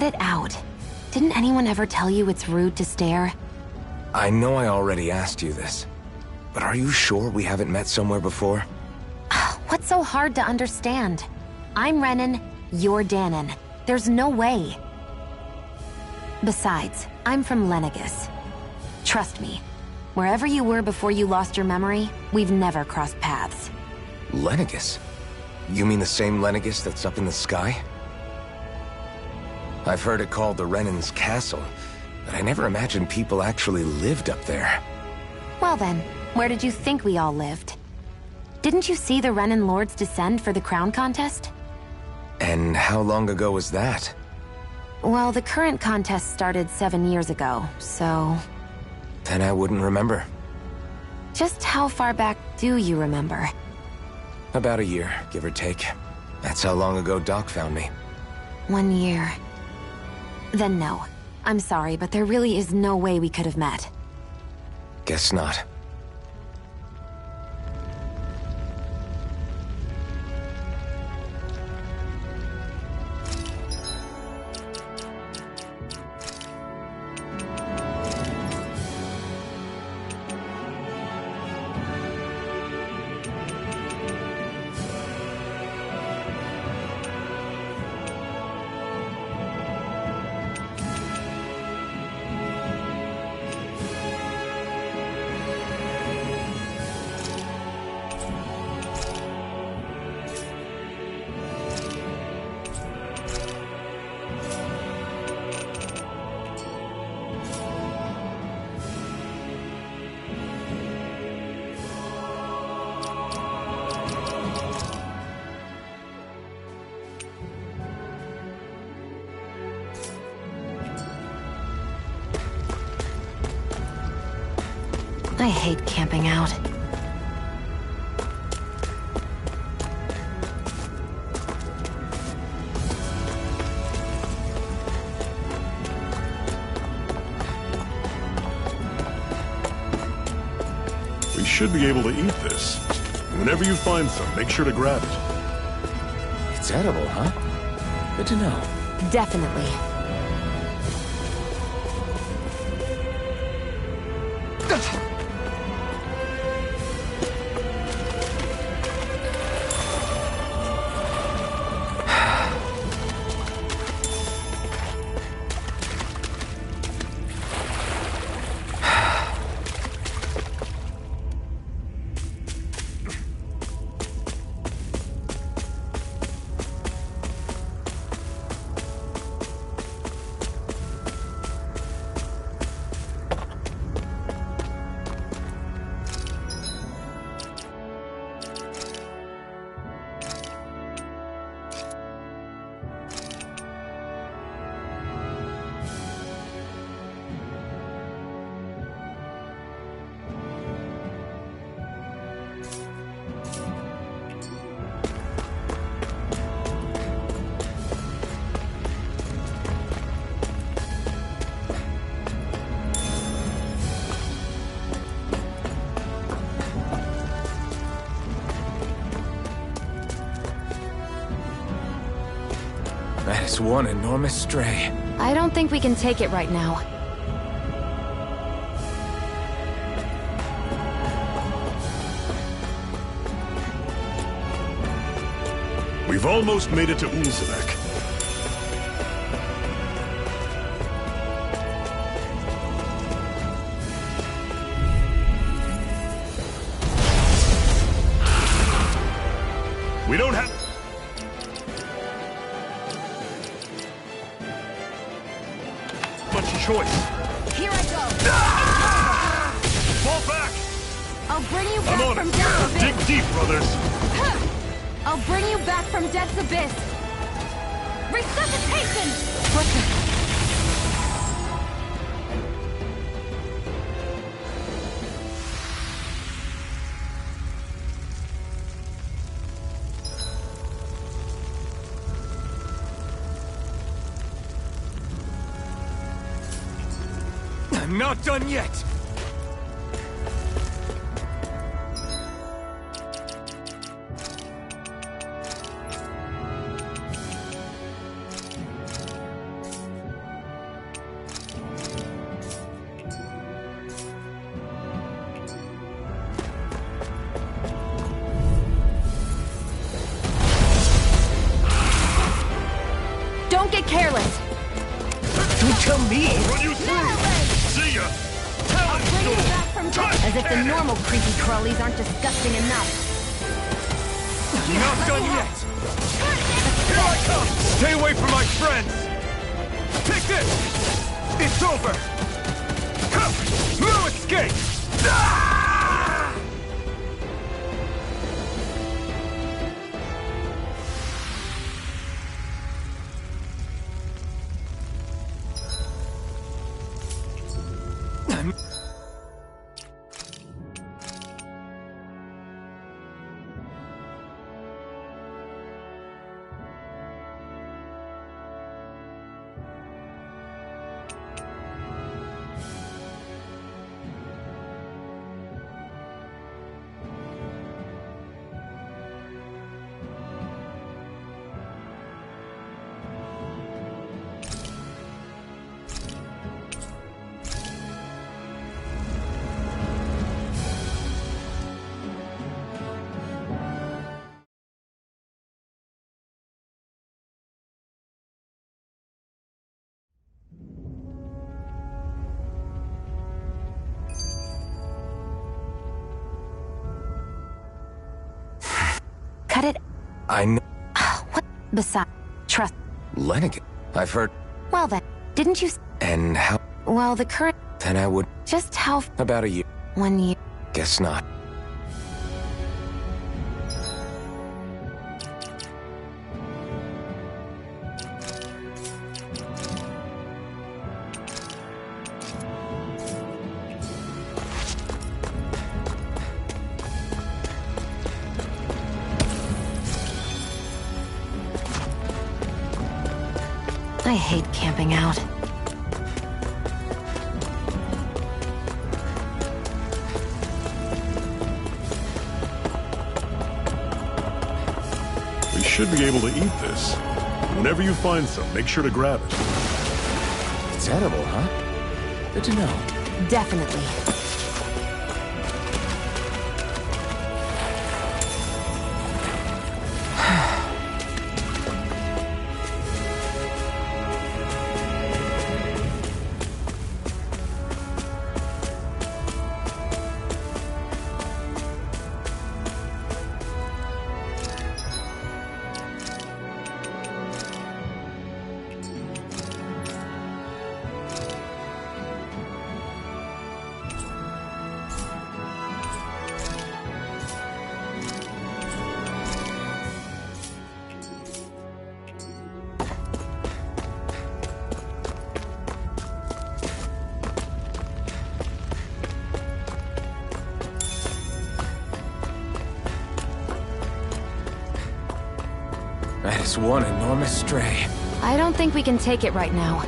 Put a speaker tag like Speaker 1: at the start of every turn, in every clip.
Speaker 1: Cut it out. Didn't anyone ever tell you it's rude to stare?
Speaker 2: I know I already asked you this, but are you sure we haven't met somewhere before?
Speaker 1: What's so hard to understand? I'm Renan, you're Danon. There's no way. Besides, I'm from Lenegis. Trust me, wherever you were before you lost your memory, we've never crossed paths.
Speaker 2: Lenegis? You mean the same Lenegis that's up in the sky? I've heard it called the Renan's Castle, but I never imagined people actually lived up there.
Speaker 1: Well then, where did you think we all lived? Didn't you see the Renan Lords descend for the crown contest?
Speaker 2: And how long ago was that?
Speaker 1: Well, the current contest started 7 years ago, so...
Speaker 2: Then I wouldn't remember.
Speaker 1: Just how far back do you remember?
Speaker 2: About a year, give or take. That's how long ago Doc found me.
Speaker 1: 1 year. Then no. I'm sorry, but there really is no way we could have met.
Speaker 2: Guess not.
Speaker 1: I hate camping out.
Speaker 3: We should be able to eat this. Whenever you find some, make sure to grab it.
Speaker 2: It's edible, huh? Good to know.
Speaker 1: Definitely.
Speaker 2: That is one enormous stray.
Speaker 1: I don't think we can take it right now.
Speaker 3: We've almost made it to Ulzebek. We don't have... much choice.
Speaker 1: Here I go!
Speaker 3: Fall back!
Speaker 1: I'll bring you
Speaker 3: I'm
Speaker 1: back
Speaker 3: on
Speaker 1: from
Speaker 3: it.
Speaker 1: Death's Abyss!
Speaker 3: Dig deep, brothers!
Speaker 1: I'll bring you back from Death's Abyss! Resuscitation! What the...
Speaker 2: I'm not done yet!
Speaker 1: Don't get careless.
Speaker 4: Don't tell me!
Speaker 3: I'll run you through! See ya! Talon Storm!
Speaker 1: As if the normal creepy crawlies aren't disgusting enough.
Speaker 4: Not done yet! Here I come! Stay away from my friends! Take this! It's over! No escape! Ah!
Speaker 1: Cut it.
Speaker 2: I know.
Speaker 1: What? Besides, trust.
Speaker 2: Lennigan. I've heard.
Speaker 1: Well then, didn't you?
Speaker 2: And how?
Speaker 1: Well, the current.
Speaker 2: Then I would.
Speaker 1: Just how?
Speaker 2: About a year.
Speaker 1: 1 year.
Speaker 2: Guess not.
Speaker 1: I hate camping out.
Speaker 3: We should be able to eat this. Whenever you find some, make sure to grab it.
Speaker 2: It's edible, huh? Good to know.
Speaker 1: Definitely.
Speaker 2: That is one enormous stray.
Speaker 1: I don't think we can take it right now.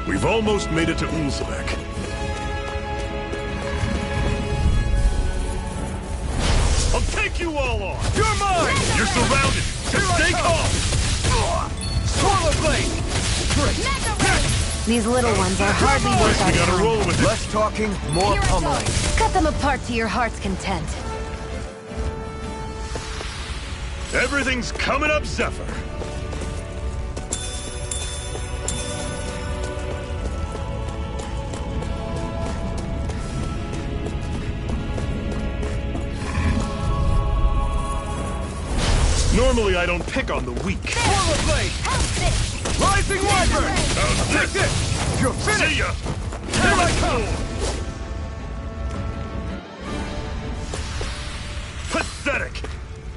Speaker 3: We've almost made it to Ulzebek. I'll take you all on!
Speaker 4: You're mine!
Speaker 3: You're surrounded! Stay calm!
Speaker 4: Swallow blade! Great!
Speaker 1: These little ones are hardly worth our
Speaker 3: We gotta
Speaker 1: time.
Speaker 3: roll with it.
Speaker 4: Less talking, more pummeling.
Speaker 1: Cut them apart to your heart's content.
Speaker 3: Everything's coming up, Zephyr. Normally, I don't pick on the weak.
Speaker 4: Swallow blade! Rising wyvern!
Speaker 3: How's this?
Speaker 4: You're finished!
Speaker 3: See ya!
Speaker 4: Here I come!
Speaker 3: Pathetic!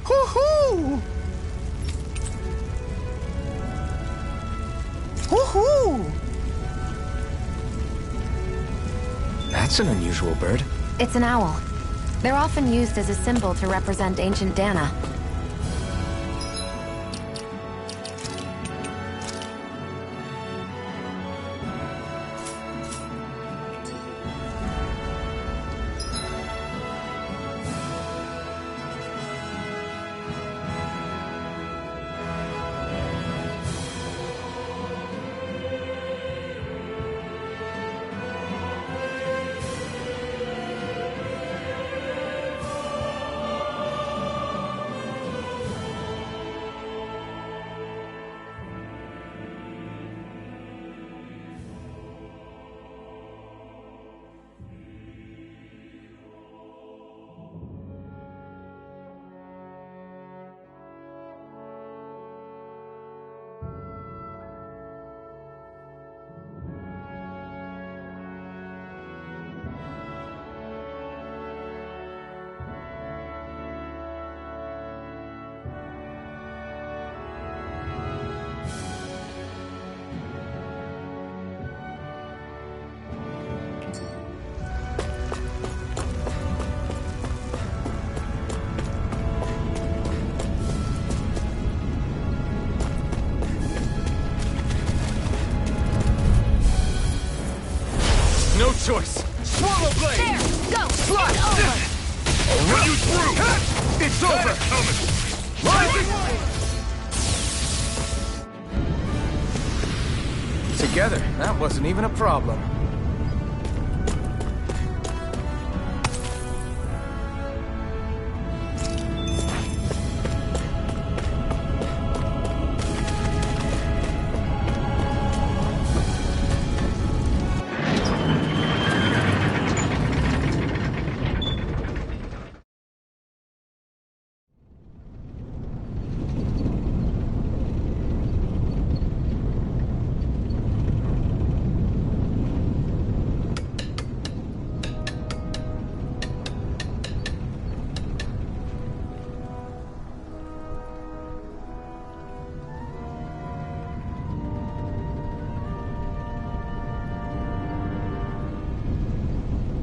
Speaker 4: Hoo-hoo! Hoo-hoo!
Speaker 2: That's an unusual bird.
Speaker 1: It's an owl. They're often used as a symbol to represent ancient Dana.
Speaker 4: No choice. Swallow blade!
Speaker 1: There! Go!
Speaker 4: Slide!
Speaker 1: It's over!
Speaker 4: I'll run you through! It's over! Rising!
Speaker 2: Together, that wasn't even a problem.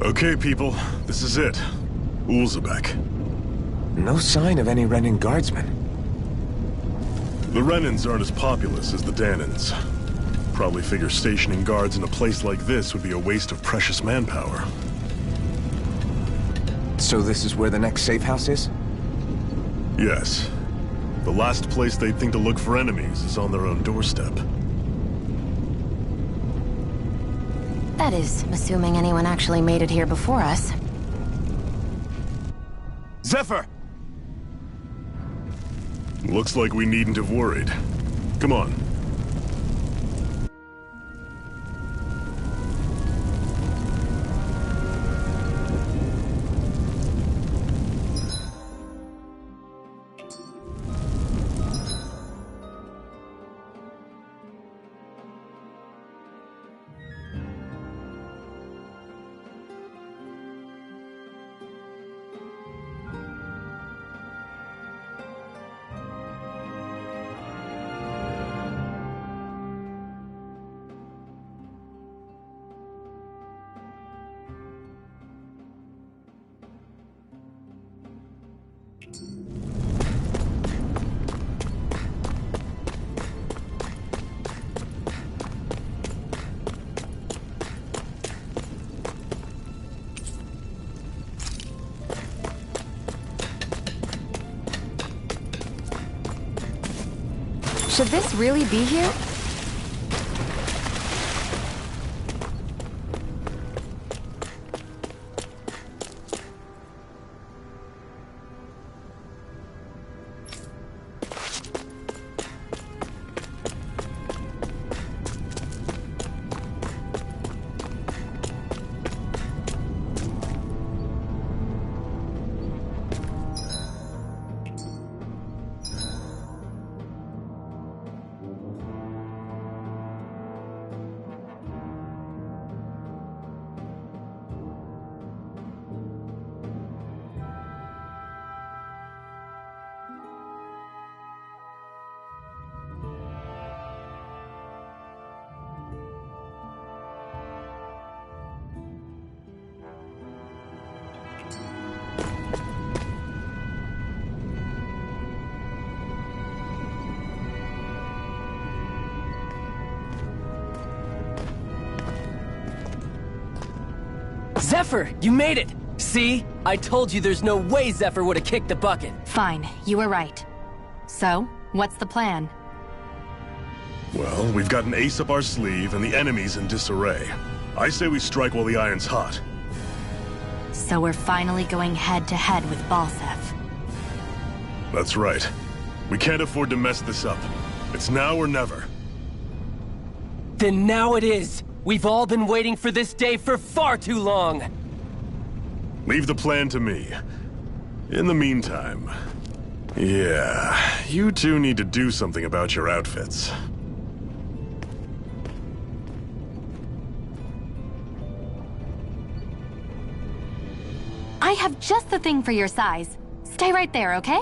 Speaker 3: Okay, people, this is it. Ulzebek.
Speaker 2: No sign of any Renan guardsmen.
Speaker 3: The Renans aren't as populous as the Danans. Probably figure stationing guards in a place like this would be a waste of precious manpower.
Speaker 2: So this is where the next safe house is?
Speaker 3: Yes. The last place they'd think to look for enemies is on their own doorstep.
Speaker 1: That is, assuming anyone actually made it here before us.
Speaker 4: Zephyr!
Speaker 3: Looks like we needn't have worried. Come on.
Speaker 1: Should this really be here?
Speaker 5: Zephyr, you made it! See? I told you there's no way Zephyr would have kicked the bucket.
Speaker 1: Fine, you were right. So, what's the plan?
Speaker 3: Well, we've got an ace up our sleeve and the enemy's in disarray. I say we strike while the iron's hot.
Speaker 1: So we're finally going head-to-head with Balsef.
Speaker 3: That's right. We can't afford to mess this up. It's now or never.
Speaker 5: Then now it is! We've all been waiting for this day for far too long!
Speaker 3: Leave the plan to me. In the meantime... yeah, you two need to do something about your outfits.
Speaker 1: I have just the thing for your size. Stay right there, okay?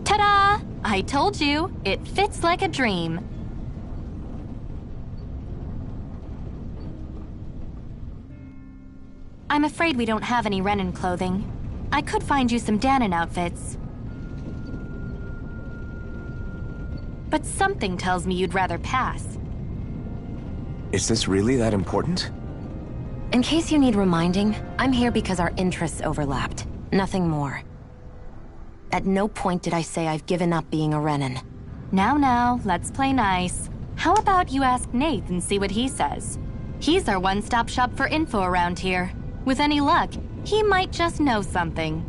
Speaker 1: Ta-da! I told you, it fits like a dream. I'm afraid we don't have any Renan clothing.
Speaker 6: I could find you some Danon outfits. But something tells me you'd rather pass.
Speaker 2: Is this really that important?
Speaker 1: In case you need reminding, I'm here because our interests overlapped. Nothing more. At no point did I say I've given up being a Renan.
Speaker 6: Now, let's play nice. How about you ask Nate and see what he says? He's our one-stop shop for info around here. With any luck, he might just know something.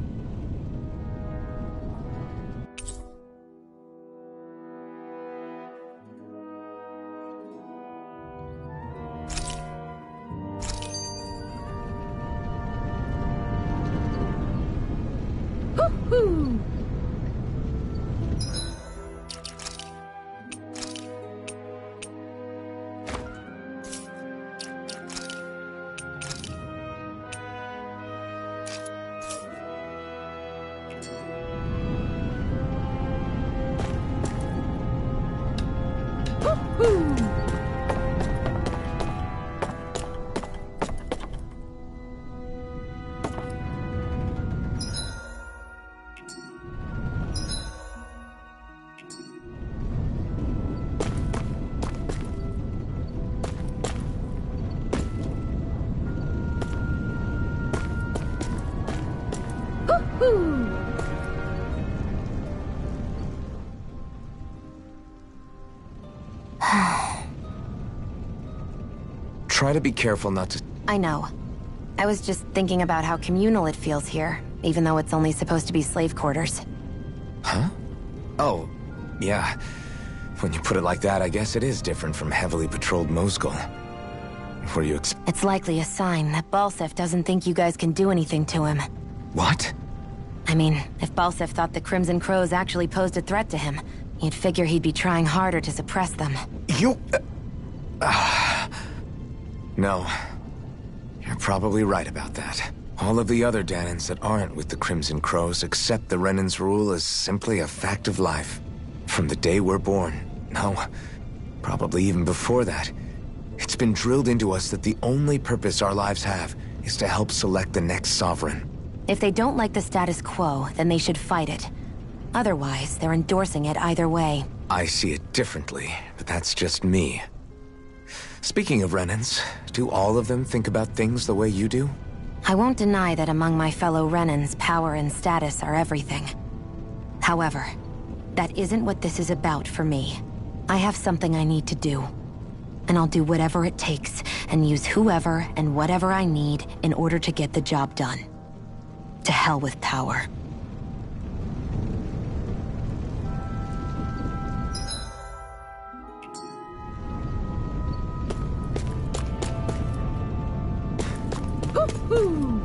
Speaker 6: Woo-hoo!
Speaker 2: Try to be careful not to...
Speaker 1: I know. I was just thinking about how communal it feels here, even though it's only supposed to be slave quarters.
Speaker 2: Huh? Oh, yeah. When you put it like that, I guess it is different from heavily patrolled Mosgul. Were you
Speaker 1: It's likely a sign that Balsef doesn't think you guys can do anything to him.
Speaker 2: What?
Speaker 1: I mean, if Balsef thought the Crimson Crows actually posed a threat to him, you'd figure he'd be trying harder to suppress them.
Speaker 2: You... No. You're probably right about that. All of the other Danons that aren't with the Crimson Crows accept the Renan's rule as simply a fact of life. From the day we're born. No, probably even before that. It's been drilled into us that the only purpose our lives have is to help select the next sovereign.
Speaker 1: If they don't like the status quo, then they should fight it. Otherwise, they're endorsing it either way.
Speaker 2: I see it differently, but that's just me. Speaking of Renans, do all of them think about things the way you do?
Speaker 1: I won't deny that among my fellow Renans, power and status are everything. However, that isn't what this is about for me. I have something I need to do. And I'll do whatever it takes, and use whoever and whatever I need in order to get the job done. To hell with power. Woo-hoo!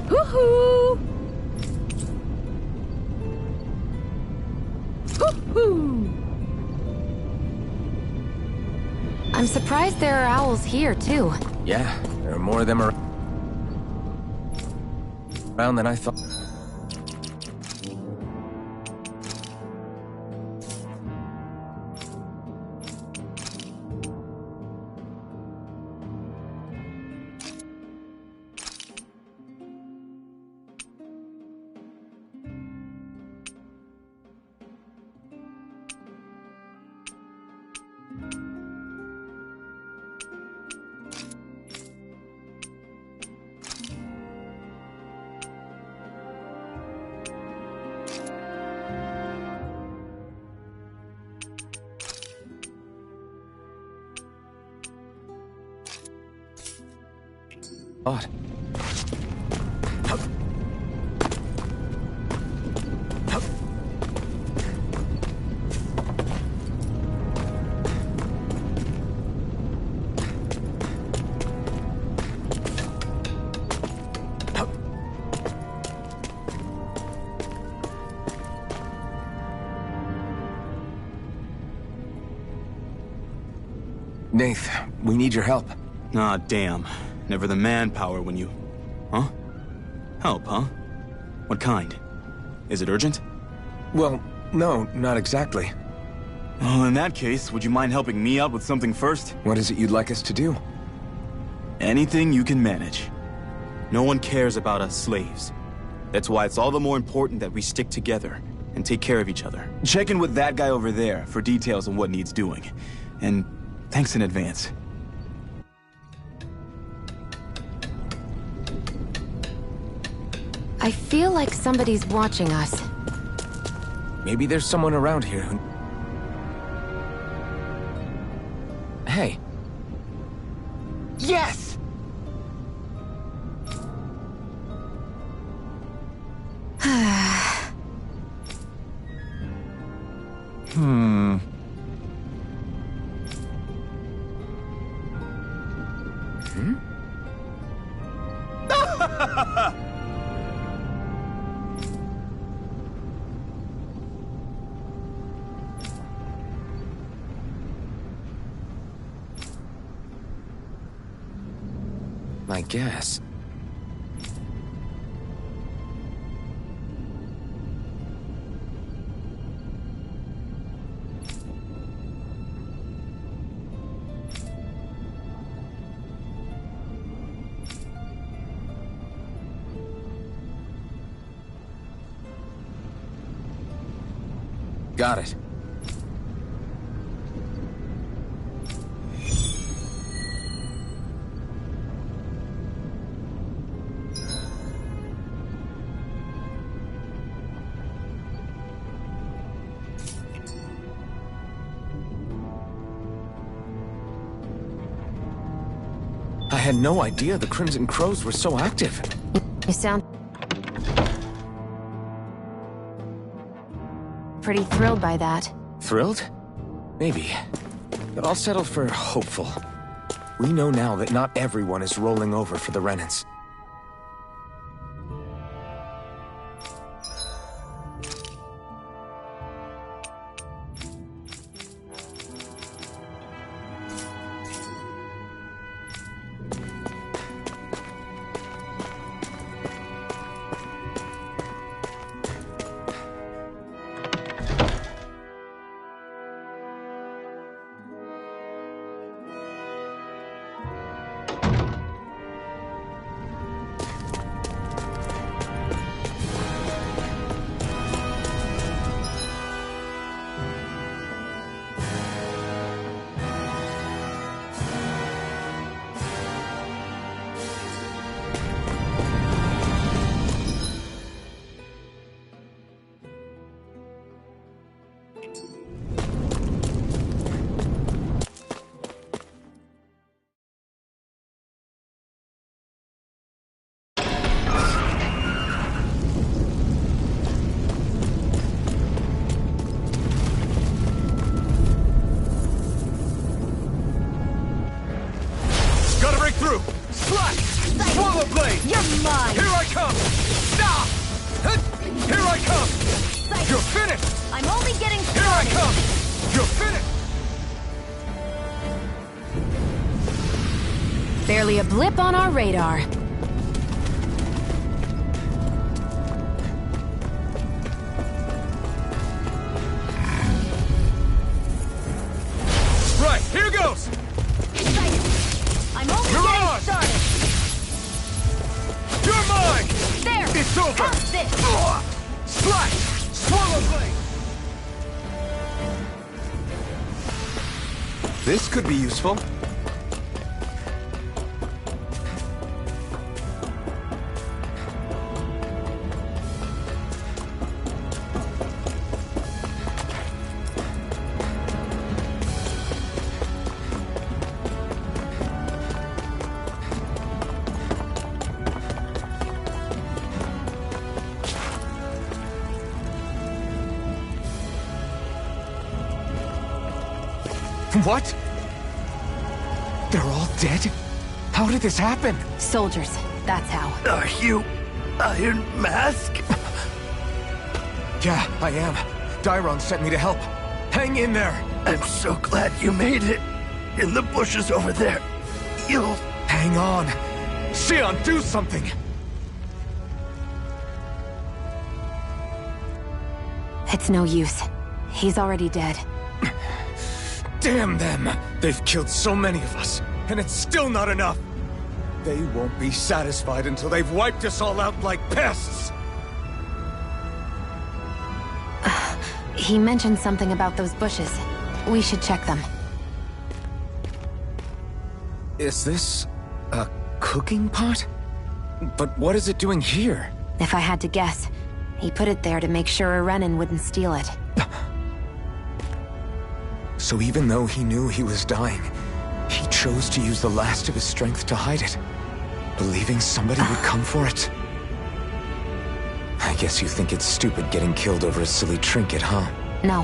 Speaker 1: Woohoo! Woohoo! I'm surprised there are owls here, too.
Speaker 5: Yeah, there are more of them around than I thought.
Speaker 2: What? Nath, we need your help.
Speaker 7: Ah, damn. Never the manpower when you... Huh? Help, huh? What kind? Is it urgent?
Speaker 2: Well, no, not exactly.
Speaker 7: Well, in that case, would you mind helping me out with something first?
Speaker 2: What is it you'd like us to do?
Speaker 7: Anything you can manage. No one cares about us slaves. That's why it's all the more important that we stick together and take care of each other. Check in with that guy over there for details on what needs doing. And thanks in advance.
Speaker 1: I feel like somebody's watching us.
Speaker 2: Maybe there's someone around here who... Hey.
Speaker 4: Yes!
Speaker 2: I guess. Got it. I had no idea the Crimson Crows were so active.
Speaker 1: You sound pretty thrilled by that.
Speaker 2: Thrilled? Maybe. But I'll settle for hopeful. We know now that not everyone is rolling over for the Renans.
Speaker 4: Here I come! Stop! Here I come! You're finished!
Speaker 6: I'm only getting started.
Speaker 4: Here I come! You're finished!
Speaker 1: Barely a blip on our radar.
Speaker 4: Right, here goes!
Speaker 6: I'm only
Speaker 4: You're
Speaker 6: getting
Speaker 4: on!
Speaker 6: started.
Speaker 4: You're mine!
Speaker 6: There!
Speaker 4: It's over!
Speaker 6: How's this?
Speaker 4: Slash! Swallow blade!
Speaker 2: This could be useful. What? They're all dead? How did this happen?
Speaker 1: Soldiers, that's how.
Speaker 8: Are you Iron Mask?
Speaker 2: Yeah, I am. Dairon sent me to help. Hang in there!
Speaker 8: I'm so glad you made it. In the bushes over there. You'll...
Speaker 2: Hang on! Xion, do something!
Speaker 1: It's no use. He's already dead.
Speaker 2: Damn them! They've killed so many of us, and it's still not enough! They won't be satisfied until they've wiped us all out like pests!
Speaker 1: He mentioned something about those bushes. We should check them.
Speaker 2: Is this... a cooking pot? But what is it doing here?
Speaker 1: If I had to guess, he put it there to make sure a Renan wouldn't steal it.
Speaker 2: So even though he knew he was dying, he chose to use the last of his strength to hide it, believing somebody would come for it. I guess you think it's stupid getting killed over a silly trinket, huh?
Speaker 1: No.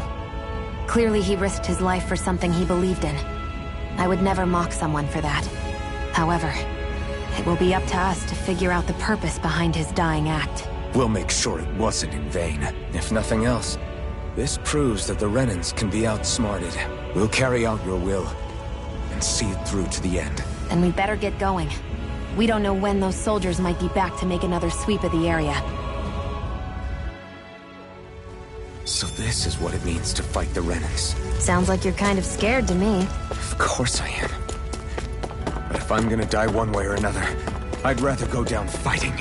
Speaker 1: Clearly he risked his life for something he believed in. I would never mock someone for that. However, it will be up to us to figure out the purpose behind his dying act.
Speaker 2: We'll make sure it wasn't in vain. If nothing else, this proves that the Renans can be outsmarted. We'll carry out your will, and see it through to the end.
Speaker 1: Then we better get going. We don't know when those soldiers might be back to make another sweep of the area.
Speaker 2: So this is what it means to fight the Renans.
Speaker 1: Sounds like you're kind of scared to me.
Speaker 2: Of course I am. But if I'm gonna die one way or another, I'd rather go down fighting.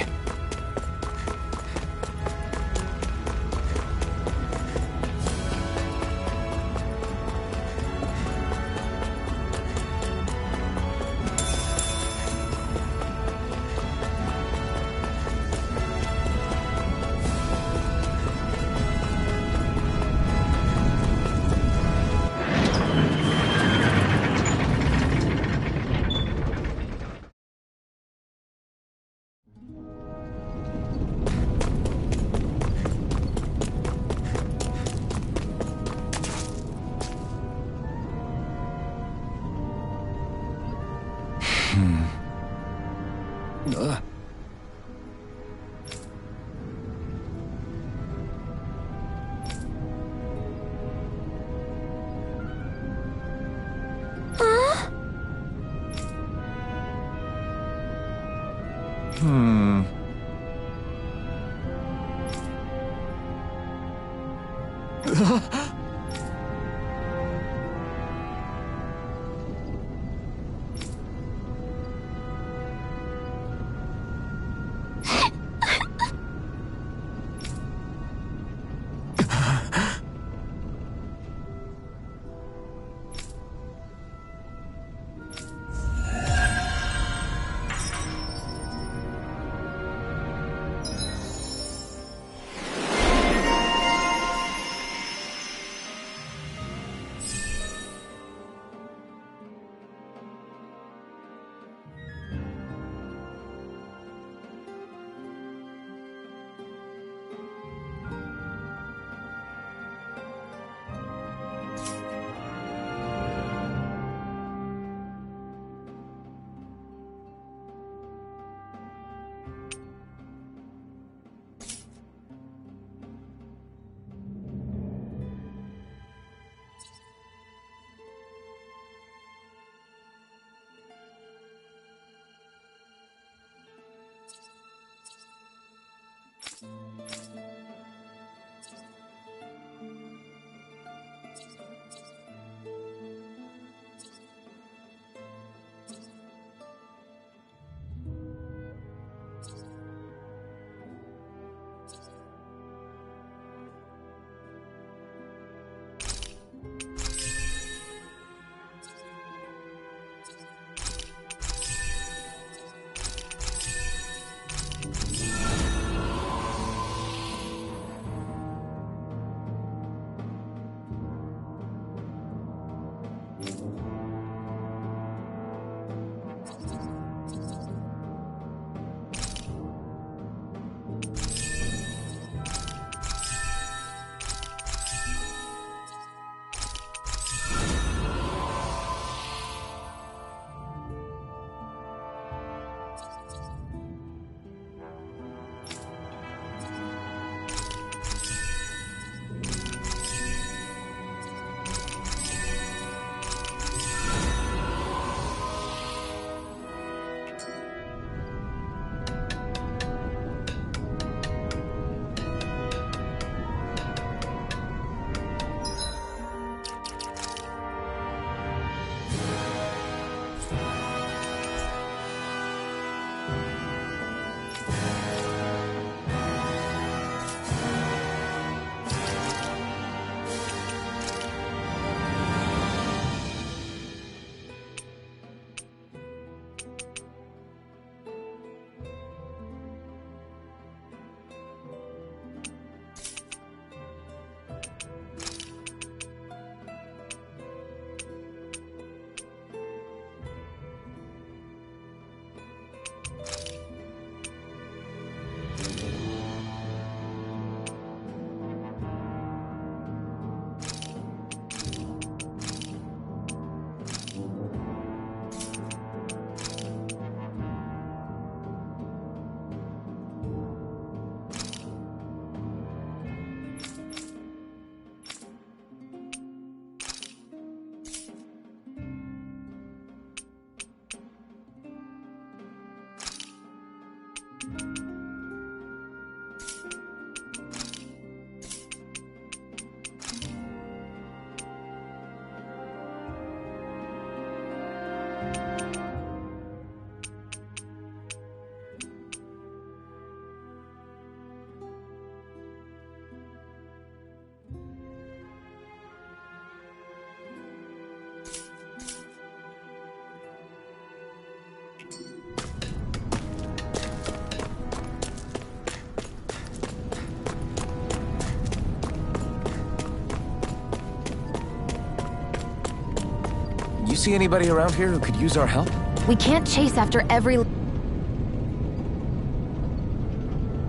Speaker 2: see anybody around here who could use our help?
Speaker 1: We can't chase after every...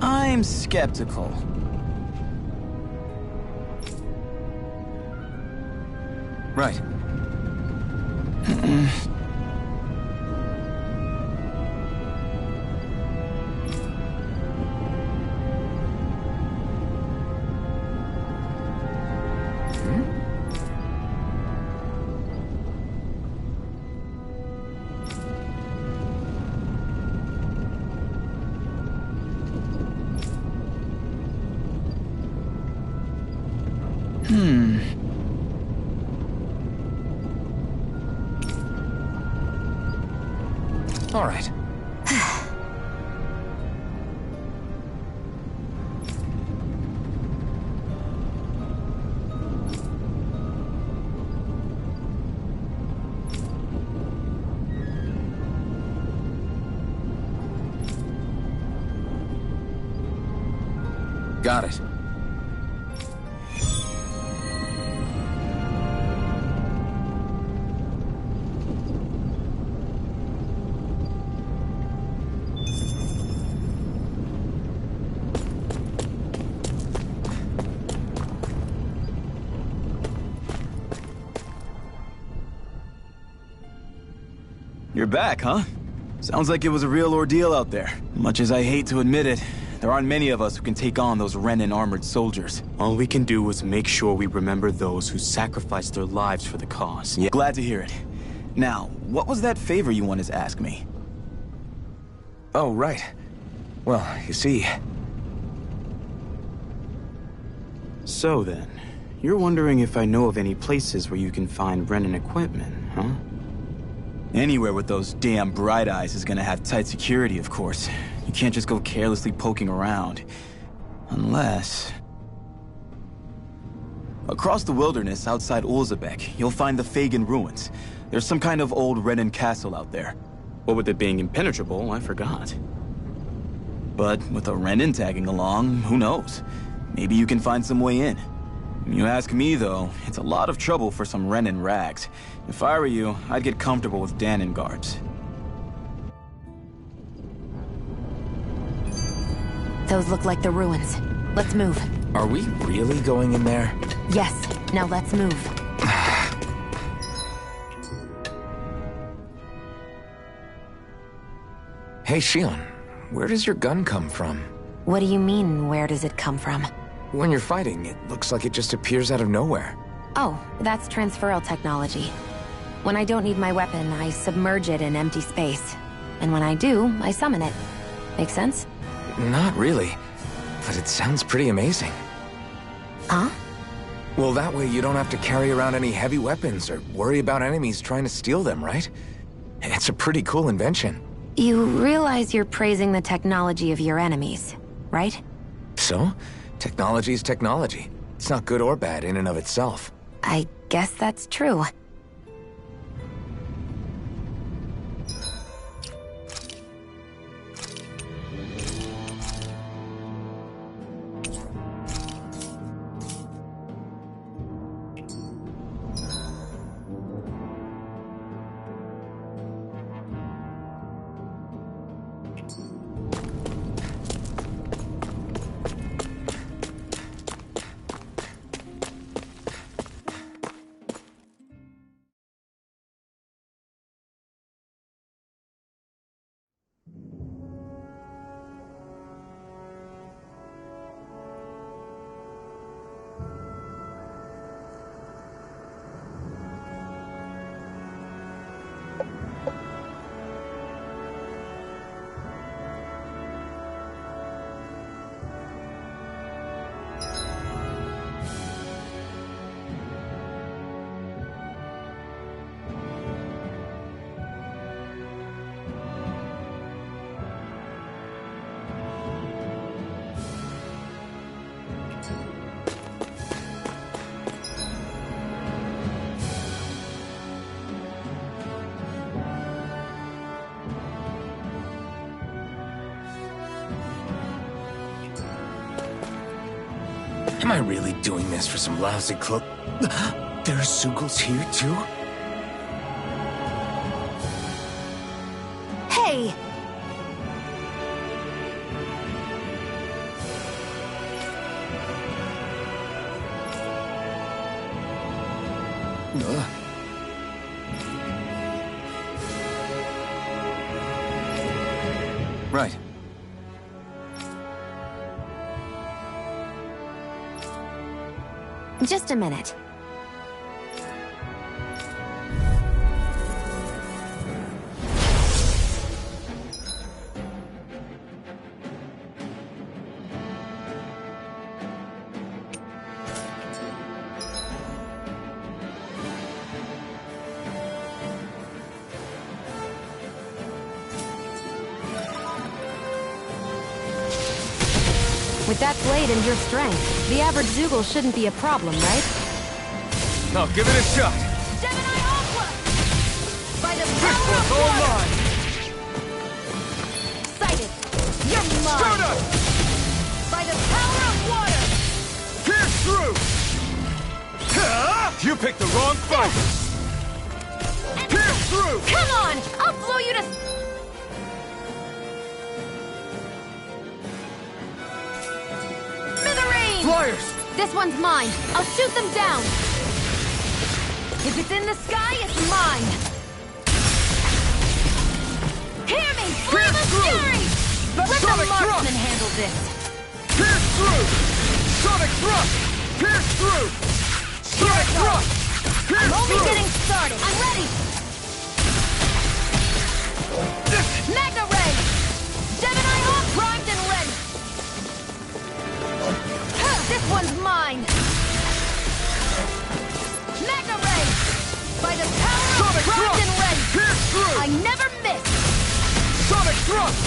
Speaker 7: I'm skeptical.
Speaker 2: Right. All right. Got it.
Speaker 7: You're back, huh? Sounds like it was a real ordeal out there. Much as I hate to admit it, there aren't many of us who can take on those Renan armored soldiers. All we can do is make sure we remember those who sacrificed their lives for the cause. Yeah. Glad to hear it. Now, what was that favor you wanted to ask me?
Speaker 2: Oh, right. Well, you see...
Speaker 7: So then, you're wondering if I know of any places where you can find Renan equipment, huh? Anywhere with those damn bright eyes is gonna have tight security, of course. You can't just go carelessly poking around. Unless... Across the wilderness outside Ulzebek, you'll find the Fagan ruins. There's some kind of old Renan castle out there. What with it being impenetrable, I forgot. But with a Renan tagging along, who knows? Maybe you can find some way in. You ask me, though, it's a lot of trouble for some Renan rags. If I were you, I'd get comfortable with Danon guards.
Speaker 1: Those look like the ruins. Let's move.
Speaker 2: Are we really going in there?
Speaker 1: Yes. Now let's move.
Speaker 2: Hey, Shion, where does your gun come from?
Speaker 1: What do you mean, where does it come from?
Speaker 2: When you're fighting, it looks like it just appears out of nowhere.
Speaker 1: Oh, that's transferal technology. When I don't need my weapon, I submerge it in empty space. And when I do, I summon it. Make sense?
Speaker 2: Not really, but it sounds pretty amazing.
Speaker 1: Huh?
Speaker 2: Well, that way you don't have to carry around any heavy weapons or worry about enemies trying to steal them, right? It's a pretty cool invention.
Speaker 1: You realize you're praising the technology of your enemies, right?
Speaker 2: So? Technology's technology. It's not good or bad in and of itself.
Speaker 1: I guess that's true.
Speaker 2: Am I really doing this for some lousy cloak? There are Sugals here, too?
Speaker 1: Hey!
Speaker 2: Right.
Speaker 1: Just a minute. With that blade and your strength, the average Zoogle shouldn't be a problem, right?
Speaker 4: I'll give it a shot.
Speaker 6: Gemini Aqua! By the
Speaker 4: This
Speaker 6: power
Speaker 4: one's
Speaker 6: of
Speaker 4: all
Speaker 6: water!
Speaker 4: mine.
Speaker 6: Sighted! You're mine!
Speaker 4: Shoot us!
Speaker 6: By the power of water!
Speaker 4: Pierce through! You picked the wrong fight! Pierce through!
Speaker 6: Come on! I'll blow you to... Smithereens!
Speaker 4: Flyers!
Speaker 1: This one's mine. I'll shoot them down.
Speaker 6: If it's in the sky, it's mine! Hear me! Flame of
Speaker 4: through!
Speaker 6: fury! Let the
Speaker 4: Sonic
Speaker 6: marksman
Speaker 4: thrust!
Speaker 6: handle this!
Speaker 4: Pierce through! Sonic thrust! Pierce through! Sonic thrust! Pierce
Speaker 6: I'm only
Speaker 4: through!
Speaker 6: getting started! I'm ready! Mega Ray! Gemini all primed and ready! This one's mine! Mega Ray! By the power of
Speaker 4: Sonic
Speaker 6: primed
Speaker 4: thrust!
Speaker 6: and ready!
Speaker 4: Pierce through!
Speaker 6: I never miss!
Speaker 4: Sonic thrust!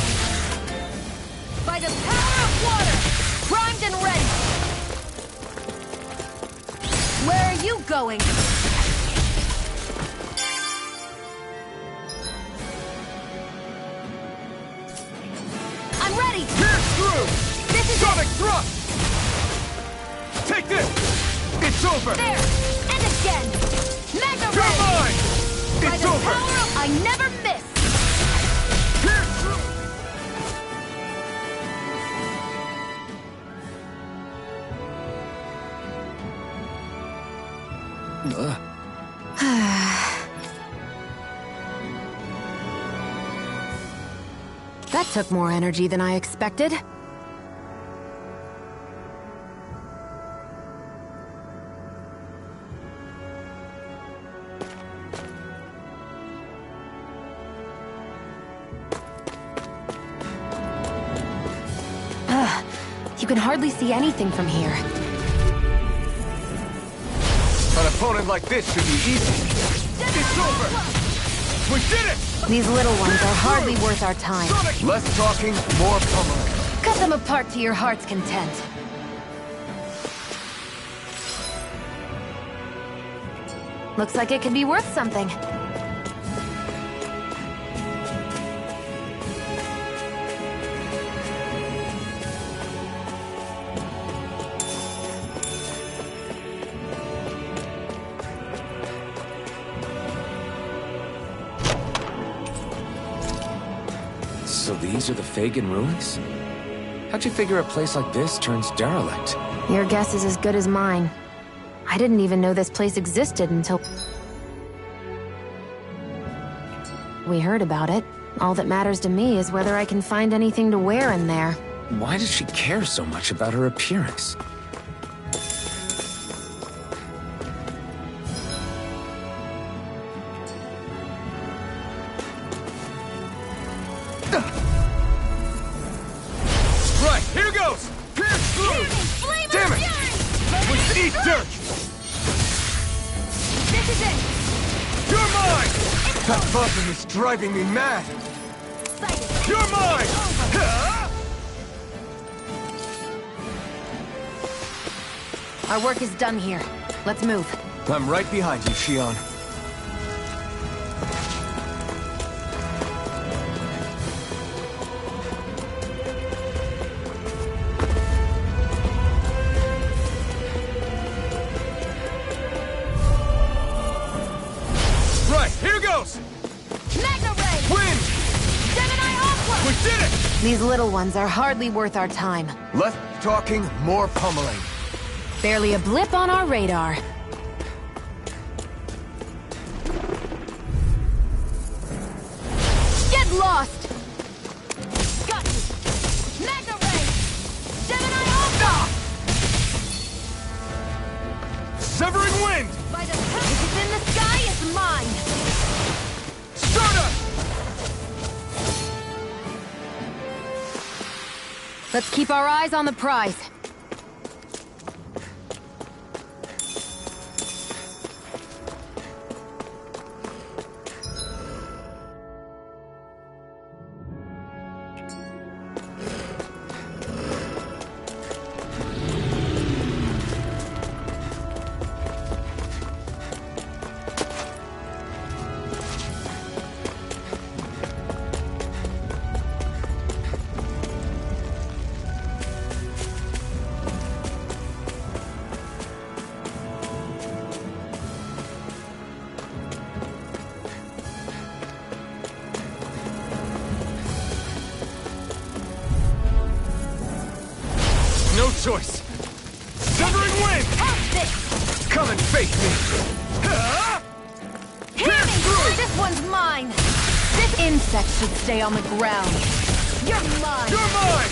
Speaker 6: By the power of water! Primed and ready! Where are you going? I'm ready!
Speaker 4: Pierce through!
Speaker 6: This is
Speaker 4: Sonic
Speaker 6: it!
Speaker 4: thrust! Take this! It's over!
Speaker 6: There! And again! Mega
Speaker 4: You're
Speaker 6: Ray!
Speaker 4: mine!
Speaker 6: By
Speaker 4: It's
Speaker 6: the
Speaker 4: over!
Speaker 6: power of... I never miss!
Speaker 4: Pierce through!
Speaker 1: That took more energy than I expected. You can hardly see anything from here.
Speaker 4: An opponent like this should be easy. It's over! We did it!
Speaker 1: These little ones are hardly worth our time.
Speaker 4: Sonic! Less talking, more pummeling.
Speaker 1: Cut them apart to your heart's content. Looks like it could be worth something.
Speaker 2: So these are the Fagin ruins? How'd you figure a place like this turns derelict?
Speaker 1: Your guess is as good as mine. I didn't even know this place existed until we heard about it. All that matters to me is whether I can find anything to wear in there.
Speaker 2: Why does she care so much about her appearance?
Speaker 4: Right, here goes! Pierce through!
Speaker 6: Flame
Speaker 4: Damn
Speaker 6: of
Speaker 4: it!
Speaker 6: fury!
Speaker 4: We eat dirt!
Speaker 6: This is it!
Speaker 4: You're mine! That button is driving me mad!
Speaker 6: Sighted!
Speaker 4: You're mine! Ha!
Speaker 1: Our work is done here. Let's move.
Speaker 4: I'm right behind you, Shion. Right, here goes!
Speaker 6: Magna Ray!
Speaker 4: Wind!
Speaker 6: Gemini
Speaker 4: did it!
Speaker 1: These little ones are hardly worth our time.
Speaker 2: Less talking, more pummeling.
Speaker 1: Barely a blip on our radar. Get lost! Got you! Magna Ray! Gemini Alpha!
Speaker 4: Severing wind!
Speaker 1: By the time it's in the sky, it's mine!
Speaker 4: Stardust!
Speaker 1: Let's keep our eyes on the prize.
Speaker 4: No choice! Severing wind!
Speaker 1: Have this!
Speaker 4: Come and face me!
Speaker 1: Hit me! This one's mine! This insect should stay on the ground. You're mine!
Speaker 4: You're mine!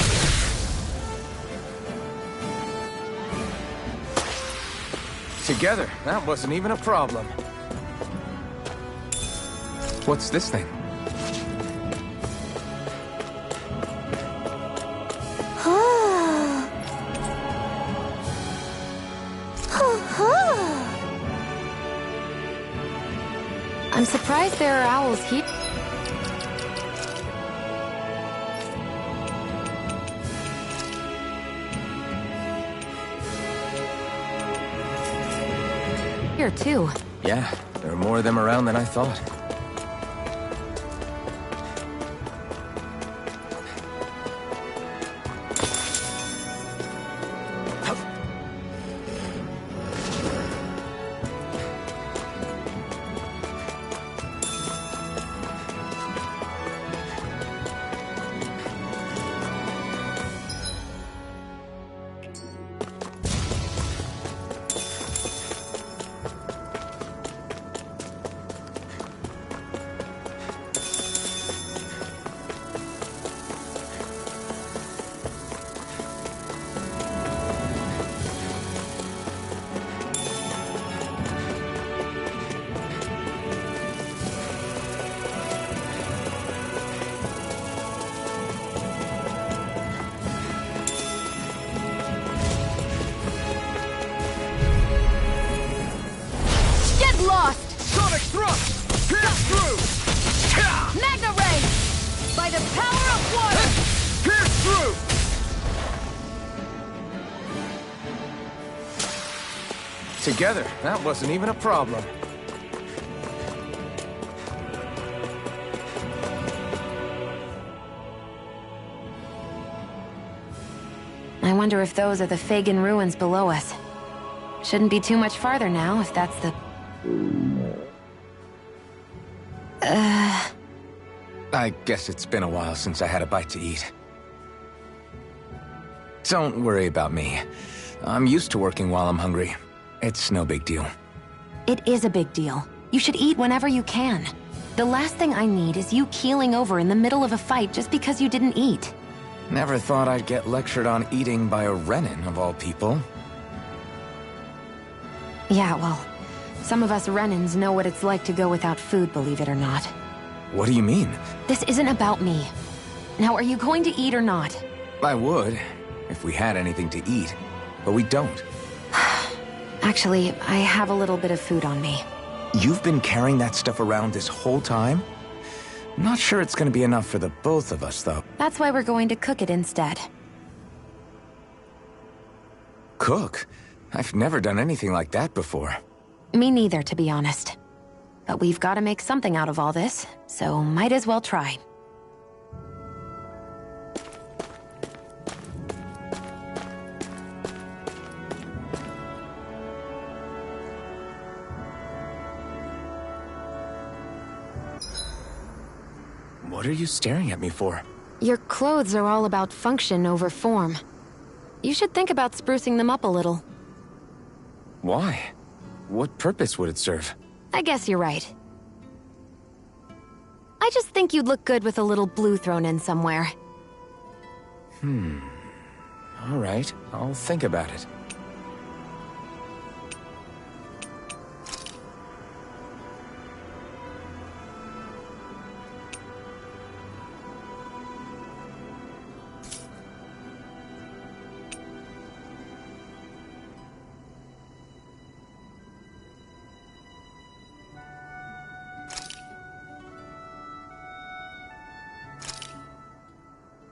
Speaker 2: Together, that wasn't even a problem. What's this thing?
Speaker 1: I'm surprised there are owls here. Here too.
Speaker 2: Yeah, there are more of them around than I thought.
Speaker 1: Lost!
Speaker 4: Sonic thrust! Pierce through!
Speaker 1: Magna Ray! By the power of water!
Speaker 4: Pierce through!
Speaker 2: Together, that wasn't even a problem.
Speaker 1: I wonder if those are the Fagin ruins below us. Shouldn't be too much farther now, if that's the...
Speaker 2: I guess it's been a while since I had a bite to eat. Don't worry about me. I'm used to working while I'm hungry. It's no big deal.
Speaker 1: It is a big deal. You should eat whenever you can. The last thing I need is you keeling over in the middle of a fight just because you didn't eat.
Speaker 2: Never thought I'd get lectured on eating by a Renin, of all people.
Speaker 1: Yeah, well, some of us Renins know what it's like to go without food, believe it or not.
Speaker 2: What do you mean?
Speaker 1: This isn't about me. Now, are you going to eat or not?
Speaker 2: I would, if we had anything to eat, but we don't.
Speaker 1: Actually, I have a little bit of food on me.
Speaker 2: You've been carrying that stuff around this whole time? Not sure it's gonna be enough for the both of us, though.
Speaker 1: That's why we're going to cook it instead.
Speaker 2: Cook? I've never done anything like that before.
Speaker 1: Me neither, to be honest. But we've got to make something out of all this, so might as well try.
Speaker 2: What are you staring at me for?
Speaker 1: Your clothes are all about function over form. You should think about sprucing them up a little.
Speaker 2: Why? What purpose would it serve?
Speaker 1: I guess you're right. I just think you'd look good with a little blue thrown in somewhere.
Speaker 2: All right, I'll think about it.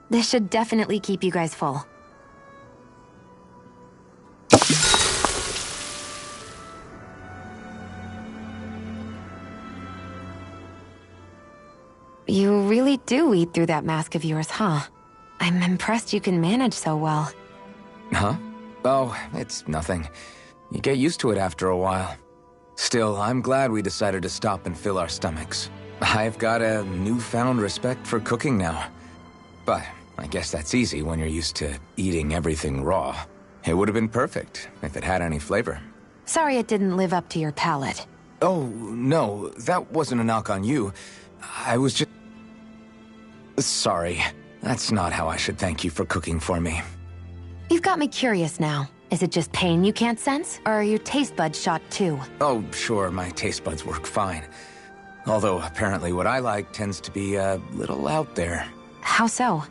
Speaker 1: This should definitely keep you guys full. You really do eat through that mask of yours, huh? I'm impressed you can manage so well.
Speaker 2: Huh? Oh, it's nothing. You get used to it after a while. Still, I'm glad we decided to stop and fill our stomachs. I've got a newfound respect for cooking now. But I guess that's easy when you're used to eating everything raw. It would have been perfect if it had any flavor.
Speaker 1: Sorry it didn't live up to your palate.
Speaker 2: Oh, no, that wasn't a knock on you. I was just... Sorry. That's not how I should thank you for cooking for me.
Speaker 1: You've got me curious now. Is it just pain you can't sense? Or are your taste buds shot too?
Speaker 2: Oh, sure, my taste buds work fine. Although apparently what I like tends to be a little out there.
Speaker 1: How so?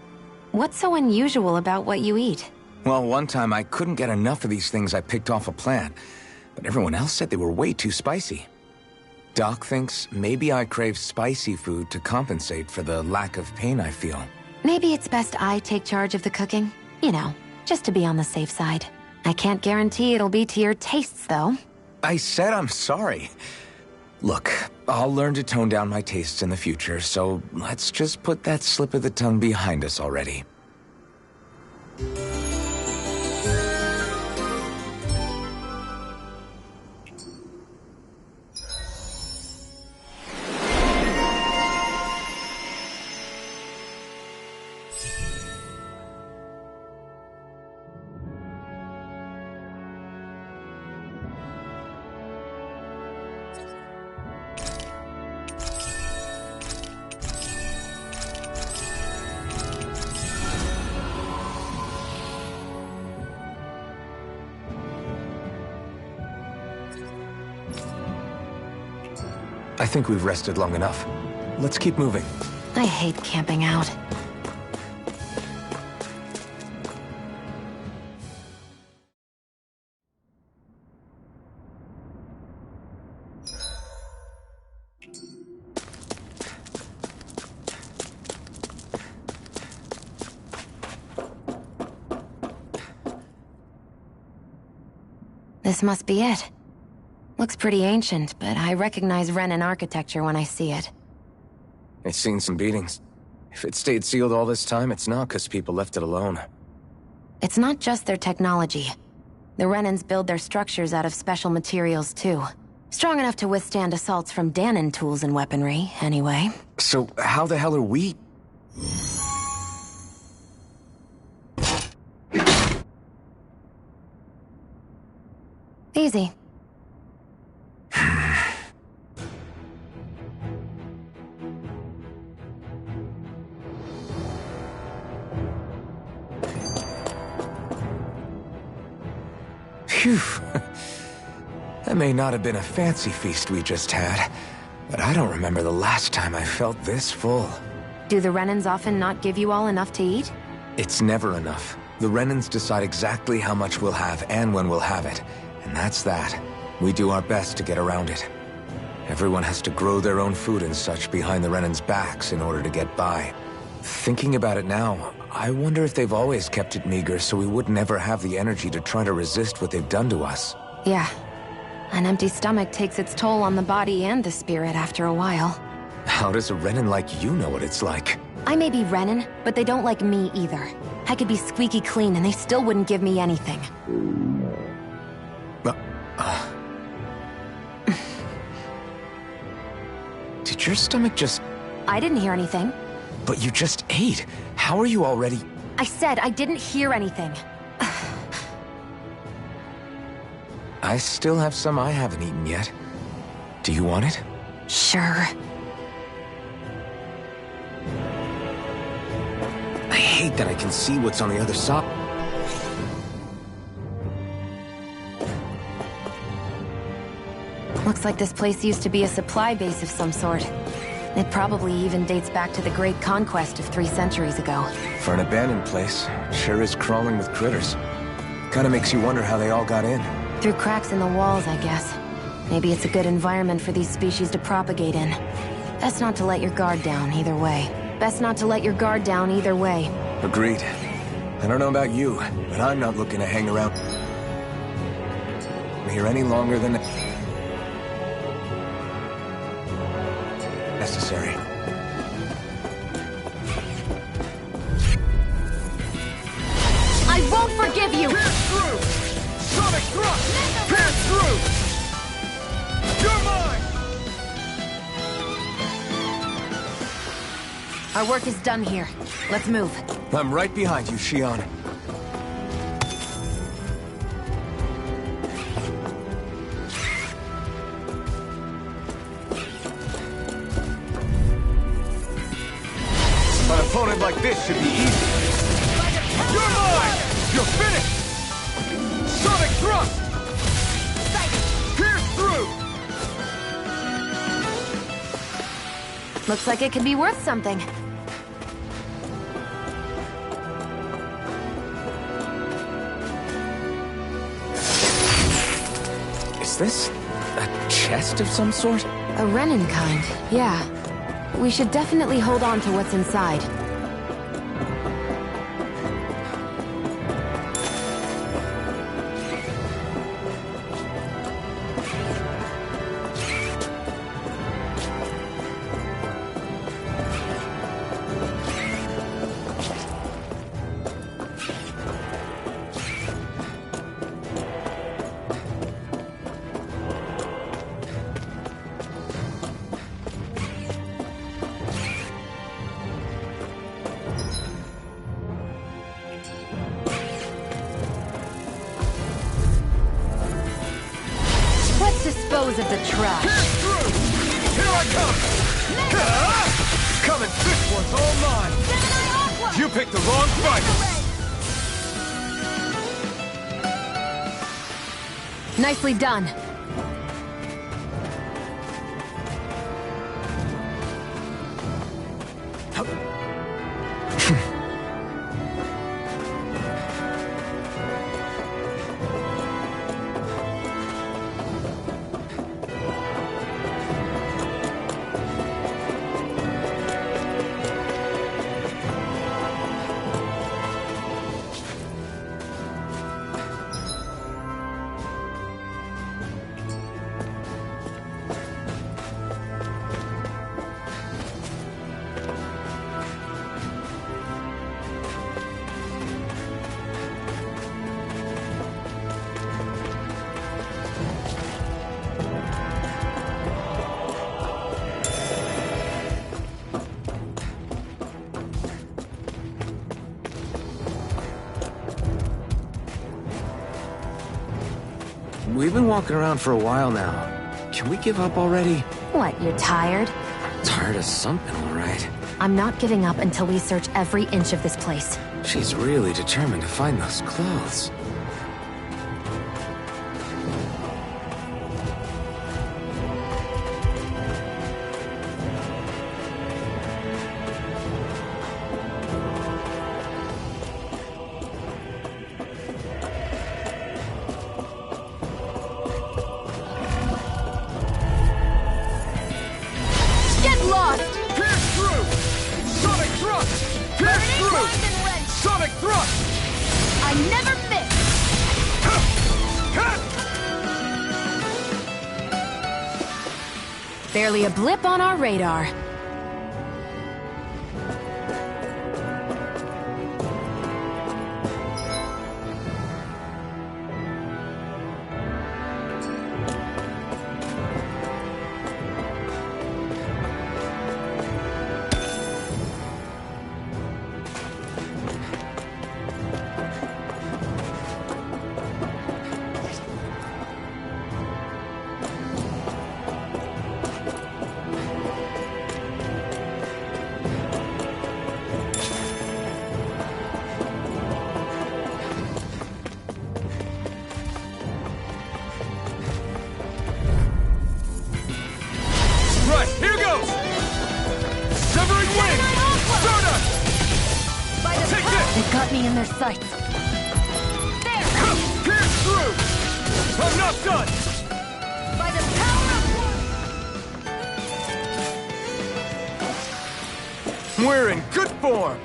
Speaker 1: What's so unusual about what you eat?
Speaker 2: Well, one time I couldn't get enough of these things I picked off a plant, but everyone else said they were way too spicy. Doc thinks maybe I crave spicy food to compensate for the lack of pain I feel.
Speaker 1: Maybe it's best I take charge of the cooking. You know, just to be on the safe side. I can't guarantee it'll be to your tastes, though.
Speaker 2: I said I'm sorry. Look, I'll learn to tone down my tastes in the future, so let's just put that slip of the tongue behind us already. I think we've rested long enough. Let's keep moving.
Speaker 1: I hate camping out. This must be it. Looks pretty ancient, but I recognize Renan architecture when I see it.
Speaker 2: It's seen some beatings. If it stayed sealed all this time, it's not because people left it alone.
Speaker 1: It's not just their technology. The Renans build their structures out of special materials, too. Strong enough to withstand assaults from Danon tools and weaponry, anyway.
Speaker 2: So how the hell are we...
Speaker 1: Easy.
Speaker 2: Phew. That may not have been a fancy feast we just had, but I don't remember the last time I felt this full.
Speaker 1: Do the Renans often not give you all enough to eat?
Speaker 2: It's never enough. The Renans decide exactly how much we'll have and when we'll have it, and that's that. We do our best to get around it. Everyone has to grow their own food and such behind the Renans' backs in order to get by. Thinking about it now, I wonder if they've always kept it meager so we would never have the energy to try to resist what they've done to us.
Speaker 1: Yeah. An empty stomach takes its toll on the body and the spirit after a while.
Speaker 2: How does a Renan like you know what it's like?
Speaker 1: I may be Renan, but they don't like me either. I could be squeaky clean and they still wouldn't give me anything.
Speaker 2: Did your stomach just...
Speaker 1: I didn't hear anything.
Speaker 2: But you just ate. How are you already...
Speaker 1: I said I didn't hear anything.
Speaker 2: I still have some I haven't eaten yet. Do you want it?
Speaker 1: Sure.
Speaker 2: I hate that I can see what's on the other side.
Speaker 1: Looks like this place used to be a supply base of some sort. It probably even dates back to the Great Conquest of 3 centuries ago.
Speaker 2: For an abandoned place, it sure is crawling with critters. Kinda makes you wonder how they all got in.
Speaker 1: Through cracks in the walls, I guess. Maybe it's a good environment for these species to propagate in. Best not to let your guard down either way. Best not to let your guard down either way.
Speaker 2: Agreed. I don't know about you, but I'm not looking to hang around here any longer than necessary.
Speaker 1: I won't forgive you!
Speaker 4: Pierce through! Sonic thrust! Pierce through! You're mine!
Speaker 1: Our work is done here. Let's move.
Speaker 2: I'm right behind you, Shion. An opponent like this should be easy.
Speaker 4: You're mine! You're finished! Sonic thrust! Pierce through!
Speaker 1: Looks like it could be worth something.
Speaker 2: Is this a chest of some sort?
Speaker 1: A Renin kind, yeah. We should definitely hold on to what's inside. Dispose of the trash.
Speaker 4: Pierce through! Here I come! Coming, this one's all mine! You picked the wrong fight!
Speaker 1: Nicely done.
Speaker 2: We've been walking around for a while now. Can we give up already?
Speaker 1: What, you're tired?
Speaker 2: Tired of something, all right.
Speaker 1: I'm not giving up until we search every inch of this place.
Speaker 2: She's really determined to find those clothes.
Speaker 4: Sonic thrust!
Speaker 1: I never miss! Barely a blip on our radar.
Speaker 4: Severing wind! Stardust! Take this!
Speaker 6: They got me in their sights.
Speaker 4: Pierce through! I'm not done!
Speaker 6: By the power of
Speaker 2: We're in good form!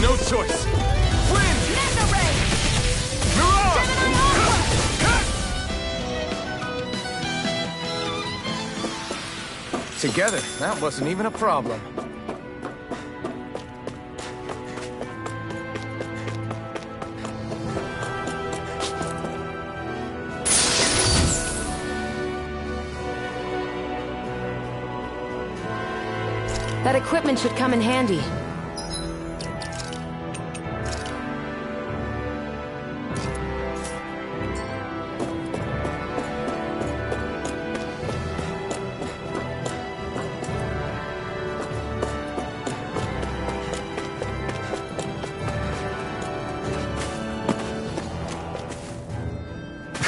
Speaker 4: No choice! Wind! Mirage!
Speaker 2: Together, that wasn't even a problem.
Speaker 1: That equipment should come in handy.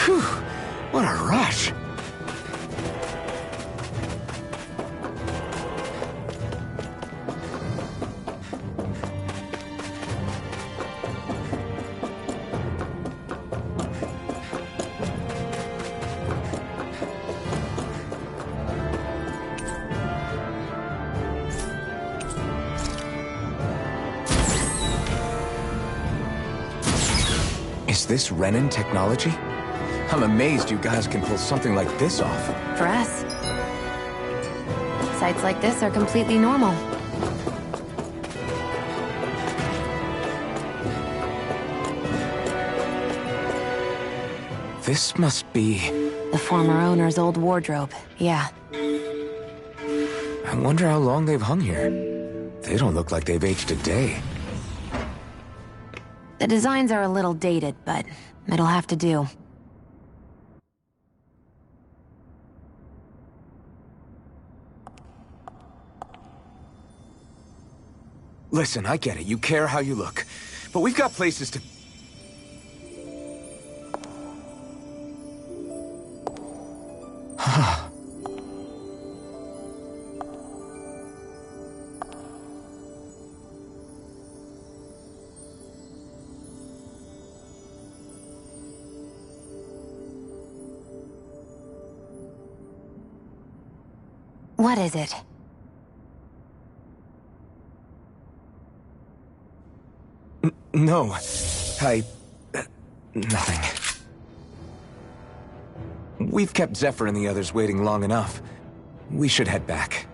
Speaker 2: Phew, what a rush. Is this Renin technology? I'm amazed you guys can pull something like this off.
Speaker 1: For us. Sights like this are completely normal.
Speaker 2: This must be...
Speaker 1: The former owner's old wardrobe, yeah.
Speaker 2: I wonder how long they've hung here. They don't look like they've aged a day.
Speaker 1: The designs are a little dated, but it'll have to do.
Speaker 2: Listen, I get it. You care how you look. But we've got places to...
Speaker 1: What is it?
Speaker 2: No. Nothing. We've kept Zephyr and the others waiting long enough. We should head back.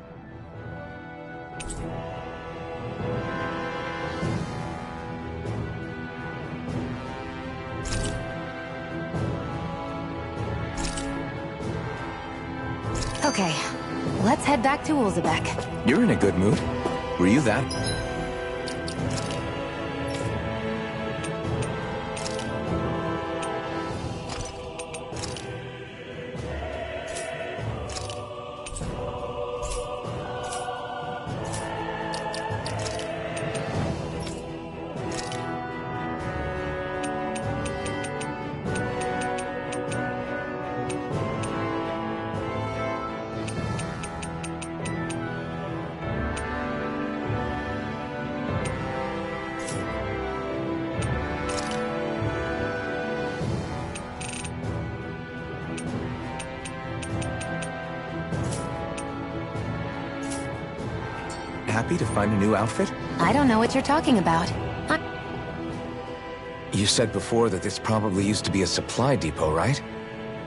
Speaker 1: Okay, let's head back to Ulzebek.
Speaker 2: You're in a good mood. Were you that? Happy to find a new outfit?
Speaker 1: I don't know what you're talking about.
Speaker 2: You said before that this probably used to be a supply depot, right?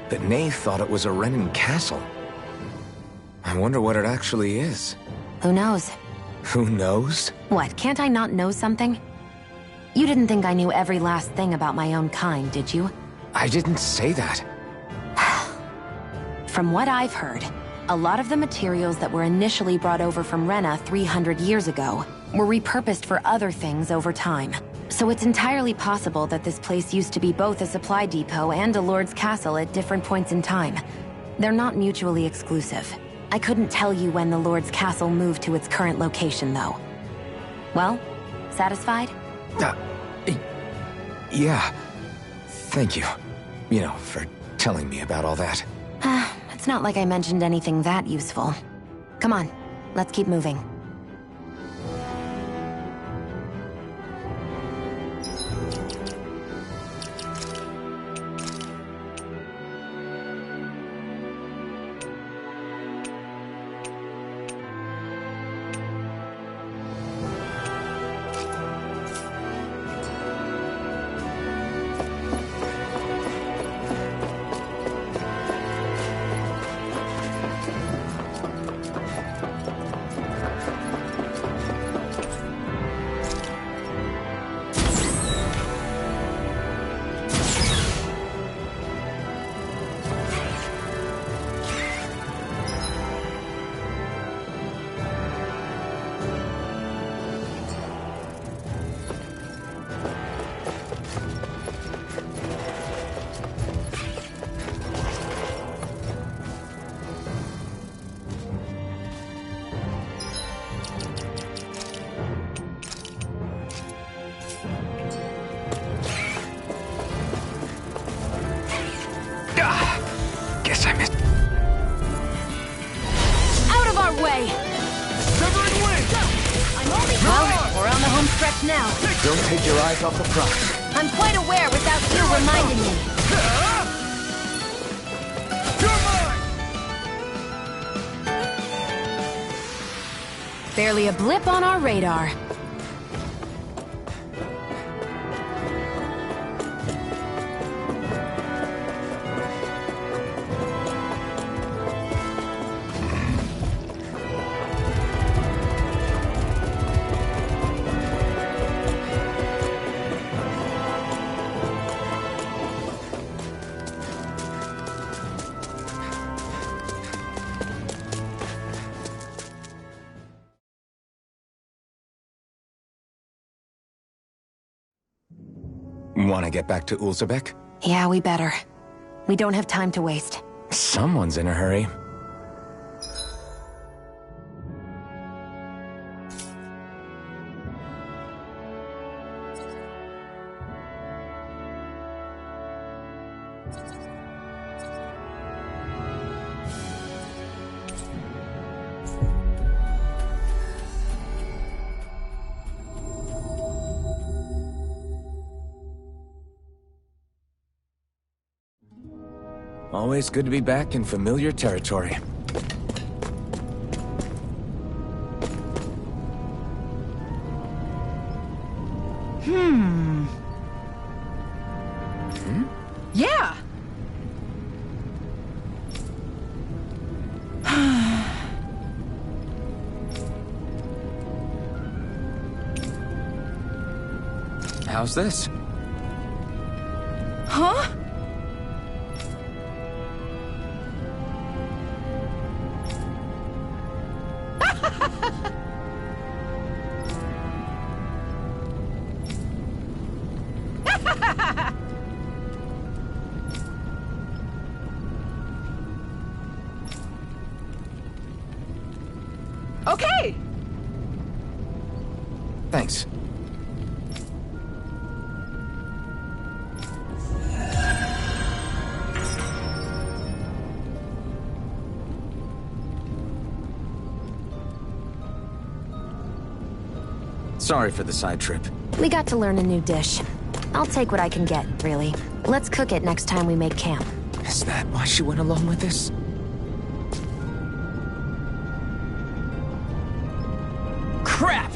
Speaker 2: But Nate thought it was a Renin castle. I wonder what it actually is.
Speaker 1: Who knows?
Speaker 2: Who knows?
Speaker 1: What, can't I not know something? You didn't think I knew every last thing about my own kind, did you?
Speaker 2: I didn't say that.
Speaker 1: From what I've heard, a lot of the materials that were initially brought over from Rena 300 years ago were repurposed for other things over time. So it's entirely possible that this place used to be both a supply depot and a lord's castle at different points in time. They're not mutually exclusive. I couldn't tell you when the lord's castle moved to its current location, though. Well, satisfied?
Speaker 2: Yeah. Thank you. You know, for telling me about all that.
Speaker 1: It's not like I mentioned anything that useful. Come on, let's keep moving.
Speaker 2: Guess I missed.
Speaker 1: Out of our way!
Speaker 4: Severing wing!
Speaker 1: I'm only... Well, we're on the home stretch now.
Speaker 2: Don't take your eyes off the prize.
Speaker 1: I'm quite aware without you reminding me.
Speaker 4: You're mine!
Speaker 1: Barely a blip on our radar.
Speaker 2: Want to get back to Ulzebek?
Speaker 1: Yeah, we better. We don't have time to waste.
Speaker 2: Someone's in a hurry. Always good to be back in familiar territory.
Speaker 9: Yeah!
Speaker 2: How's this?
Speaker 9: Huh? Okay!
Speaker 2: Thanks. Sorry for the side trip.
Speaker 1: We got to learn a new dish. I'll take what I can get, really. Let's cook it next time we make camp.
Speaker 2: Is that why she went along with this?
Speaker 5: Crap!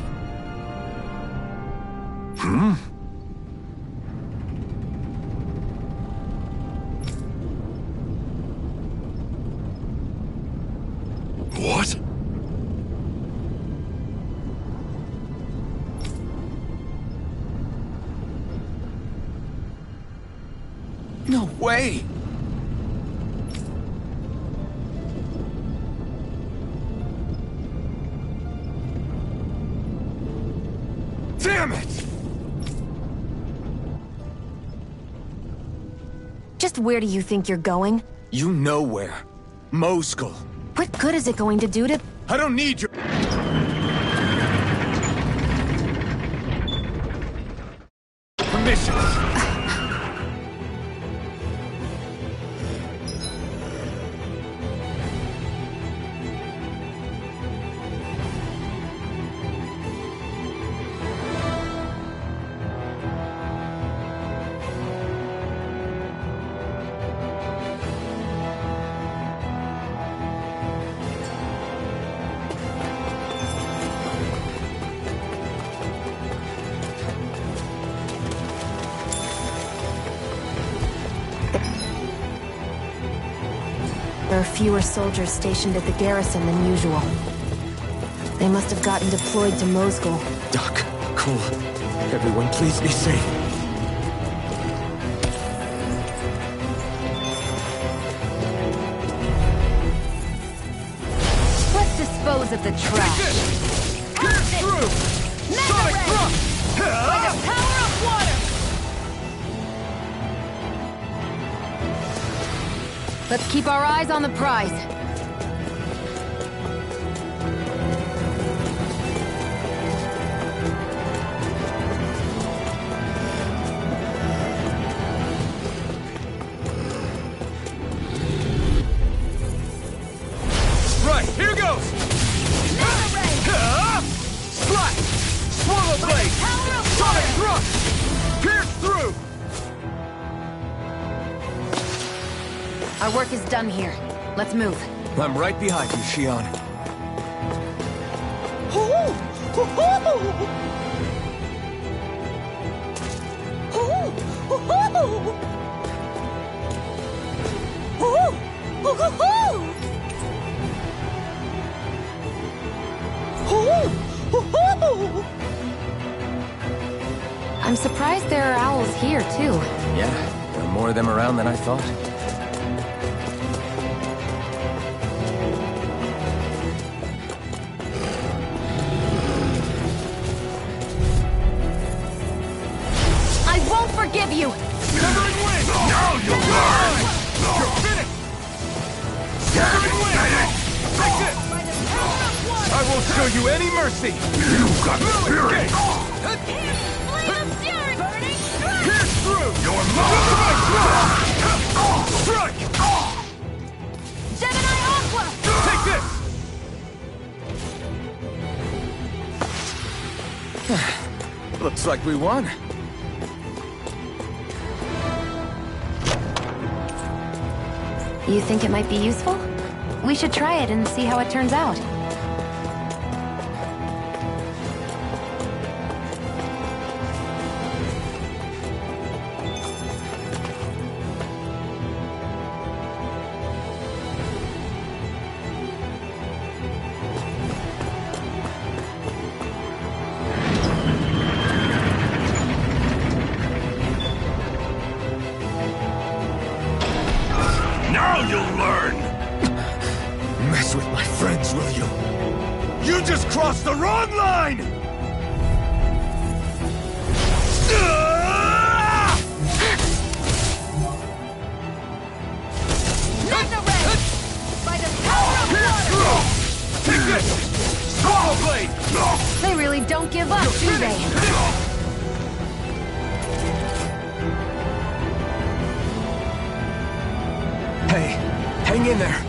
Speaker 3: What?
Speaker 2: No way! Damn it!
Speaker 1: Just where do you think you're going?
Speaker 2: You know where. Mosul.
Speaker 1: What good is it going to do to...
Speaker 2: I don't need your... permissions.
Speaker 1: There are fewer soldiers stationed at the garrison than usual. They must have gotten deployed to Mosul.
Speaker 2: Doc, Cole, everyone please be safe.
Speaker 1: Let's dispose of the trash.
Speaker 4: Pierce through! Sonic thrust!
Speaker 1: By the power of water! Let's keep our eyes on the prize.
Speaker 4: Right, here goes! Slap! Swallow blade! Sonic thrust! Pierce through!
Speaker 1: Our work is done here. Let's move.
Speaker 2: I'm right behind you, Shion.
Speaker 1: I'm surprised there are owls here, too.
Speaker 2: Yeah, there are more of them around than I thought.
Speaker 1: Forgive you!
Speaker 4: Severing wind! Now you'll learn! You're finished! Severing wind! Take this! I won't show you any mercy! You've got spirit! Pierce through! Your strike!
Speaker 1: Gemini Aqua!
Speaker 4: Take this!
Speaker 2: Looks like we won.
Speaker 1: You think it might be useful? We should try it and see how it turns out.
Speaker 4: Now you'll learn!
Speaker 2: Mess with my friends, will you?
Speaker 4: You just crossed the wrong line!
Speaker 1: By the power of water!
Speaker 4: Take this! Swallow blade!
Speaker 1: They really don't give up, do they?
Speaker 2: Hey, hang in there.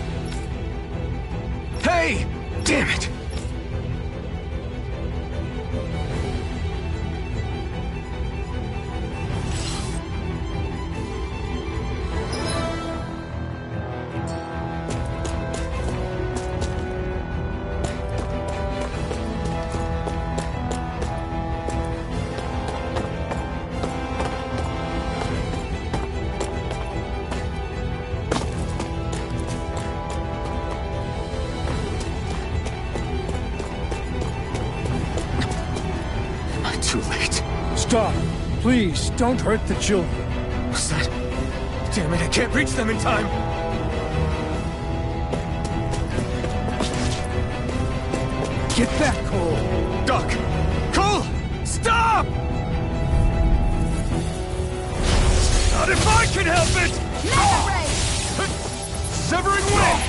Speaker 2: Hey! Damn it!
Speaker 9: Too late. Stop. Please, don't hurt the children.
Speaker 2: Was that...
Speaker 4: Damn it, I can't reach them in time!
Speaker 9: Get back, Cole!
Speaker 4: Doc! Cole! Stop! Not if I can help it! Severing Wing!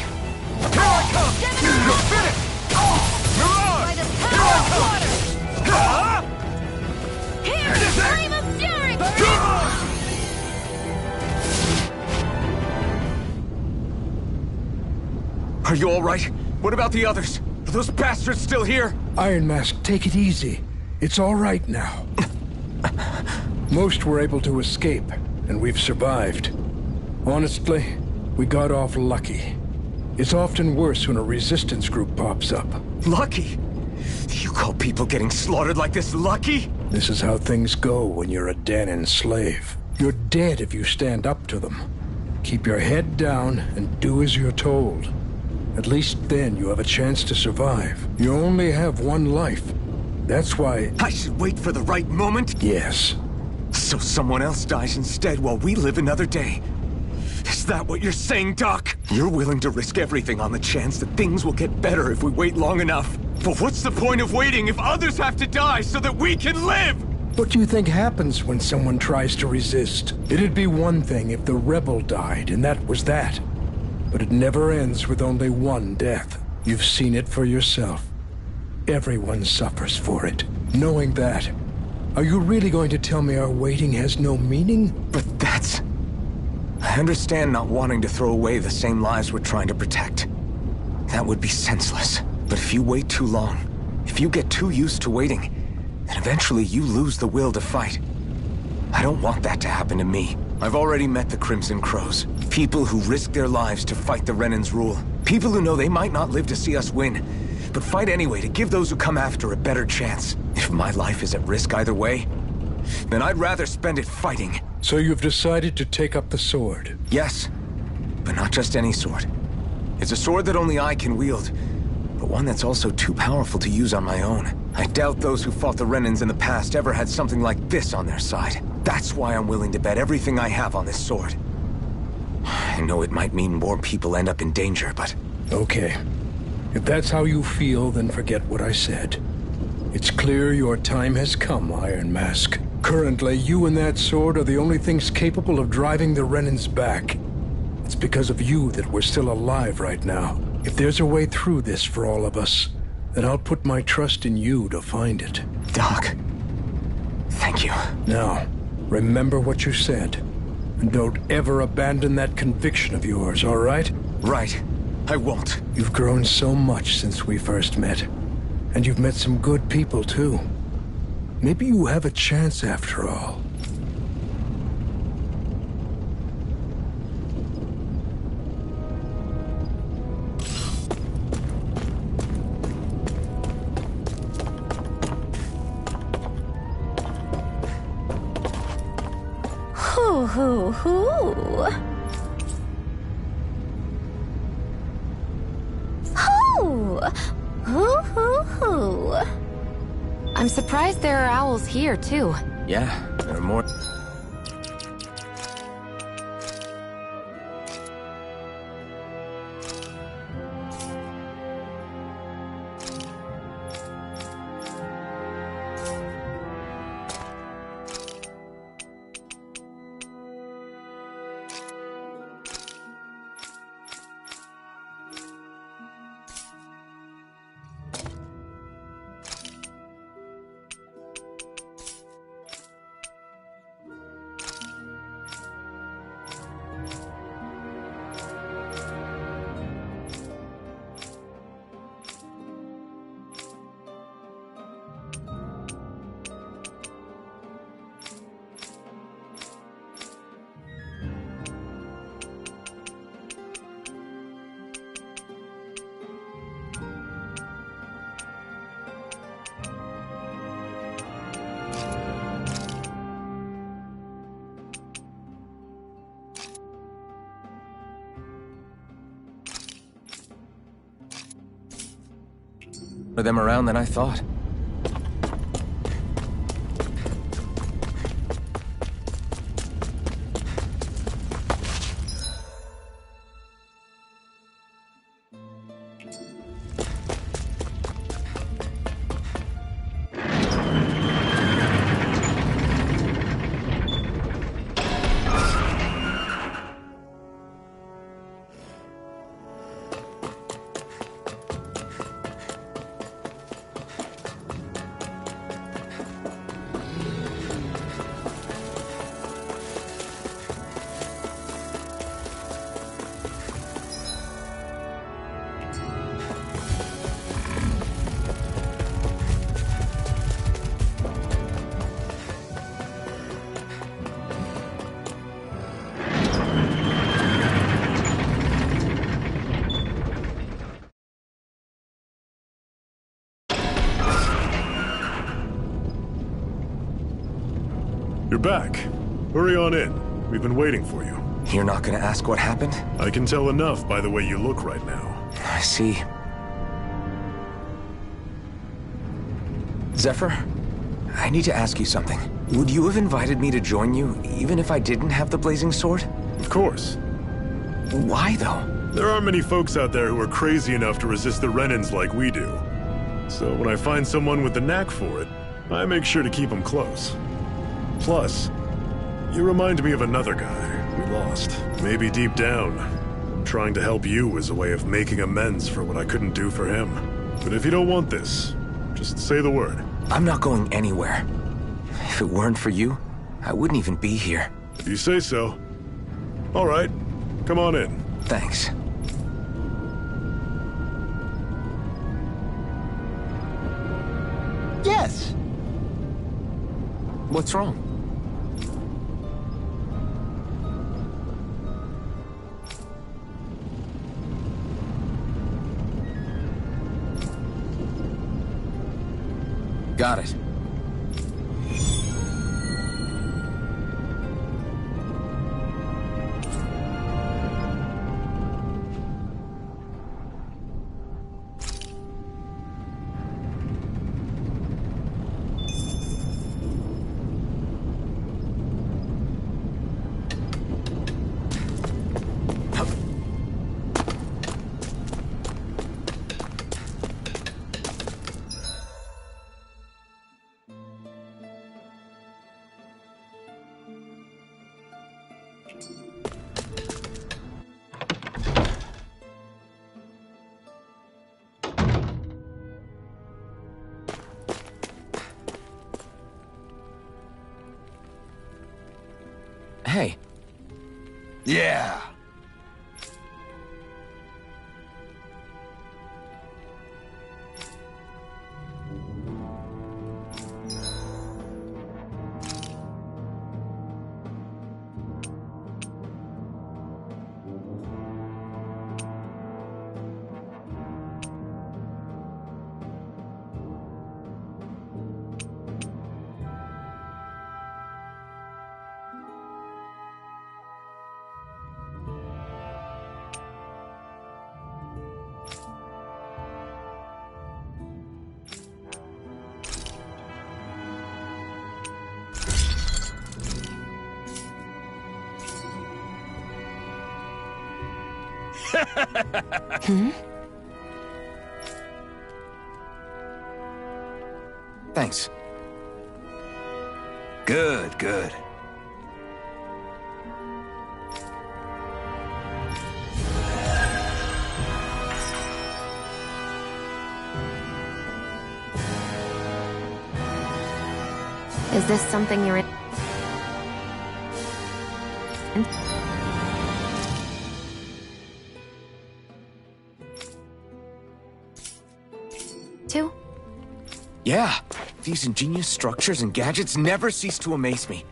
Speaker 4: Here I come! Finish! Mirage! Here I come!
Speaker 6: Here, Scream of Fury!
Speaker 4: Are you all right? What about the others? Are those bastards still here?
Speaker 9: Iron Mask, take it easy. It's all right now. Most were able to escape, and we've survived. Honestly, we got off lucky. It's often worse when a resistance group pops up.
Speaker 4: Lucky? You call people getting slaughtered like this lucky?
Speaker 9: This is how things go when you're a Danan slave. You're dead if you stand up to them. Keep your head down and do as you're told. At least then you have a chance to survive. You only have one life. That's why...
Speaker 4: I should wait for the right moment?
Speaker 9: Yes.
Speaker 4: So someone else dies instead while we live another day. Is that what you're saying, Doc? You're willing to risk everything on the chance that things will get better if we wait long enough. But what's the point of waiting if others have to die so that we can live?
Speaker 9: What do you think happens when someone tries to resist? It'd be one thing if the rebel died, and that was that. But it never ends with only one death. You've seen it for yourself. Everyone suffers for it. Knowing that, are you really going to tell me our waiting has no meaning?
Speaker 4: But that's... I understand not wanting to throw away the same lives we're trying to protect. That would be senseless. But if you wait too long, if you get too used to waiting, then eventually you lose the will to fight. I don't want that to happen to me. I've already met the Crimson Crows. People who risk their lives to fight the Renan's rule. People who know they might not live to see us win, but fight anyway to give those who come after a better chance. If my life is at risk either way, then I'd rather spend it fighting.
Speaker 9: So you've decided to take up the sword?
Speaker 4: Yes, but not just any sword. It's a sword that only I can wield, but one that's also too powerful to use on my own. I doubt those who fought the Renans in the past ever had something like this on their side. That's why I'm willing to bet everything I have on this sword. I know it might mean more people end up in danger, but...
Speaker 9: Okay. If that's how you feel, then forget what I said. It's clear your time has come, Iron Mask. Currently, you and that sword are the only things capable of driving the Renans back. It's because of you that we're still alive right now. If there's a way through this for all of us, then I'll put my trust in you to find it.
Speaker 4: Doc, thank you.
Speaker 9: Now, remember what you said. And don't ever abandon that conviction of yours, all right?
Speaker 4: Right. I won't.
Speaker 9: You've grown so much since we first met. And you've met some good people, too. Maybe you have a chance after all.
Speaker 6: Hoo hoo hoo. Hoo! Hoo hoo hoo.
Speaker 1: I'm surprised there are owls here, too.
Speaker 4: Yeah, there are more... more of them around than I thought.
Speaker 3: You're back. Hurry on in. We've been waiting for you.
Speaker 2: You're not gonna ask what happened?
Speaker 3: I can tell enough by the way you look right now.
Speaker 2: I see. Zephyr, I need to ask you something. Would you have invited me to join you, even if I didn't have the blazing sword?
Speaker 3: Of course.
Speaker 2: Why, though?
Speaker 3: There aren't many folks out there who are crazy enough to resist the Renans like we do. So when I find someone with the knack for it, I make sure to keep them close. Plus, you remind me of another guy we lost. Maybe deep down, I'm trying to help you as a way of making amends for what I couldn't do for him. But if you don't want this, just say the word.
Speaker 2: I'm not going anywhere. If it weren't for you, I wouldn't even be here.
Speaker 3: If you say so. All right, come on in.
Speaker 2: Thanks.
Speaker 4: Yes!
Speaker 2: What's wrong? Got it. Hey.
Speaker 4: Yeah.
Speaker 2: Thanks.
Speaker 4: Good, good.
Speaker 1: Is this something you're in? Two?
Speaker 2: Yeah, these ingenious structures and gadgets never cease to amaze me.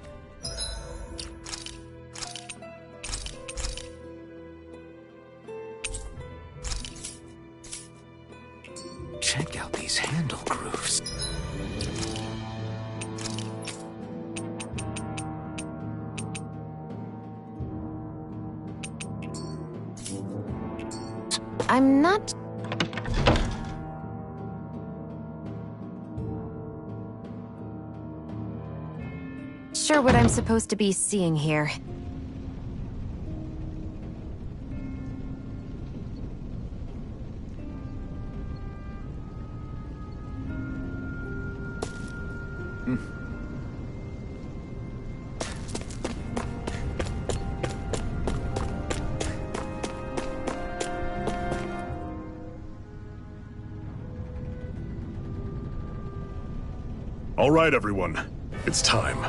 Speaker 2: Check out these handle grooves.
Speaker 1: I'm not... sure what I'm supposed to be seeing here.
Speaker 3: All right, everyone. It's time.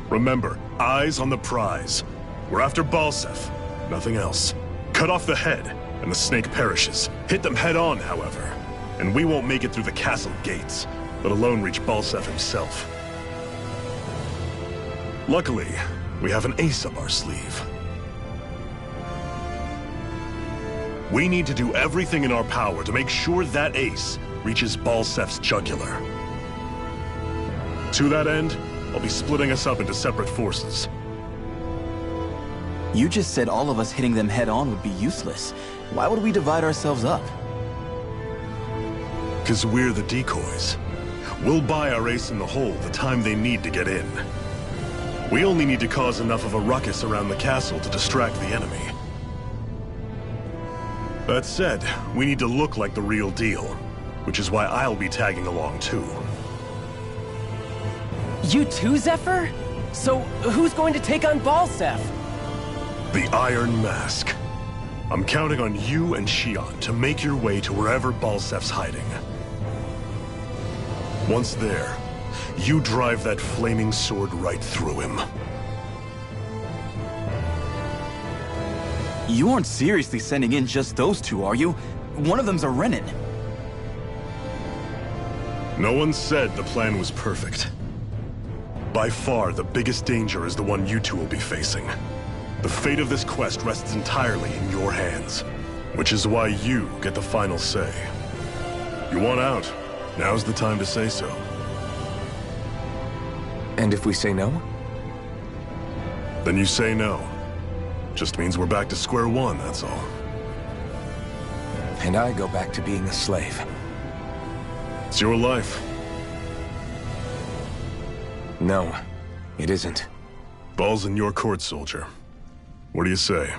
Speaker 3: Remember, eyes on the prize. We're after Balsef, nothing else. Cut off the head, and the snake perishes. Hit them head on, however. And we won't make it through the castle gates, let alone reach Balsef himself. Luckily, we have an ace up our sleeve. We need to do everything in our power to make sure that ace reaches Balsef's jugular. To that end, I'll be splitting us up into separate forces.
Speaker 7: You just said all of us hitting them head-on would be useless. Why would we divide ourselves up?
Speaker 3: Because we're the decoys. We'll buy our ace in the hole the time they need to get in. We only need to cause enough of a ruckus around the castle to distract the enemy. That said, we need to look like the real deal, which is why I'll be tagging along too.
Speaker 5: You too, Zephyr? So, who's going to take on Balseph?
Speaker 3: The Iron Mask. I'm counting on you and Shion to make your way to wherever Balsef's hiding. Once there, you drive that flaming sword right through him.
Speaker 7: You aren't seriously sending in just those two, are you? One of them's a Renin.
Speaker 3: No one said the plan was perfect. By far, the biggest danger is the one you two will be facing. The fate of this quest rests entirely in your hands, which is why you get the final say. You want out? Now's the time to say so.
Speaker 2: And if we say no?
Speaker 3: Then you say no. Just means we're back to square one, that's all.
Speaker 2: And I go back to being a slave.
Speaker 3: It's your life.
Speaker 2: No, it isn't.
Speaker 3: Ball's in your court, soldier. What do you say?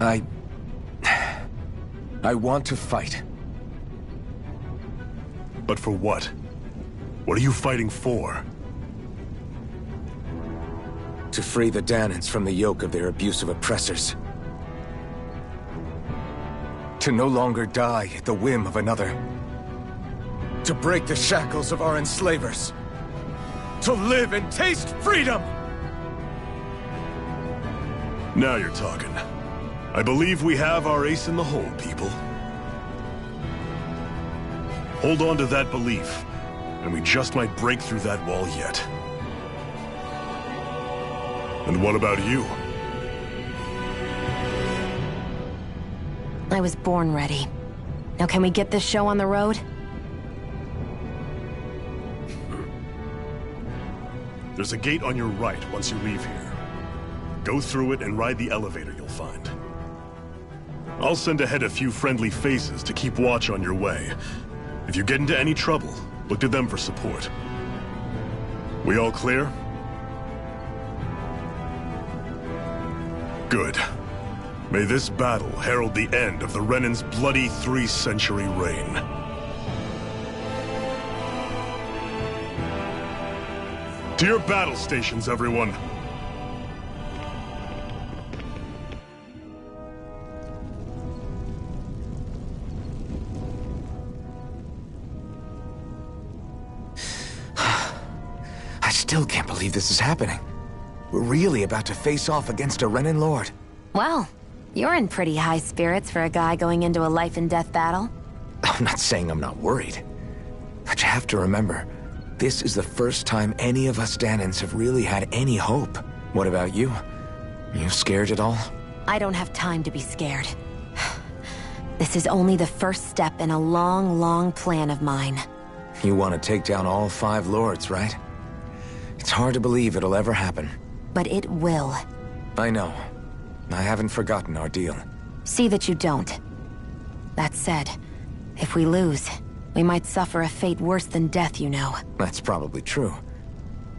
Speaker 2: I want to fight.
Speaker 3: But for what? What are you fighting for?
Speaker 2: To free the Danans from the yoke of their abusive oppressors. To no longer die at the whim of another. To break the shackles of our enslavers. To live and taste freedom!
Speaker 3: Now you're talking. I believe we have our ace in the hole, people. Hold on to that belief, and we just might break through that wall yet. And what about you?
Speaker 1: I was born ready. Now can we get this show on the road?
Speaker 3: There's a gate on your right once you leave here. Go through it and ride the elevator you'll find. I'll send ahead a few friendly faces to keep watch on your way. If you get into any trouble, look to them for support. We all clear? Good. May this battle herald the end of the Renin's bloody 3-century reign. To your battle stations, everyone!
Speaker 2: I still can't believe this is happening. We're really about to face off against a Renin Lord.
Speaker 1: Well, you're in pretty high spirits for a guy going into a life-and-death battle.
Speaker 2: I'm not saying I'm not worried. But you have to remember, this is the first time any of us Danans have really had any hope. What about you? You scared at all?
Speaker 1: I don't have time to be scared. This is only the first step in a long, long plan of mine.
Speaker 2: You want to take down all 5 lords, right? It's hard to believe it'll ever happen.
Speaker 1: But it will.
Speaker 2: I know. I haven't forgotten our deal.
Speaker 1: See that you don't. That said, if we lose, we might suffer a fate worse than death, you know.
Speaker 2: That's probably true.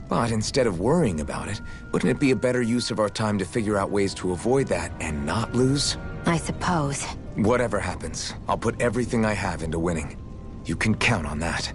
Speaker 2: But instead of worrying about it, wouldn't it be a better use of our time to figure out ways to avoid that and not lose?
Speaker 1: I suppose.
Speaker 2: Whatever happens, I'll put everything I have into winning. You can count on that.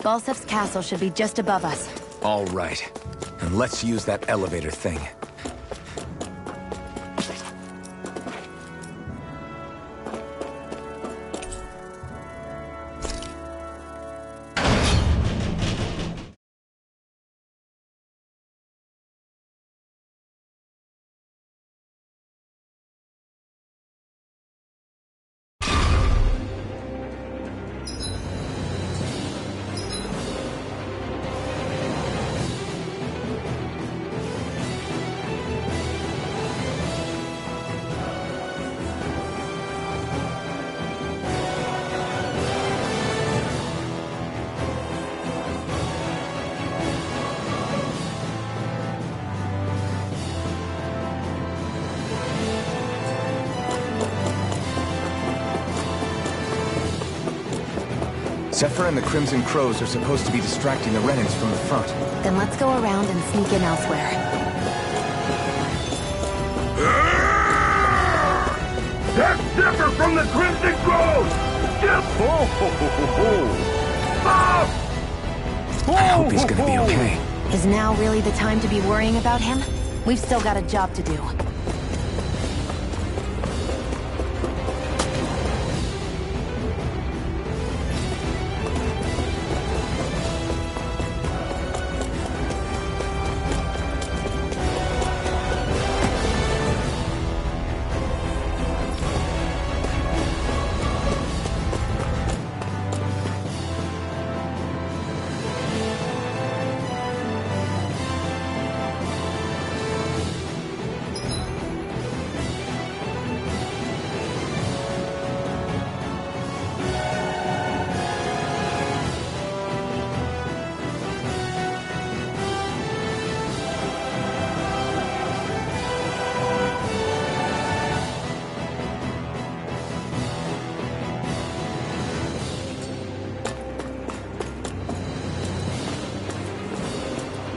Speaker 1: Balsef's castle should be just above us.
Speaker 2: All right. And let's use that elevator thing. Zephyr and the Crimson Crows are supposed to be distracting the Renans from the front.
Speaker 1: Then let's go around and sneak in elsewhere.
Speaker 4: That's Zephyr from the Crimson Crows!
Speaker 2: I hope he's gonna be okay.
Speaker 1: Is now really the time to be worrying about him? We've still got a job to do.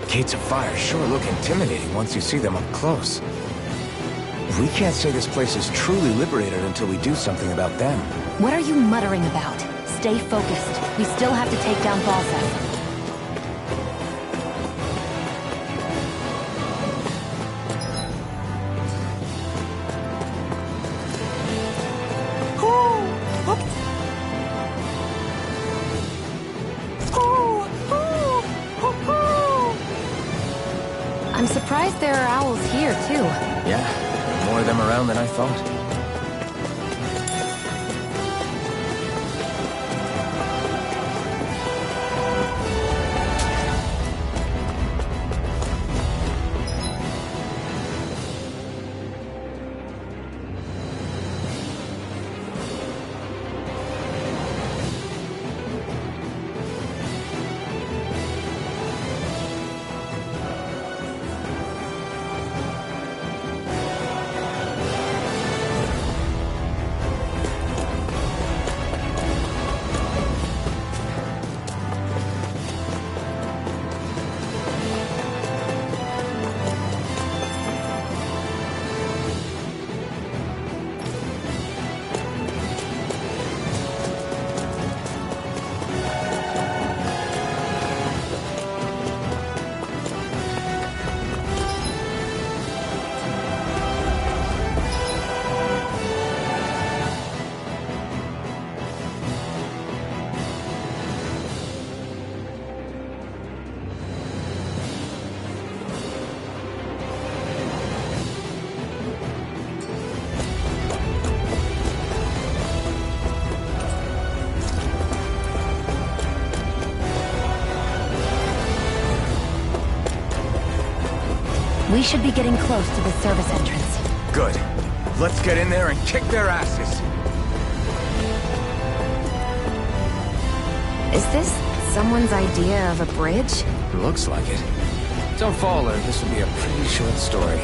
Speaker 2: Gates of fire sure look intimidating once you see them up close. We can't say this place is truly liberated until we do something about them.
Speaker 1: What are you muttering about? Stay focused. We still have to take down Balseth. I'm surprised there are owls here, too.
Speaker 2: Yeah, more of them around than I thought.
Speaker 1: We should be getting close to the service entrance.
Speaker 2: Good. Let's get in there and kick their asses.
Speaker 1: Is this someone's idea of a bridge?
Speaker 2: Looks like it. Don't fall, or this will be a pretty short story.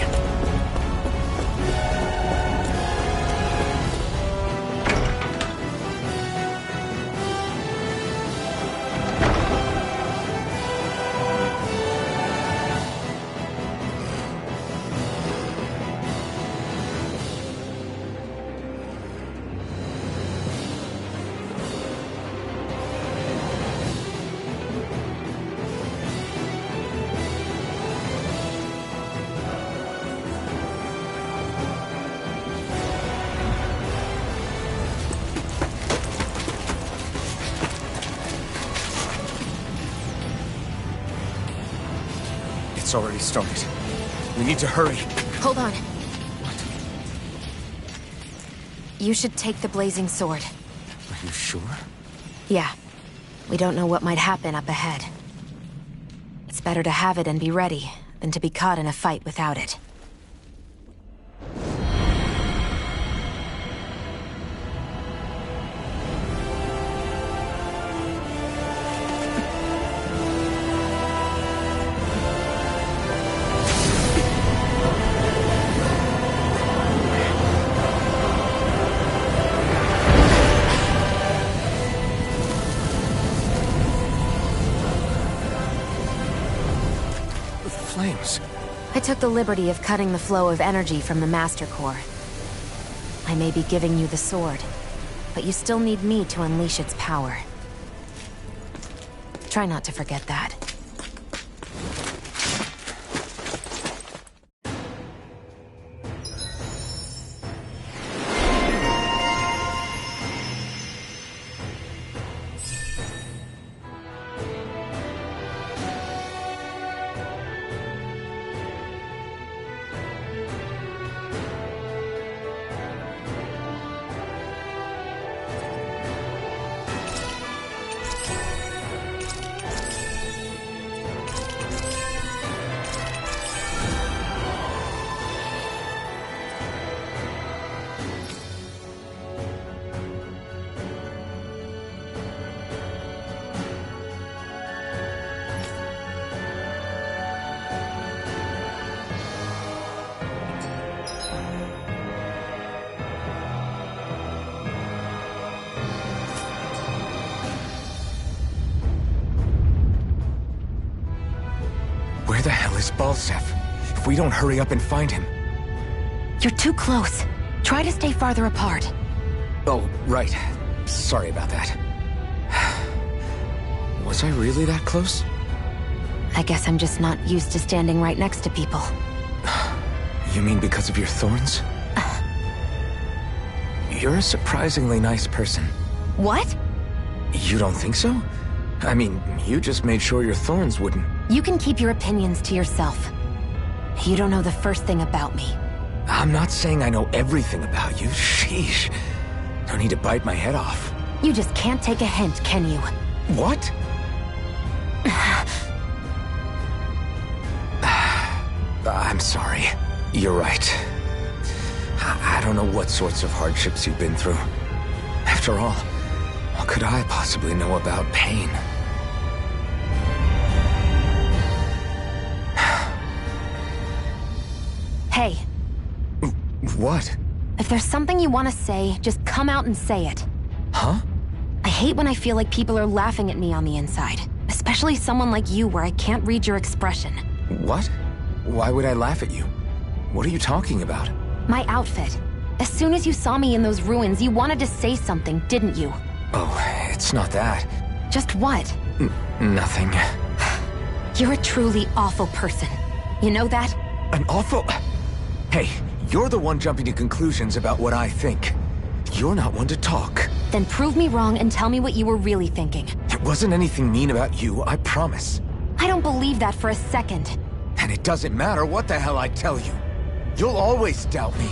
Speaker 2: It's already started. We need to hurry.
Speaker 1: Hold on. You should take the blazing sword.
Speaker 2: Are you sure?
Speaker 1: Yeah. We don't know what might happen up ahead. It's better to have it and be ready than to be caught in a fight without it. I took the liberty of cutting the flow of energy from the Master Core. I may be giving you the sword, but you still need me to unleash its power. Try not to forget that.
Speaker 2: Where the hell is Balsef? If we don't hurry up and find him...
Speaker 1: You're too close. Try to stay farther apart.
Speaker 2: Oh, right. Sorry about that. Was I really that close?
Speaker 1: I guess I'm just not used to standing right next to people.
Speaker 2: You mean because of your thorns? You're a surprisingly nice person.
Speaker 1: What?
Speaker 2: You don't think so? I mean, you just made sure your thorns wouldn't...
Speaker 1: You can keep your opinions to yourself. You don't know the first thing about me.
Speaker 2: I'm not saying I know everything about you. Sheesh. No need to bite my head off.
Speaker 1: You just can't take a hint, can you?
Speaker 2: What? I'm sorry. You're right. I don't know what sorts of hardships you've been through. After all, what could I possibly know about pain?
Speaker 1: Hey.
Speaker 2: What?
Speaker 1: If there's something you want to say, just come out and say it.
Speaker 2: Huh?
Speaker 1: I hate when I feel like people are laughing at me on the inside. Especially someone like you where I can't read your expression.
Speaker 2: What? Why would I laugh at you? What are you talking about?
Speaker 1: My outfit. As soon as you saw me in those ruins, you wanted to say something, didn't you?
Speaker 2: Oh, it's not that.
Speaker 1: Just what?
Speaker 2: Nothing.
Speaker 1: You're a truly awful person. You know that?
Speaker 2: An awful... Hey, you're the one jumping to conclusions about what I think. You're not one to talk.
Speaker 1: Then prove me wrong and tell me what you were really thinking.
Speaker 2: It wasn't anything mean about you, I promise.
Speaker 1: I don't believe that for a second.
Speaker 2: And it doesn't matter what the hell I tell you. You'll always doubt me.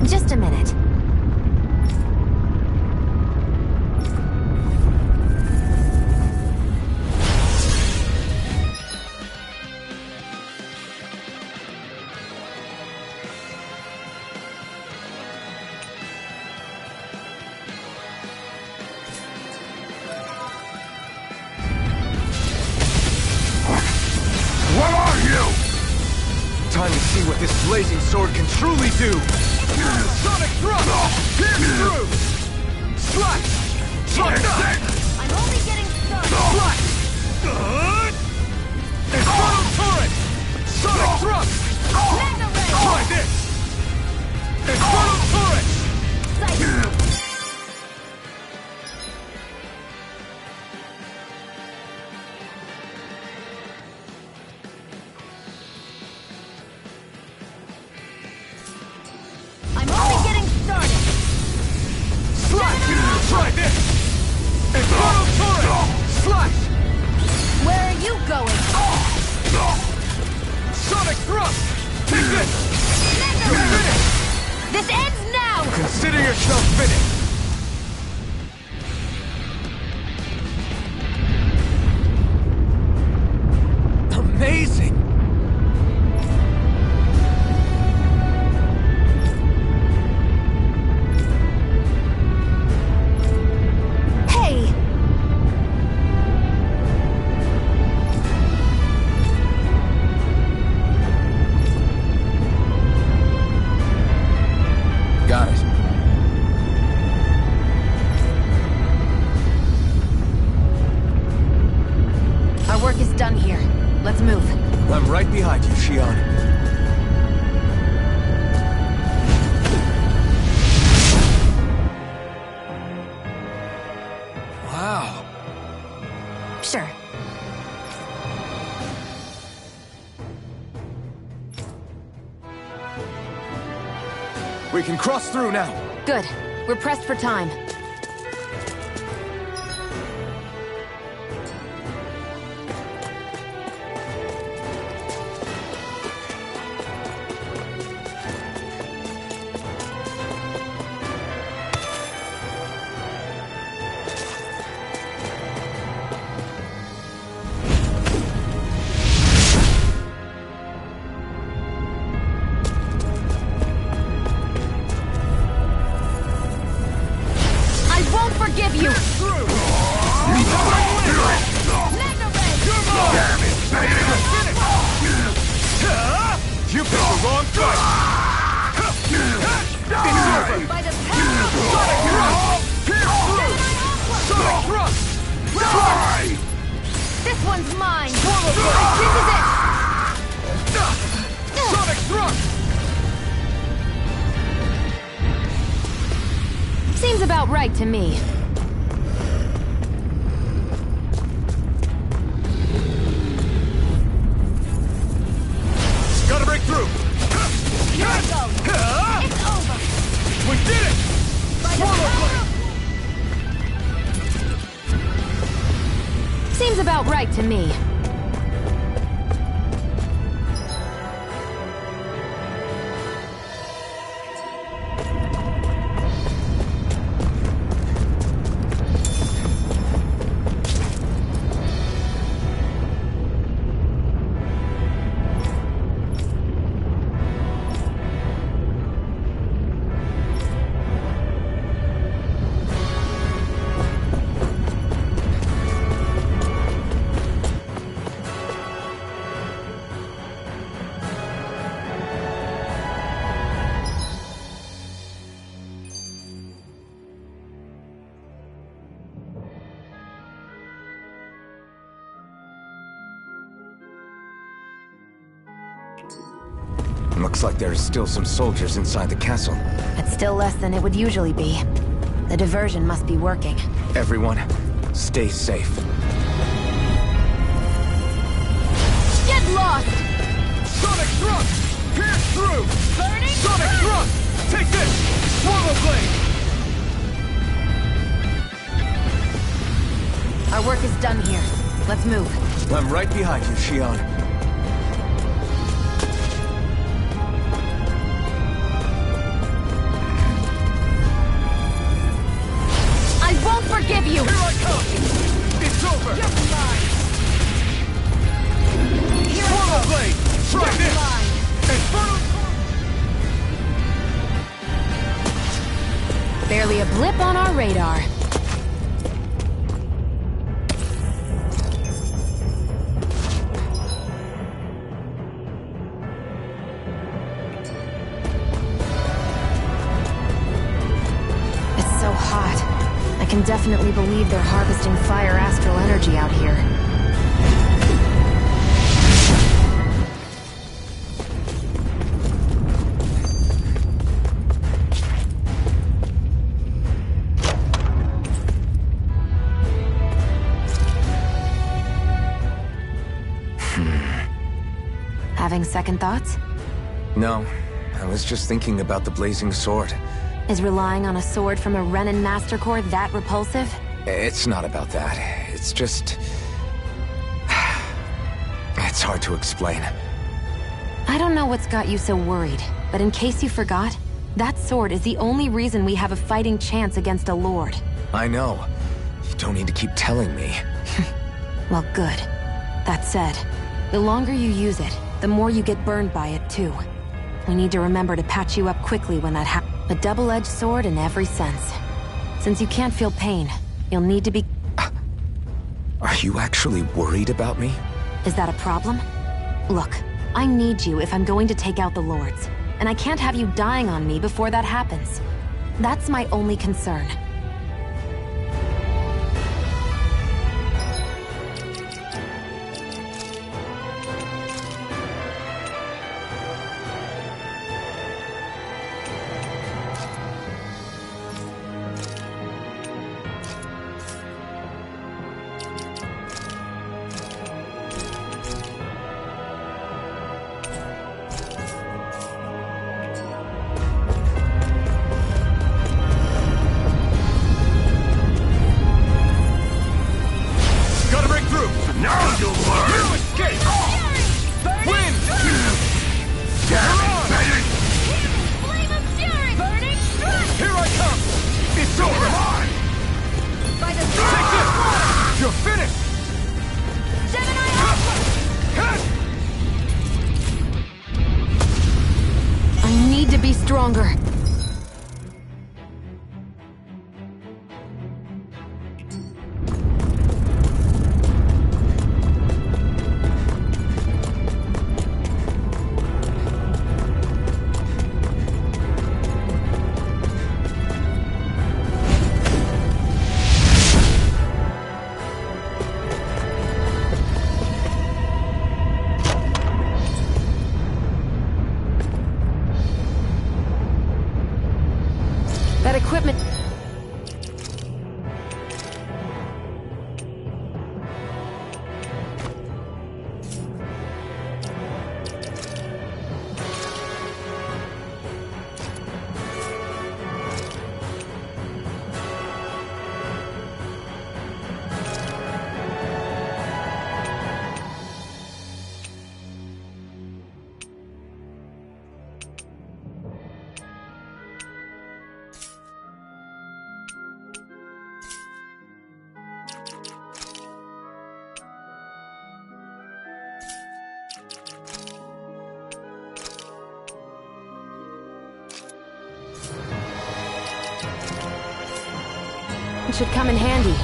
Speaker 1: Just a minute.
Speaker 4: What are you?
Speaker 2: Time to see what this blazing sword can truly do.
Speaker 4: Sonic thrust! Pierce through! Slice! Slice up!
Speaker 1: I'm only getting started.
Speaker 4: Slice! Infernal turret! Sonic thrust!
Speaker 1: Mega ray!
Speaker 4: Try this! Infernal turret!
Speaker 1: I'm only getting started.
Speaker 4: Slice! Try this! Infernal turret! Slice!
Speaker 1: Where are you going?
Speaker 4: Sonic thrust! Take this!
Speaker 1: Mega
Speaker 4: You're
Speaker 1: ray!
Speaker 4: finished!
Speaker 1: This ends now!
Speaker 4: Consider yourself finished!
Speaker 2: Amazing!
Speaker 1: Hey!
Speaker 2: right behind you, Shion. Wow.
Speaker 1: Sure.
Speaker 2: We can cross through now.
Speaker 1: Good. We're pressed for time.
Speaker 6: Forgive you!
Speaker 4: You picked the wrong fight! It's over!
Speaker 6: By the
Speaker 4: Sonic Thrust! Try!
Speaker 6: This one's mine!
Speaker 4: This is it! Sonic Thrust!
Speaker 1: Seems about right to me.
Speaker 4: Gotta break through!
Speaker 6: Here it goes! It's over!
Speaker 4: We did it!
Speaker 1: Seems about right to me.
Speaker 2: Looks like there's still some soldiers inside the castle.
Speaker 1: It's still less than it would usually be. The diversion must be working.
Speaker 2: Everyone, stay safe.
Speaker 6: Get lost!
Speaker 4: Sonic Thrust! Pierce through!
Speaker 6: Burning!
Speaker 4: Sonic Thrust! Take this! Swallow Blade!
Speaker 1: Our work is done here. Let's move.
Speaker 2: I'm right behind you, Shion.
Speaker 6: I won't forgive you!
Speaker 4: Here I come! It's over!
Speaker 6: You're mine! Here
Speaker 4: Swallow
Speaker 6: I go!
Speaker 4: Blade! Try
Speaker 6: You're
Speaker 4: this!
Speaker 6: mine!
Speaker 4: Infernal...
Speaker 1: Barely a blip on our radar. So hot. I can definitely believe they're harvesting fire astral energy out here. Having second thoughts?
Speaker 2: No, I was just thinking about the blazing sword.
Speaker 1: Is relying on a sword from a Renin Master Core that repulsive?
Speaker 2: It's not about that. It's just... It's hard to explain.
Speaker 1: I don't know what's got you so worried, but in case you forgot, that sword is the only reason we have a fighting chance against a lord.
Speaker 2: I know. You don't need to keep telling me.
Speaker 1: Well, good. That said, the longer you use it, the more you get burned by it, too. We need to remember to patch you up quickly when that happens. A double-edged sword in every sense. Since you can't feel pain, you'll need to be...
Speaker 2: Are you actually worried about me?
Speaker 1: Is that a problem? Look, I need you if I'm going to take out the lords. And I can't have you dying on me before that happens. That's my only concern.
Speaker 4: By the Take this! You're finished! Gemini Alpha!
Speaker 1: I need to be stronger. That equipment... It should come in handy.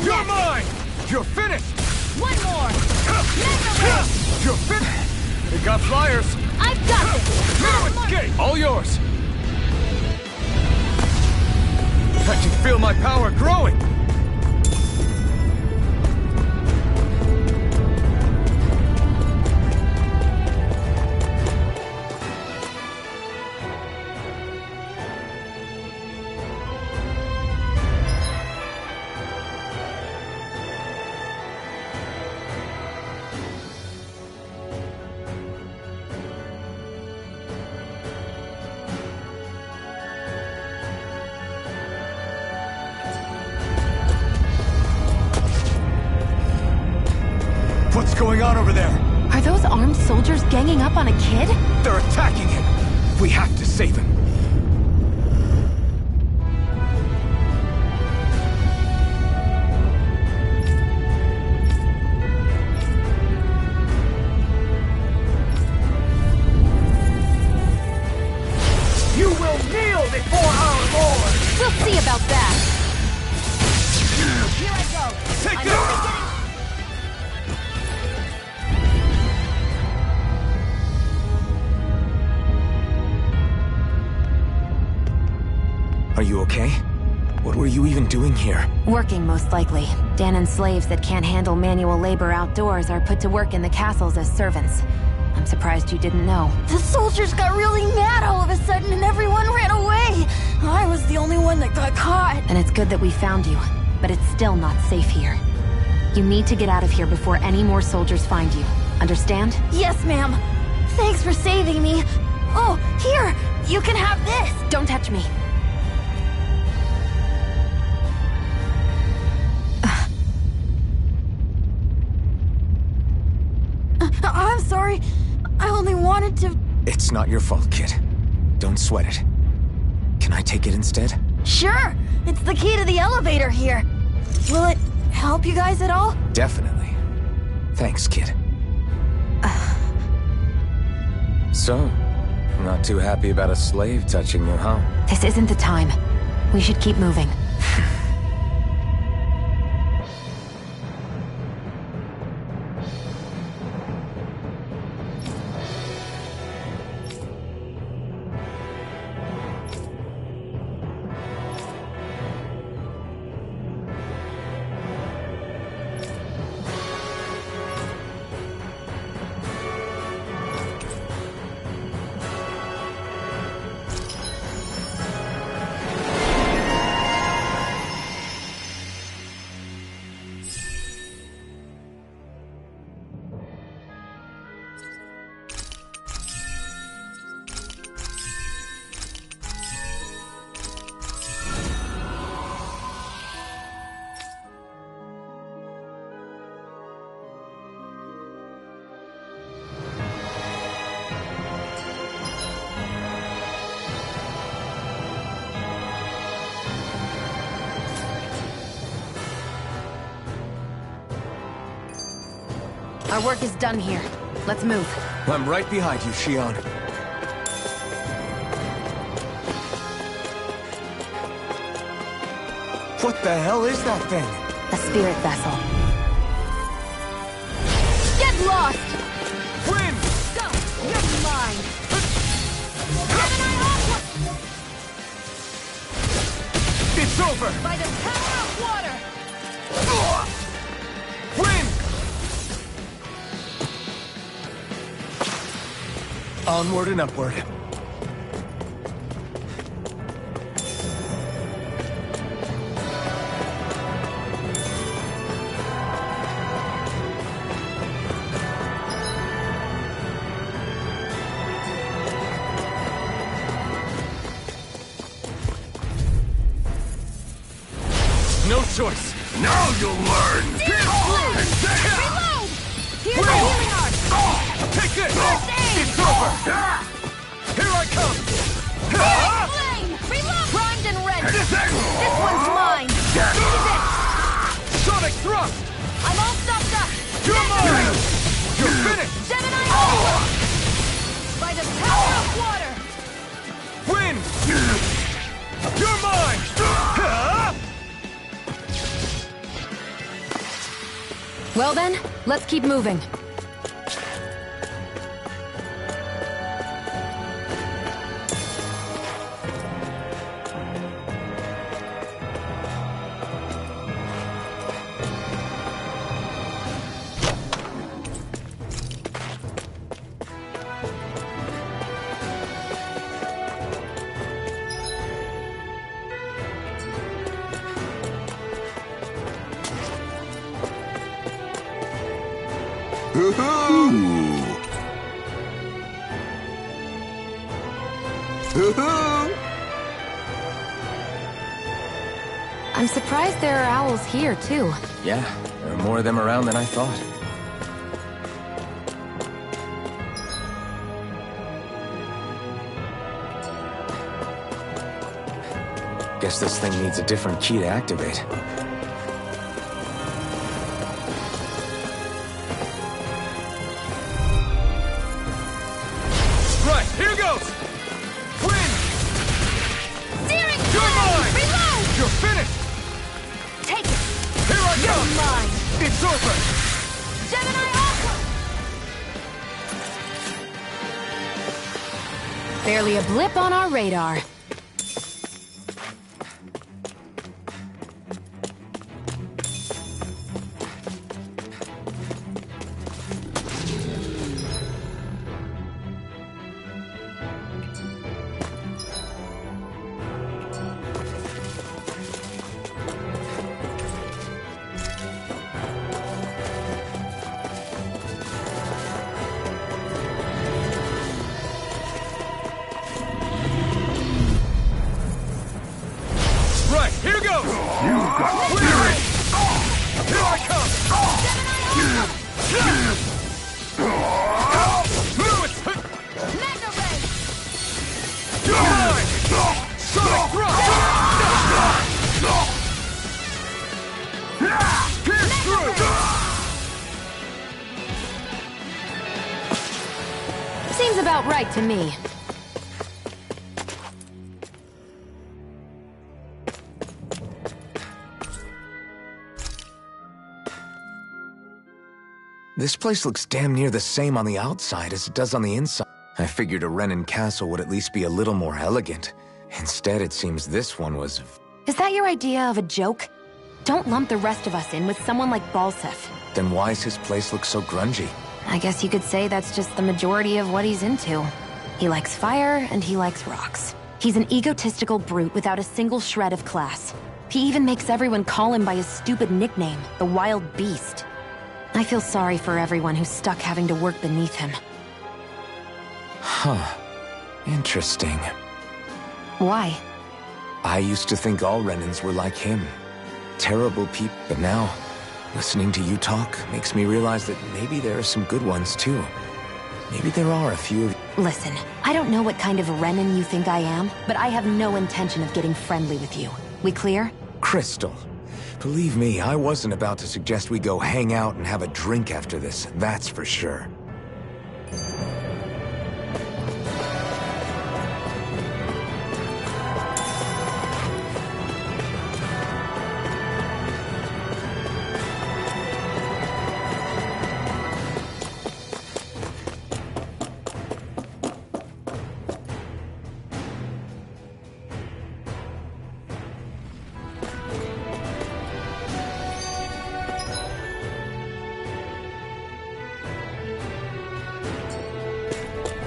Speaker 4: You're mine! You're finished!
Speaker 6: One more!
Speaker 4: You're finished! They got flyers!
Speaker 6: I've got this!
Speaker 4: No escape! All yours! I can feel my power growing! What's going on over there?
Speaker 1: Are those armed soldiers ganging up on a kid?
Speaker 4: They're attacking him! We have to save him! You will kneel before our Lord!
Speaker 1: We'll see about that!
Speaker 6: Here I go!
Speaker 4: Take this!
Speaker 2: Are you okay? What were you even doing here?
Speaker 1: Working, most likely. Danan's slaves that can't handle manual labor outdoors are put to work in the castles as servants. I'm surprised you didn't know.
Speaker 10: The soldiers got really mad all of a sudden and everyone ran away. I was the only one that got caught.
Speaker 1: And it's good that we found you, but it's still not safe here. You need to get out of here before any more soldiers find you. Understand?
Speaker 10: Yes, ma'am. Thanks for saving me. Oh, here! You can have this!
Speaker 1: Don't touch me.
Speaker 10: I'm sorry. I only wanted to...
Speaker 2: It's not your fault, kid. Don't sweat it. Can I take it instead?
Speaker 10: Sure! It's the key to the elevator here. Will it help you guys at all?
Speaker 2: Definitely. Thanks, kid. So, not too happy about a slave touching you, huh?
Speaker 1: This isn't the time. We should keep moving. Our work is done here. Let's move.
Speaker 2: I'm right behind you, Shion. What the hell is that thing?
Speaker 1: A spirit vessel. Get lost!
Speaker 4: Win!
Speaker 10: Go! You're mine!
Speaker 4: It's over!
Speaker 10: By the power of water!
Speaker 4: Win!
Speaker 2: Onward and upward.
Speaker 4: No choice. Now you'll learn.
Speaker 10: Reload! Here's the healing art!
Speaker 4: Take this.
Speaker 10: First aid!
Speaker 4: It's over. Here I come.
Speaker 10: Flame! Reload! Primed and ready! This one's mine! This is it!
Speaker 4: Sonic thrust.
Speaker 10: I'm all stopped up!
Speaker 4: You're mine. You're finished.
Speaker 10: Gemini Alpha! By the power of water!
Speaker 4: Win. You're mine.
Speaker 1: Well then, let's keep moving. I'm surprised there are owls here, too.
Speaker 2: Yeah, there are more of them around than I thought. Guess this thing needs a different key to activate.
Speaker 4: Right, here goes. Win.
Speaker 10: Steering
Speaker 4: You're
Speaker 10: flame!
Speaker 4: mine.
Speaker 10: Reload!
Speaker 4: You're finished.
Speaker 10: Take it!
Speaker 4: Here I
Speaker 10: You're
Speaker 4: come.
Speaker 10: mine!
Speaker 4: It's over.
Speaker 10: Gemini Alpha!
Speaker 1: Barely a blip on our radar.
Speaker 4: Right, here goes. You've got spirit. Here I come.
Speaker 10: Mega Ray!
Speaker 4: You're mine. Sonic thrust. Pierce through.
Speaker 1: Seems about right to me.
Speaker 2: This place looks damn near the same on the outside as it does on the inside. I figured a Renin castle would at least be a little more elegant. Instead, it seems this one was...
Speaker 1: Is that your idea of a joke? Don't lump the rest of us in with someone like Balsef.
Speaker 2: Then why's his place look so grungy?
Speaker 1: I guess you could say that's just the majority of what he's into. He likes fire, and he likes rocks. He's an egotistical brute without a single shred of class. He even makes everyone call him by his stupid nickname, the Wild Beast. I feel sorry for everyone who's stuck having to work beneath him.
Speaker 2: Huh. Interesting.
Speaker 1: Why?
Speaker 2: I used to think all Renins were like him. Terrible people. But now, listening to you talk makes me realize that maybe there are some good ones too. Maybe there are a few of...
Speaker 1: Listen, I don't know what kind of Renin you think I am, but I have no intention of getting friendly with you. We clear?
Speaker 2: Crystal, Believe me, I wasn't about to suggest we go hang out and have a drink after this, that's for sure.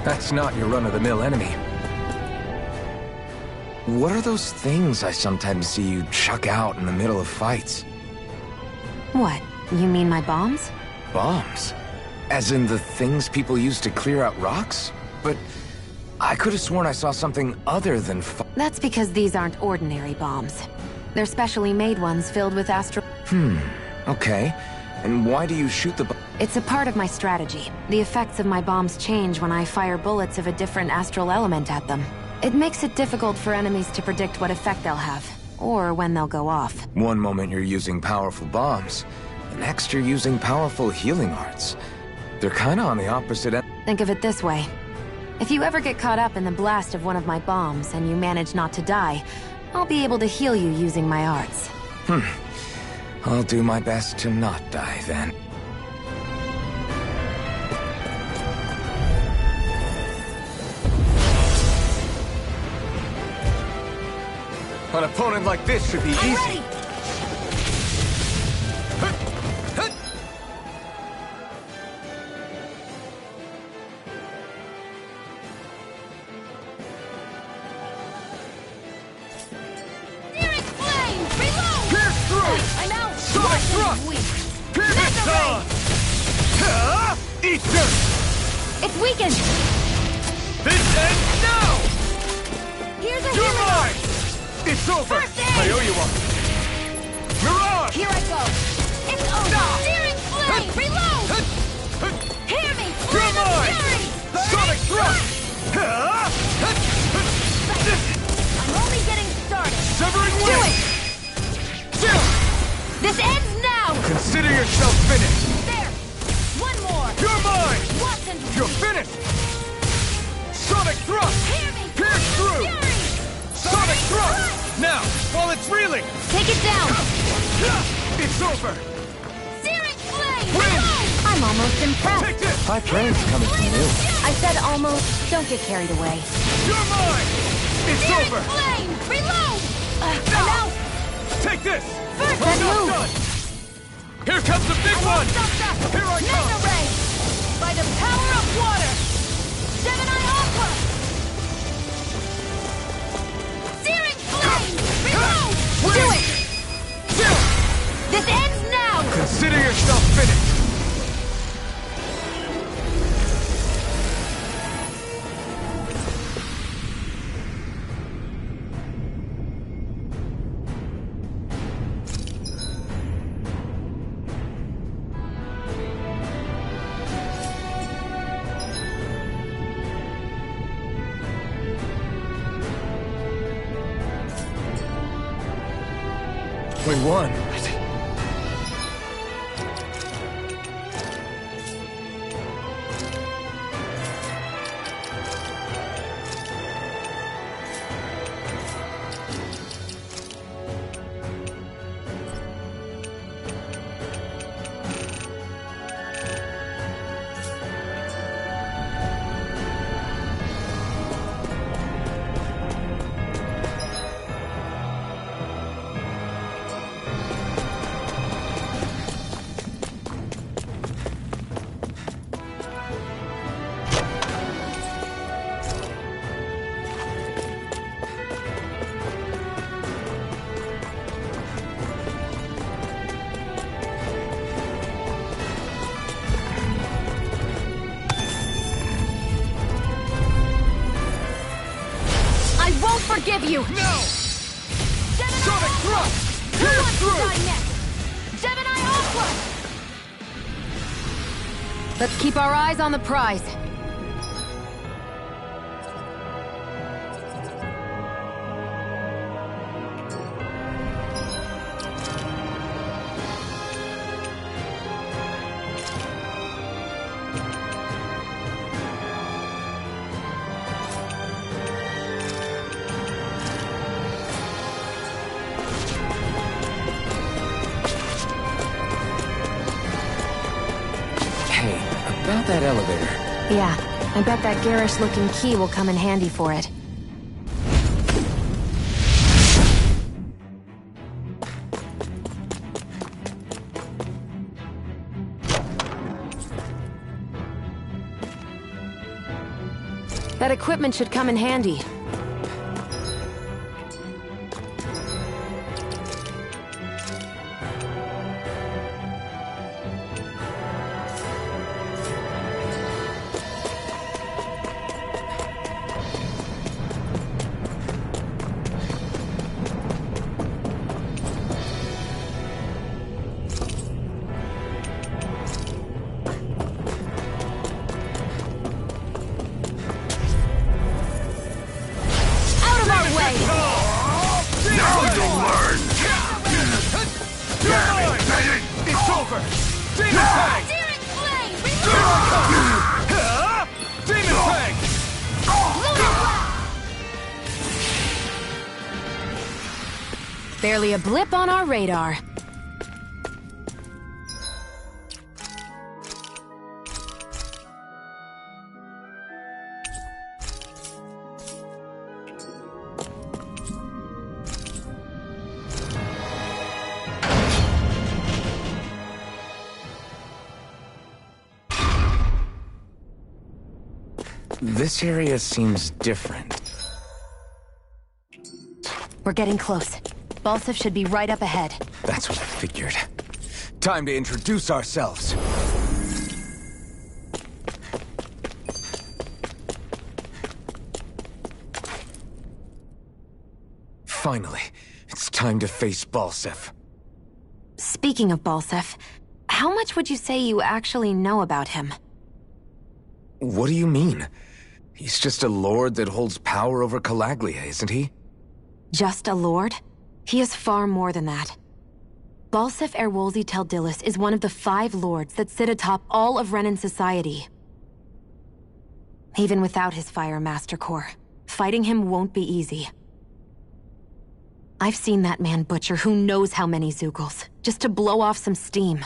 Speaker 2: That's not your run-of-the-mill enemy. What are those things I sometimes see you chuck out in the middle of fights?
Speaker 1: What? You mean my bombs?
Speaker 2: Bombs? As in the things people use to clear out rocks? But I could have sworn I saw something other than
Speaker 1: That's because these aren't ordinary bombs. They're specially made ones filled with
Speaker 2: Okay. And why do you shoot the
Speaker 1: It's a part of my strategy. The effects of my bombs change when I fire bullets of a different astral element at them. It makes it difficult for enemies to predict what effect they'll have, or when they'll go off.
Speaker 2: One moment you're using powerful bombs, the next you're using powerful healing arts. They're kinda on the opposite end.
Speaker 1: Think of it this way. If you ever get caught up in the blast of one of my bombs and you manage not to die, I'll be able to heal you using my arts.
Speaker 2: I'll do my best to not die then. An opponent like this should be easy.
Speaker 10: Ready. Searing flame! Reload!
Speaker 4: Pierce through!
Speaker 10: I know!
Speaker 4: Sonic thrust!
Speaker 10: Weak.
Speaker 4: Pivot on! Eat dirt!
Speaker 1: It's weakened!
Speaker 4: This ends now!
Speaker 10: Here's a
Speaker 4: You're
Speaker 10: healing
Speaker 4: mine!
Speaker 10: art.
Speaker 4: It's over!
Speaker 10: First aid!
Speaker 4: I owe you one! Mirage!
Speaker 10: Here I go! It's over!
Speaker 4: Ah!
Speaker 10: Searing flame! Reload! Hear me!
Speaker 4: You're
Speaker 10: Flame of
Speaker 4: mine!
Speaker 10: fury!
Speaker 4: Sonic thrust!
Speaker 10: I'm only getting started!
Speaker 4: Severing
Speaker 10: Do
Speaker 4: wing!
Speaker 10: it! This ends now!
Speaker 4: Consider yourself finished!
Speaker 10: There! One more!
Speaker 4: You're mine!
Speaker 10: Watch and
Speaker 4: You're finished! Sonic thrust!
Speaker 10: Hear me!
Speaker 4: Pierce
Speaker 10: Flame of
Speaker 4: through!
Speaker 10: fury!
Speaker 4: Sonic thrust! Now, while it's reeling!
Speaker 1: Take it down!
Speaker 4: It's over!
Speaker 10: Searing flame!
Speaker 4: Win!
Speaker 10: Reload!
Speaker 1: I'm almost impressed.
Speaker 4: Take this!
Speaker 2: High praise coming from you.
Speaker 1: I said almost. Don't get carried away.
Speaker 4: You're mine! It's
Speaker 10: Searing
Speaker 4: over!
Speaker 10: flame! Reload!
Speaker 4: Now!
Speaker 10: I'm out!
Speaker 4: Take this!
Speaker 1: First,
Speaker 4: I'm
Speaker 1: then
Speaker 4: not
Speaker 1: move.
Speaker 4: done! Here comes the big one!
Speaker 10: Stop that!
Speaker 4: Here I come!
Speaker 10: Mega ray! By the power of water! Gemini Aqua! Searing flame! Reload!
Speaker 4: Win!
Speaker 10: Do it! This ends now!
Speaker 4: Consider yourself finished!
Speaker 2: We won.
Speaker 10: Forgive you!
Speaker 4: No! Sonic thrust!
Speaker 10: Who wants to
Speaker 4: Pierce
Speaker 10: die
Speaker 4: through!
Speaker 10: next? Gemini Aqua!
Speaker 1: Let's keep our eyes on the prize.
Speaker 2: that elevator.
Speaker 1: Yeah, I bet that garish-looking key will come in handy for it. That equipment should come in handy. Barely a blip on our radar.
Speaker 2: This area seems different.
Speaker 1: We're getting close. Balsif should be right up ahead.
Speaker 2: That's what I figured. Time to introduce ourselves. Finally, it's time to face Balsif.
Speaker 1: Speaking of Balsif, how much would you say you actually know about him?
Speaker 2: What do you mean? He's just a lord that holds power over Calaglia, isn't he?
Speaker 1: Just a lord? He is far more than that. Balsif Erwolzi Teldilis is one of the 5 lords that sit atop all of Renan society. Even without his Fire Master Corps, fighting him won't be easy. I've seen that man butcher who knows how many Zugals, just to blow off some steam.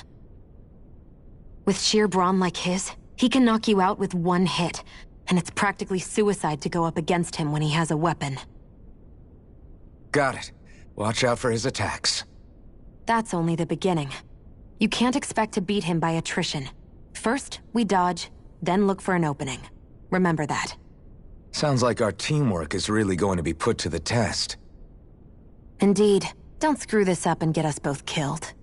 Speaker 1: With sheer brawn like his, he can knock you out with one hit, and it's practically suicide to go up against him when he has a weapon.
Speaker 2: Got it. Watch out for his attacks.
Speaker 1: That's only the beginning. You can't expect to beat him by attrition. First, we dodge, then look for an opening. Remember that.
Speaker 2: Sounds like our teamwork is really going to be put to the test.
Speaker 1: Indeed. Don't screw this up and get us both killed.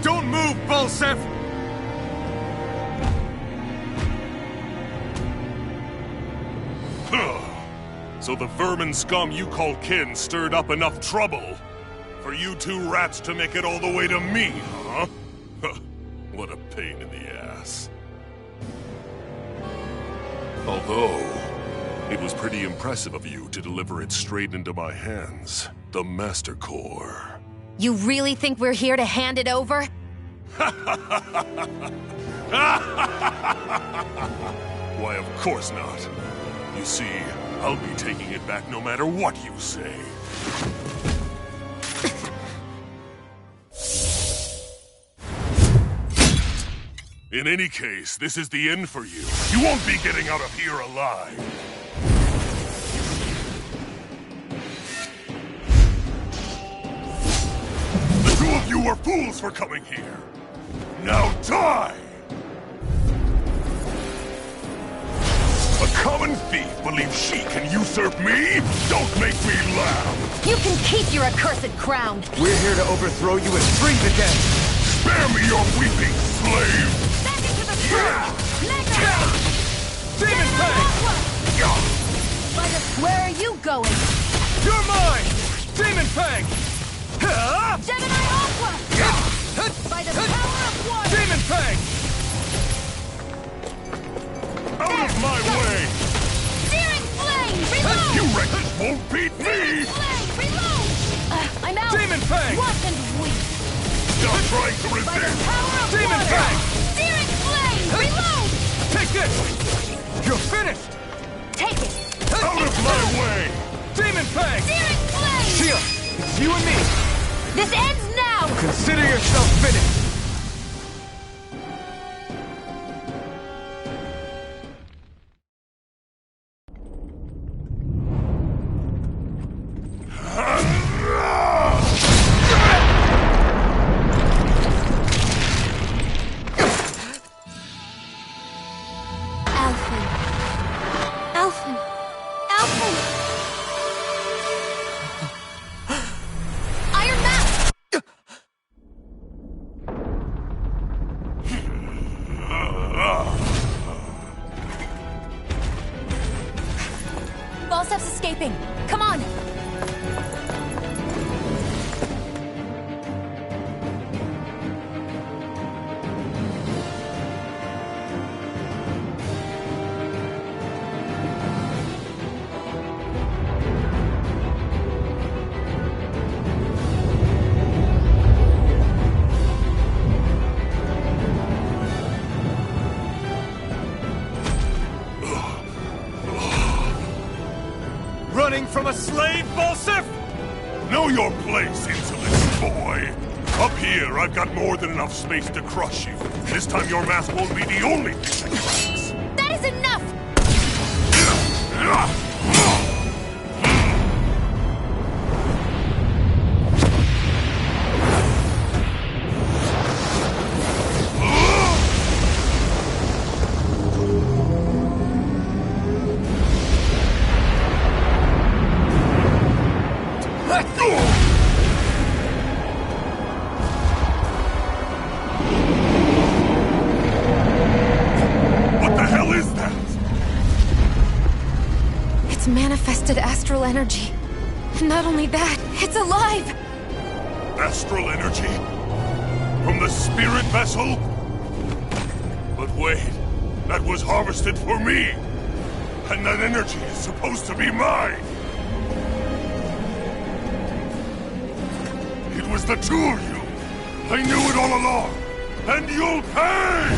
Speaker 4: Don't move, Balsif! So the vermin scum you call kin stirred up enough trouble for you 2 rats to make it all the way to me, huh? What a pain in the ass. Although, it was pretty impressive of you to deliver it straight into my hands, the Master Core.
Speaker 1: You really think we're here to hand it over?
Speaker 4: Why, of course not. You see, I'll be taking it back no matter what you say. In any case, this is the end for you. You won't be getting out of here alive. The 2 of you are fools for coming here. Now die! A common thief believes she can usurp me? Don't make me laugh!
Speaker 1: You can keep your accursed crown!
Speaker 2: We're here to overthrow you and free the dead!
Speaker 4: Spare me your weeping, slave!
Speaker 10: Back into the fray! Mega!
Speaker 5: Demon Fang!
Speaker 10: Where are you going?
Speaker 5: You're mine! Demon Fang!
Speaker 10: Gemini Aqua! By the power of water!
Speaker 5: Demon Fang!
Speaker 4: Out of my way!
Speaker 10: Searing flame! Reload!
Speaker 4: You wretches won't beat me!
Speaker 10: Flame!
Speaker 4: Stop trying to resist!
Speaker 10: Demon Fang! Searing Flame! Reload!
Speaker 4: Take this! You're finished!
Speaker 10: Take it!
Speaker 4: Out of my way! Demon Fang!
Speaker 10: Searing Flame!
Speaker 4: Shia, it's you and me!
Speaker 10: This ends now!
Speaker 4: Consider yourself finished!
Speaker 10: Falstaff's escaping. Come on!
Speaker 4: Running from a slave, Balsif? Know your place, insolent boy. Up here, I've got more than enough space to crush you. This time your mask won't be the only thing that cracks.
Speaker 10: That is enough!
Speaker 1: Manifested astral energy. Not only that, it's alive!
Speaker 4: Astral energy? From the spirit vessel? But wait, that was harvested for me! And that energy is supposed to be mine! It was the two of you! I knew it all along! And you'll pay!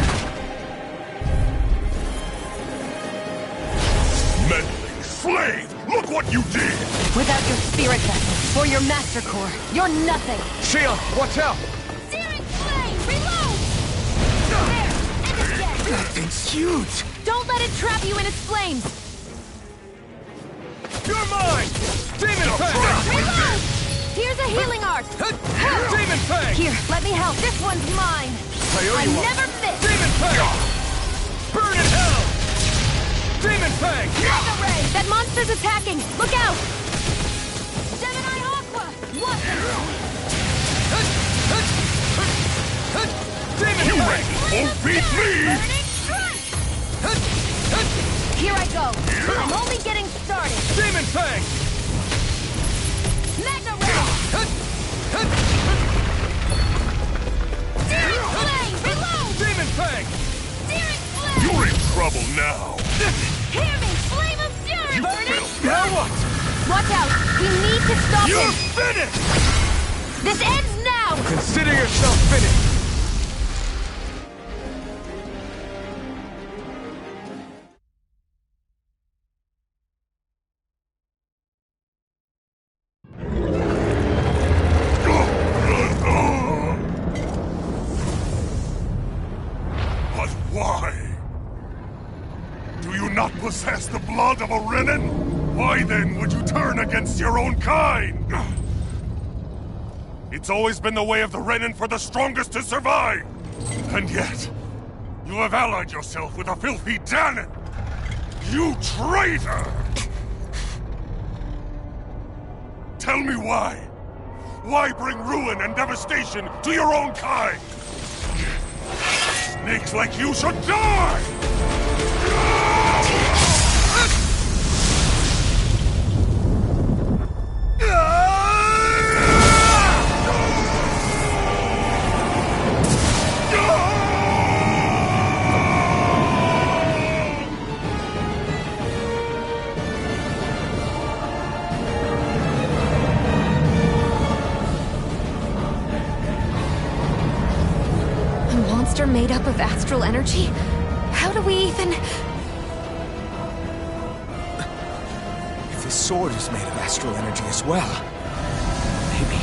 Speaker 4: Meddling slave! Look what you did!
Speaker 10: Without your spirit vessel, or your master core, you're nothing!
Speaker 4: Shia, watch out!
Speaker 10: Searing Flame! Reload! There! And again!
Speaker 4: That thing's huge!
Speaker 10: Don't let it trap you in its flames!
Speaker 4: You're mine! Demon Fang!
Speaker 10: Reload! Here's a healing art!
Speaker 4: Demon Fang!
Speaker 10: Here, let me help. This one's mine! I never miss!
Speaker 4: Demon Fang! Burn in hell! Demon Fang!
Speaker 10: Mega Ray! That monster's attacking! Look out! Gemini Aqua! What?
Speaker 4: Demon
Speaker 10: You
Speaker 4: Fang! Won't beat me!
Speaker 10: Burning Strike! Here I go! I'm only getting started!
Speaker 4: Demon Fang!
Speaker 10: Mega Ray! Searing Flame! Reload!
Speaker 4: Demon Fang!
Speaker 10: Searing Flame!
Speaker 4: You're in trouble now!
Speaker 10: Hear me! Flame of Fury! Burning
Speaker 4: Now what?
Speaker 10: Watch out! We need to stop
Speaker 4: You're
Speaker 10: him!
Speaker 4: finished!
Speaker 10: This ends now!
Speaker 4: Consider yourself finished! But why? Do you not possess the blood of a Renin? Why then would you turn against your own kind? It's always been the way of the Renin for the strongest to survive! And yet, you have allied yourself with a filthy Danon! You traitor! Tell me why? Why bring ruin and devastation to your own kind? Snakes like you should die!
Speaker 1: monster made up of astral energy? How do we even...
Speaker 2: If his sword is made of astral energy as well, maybe...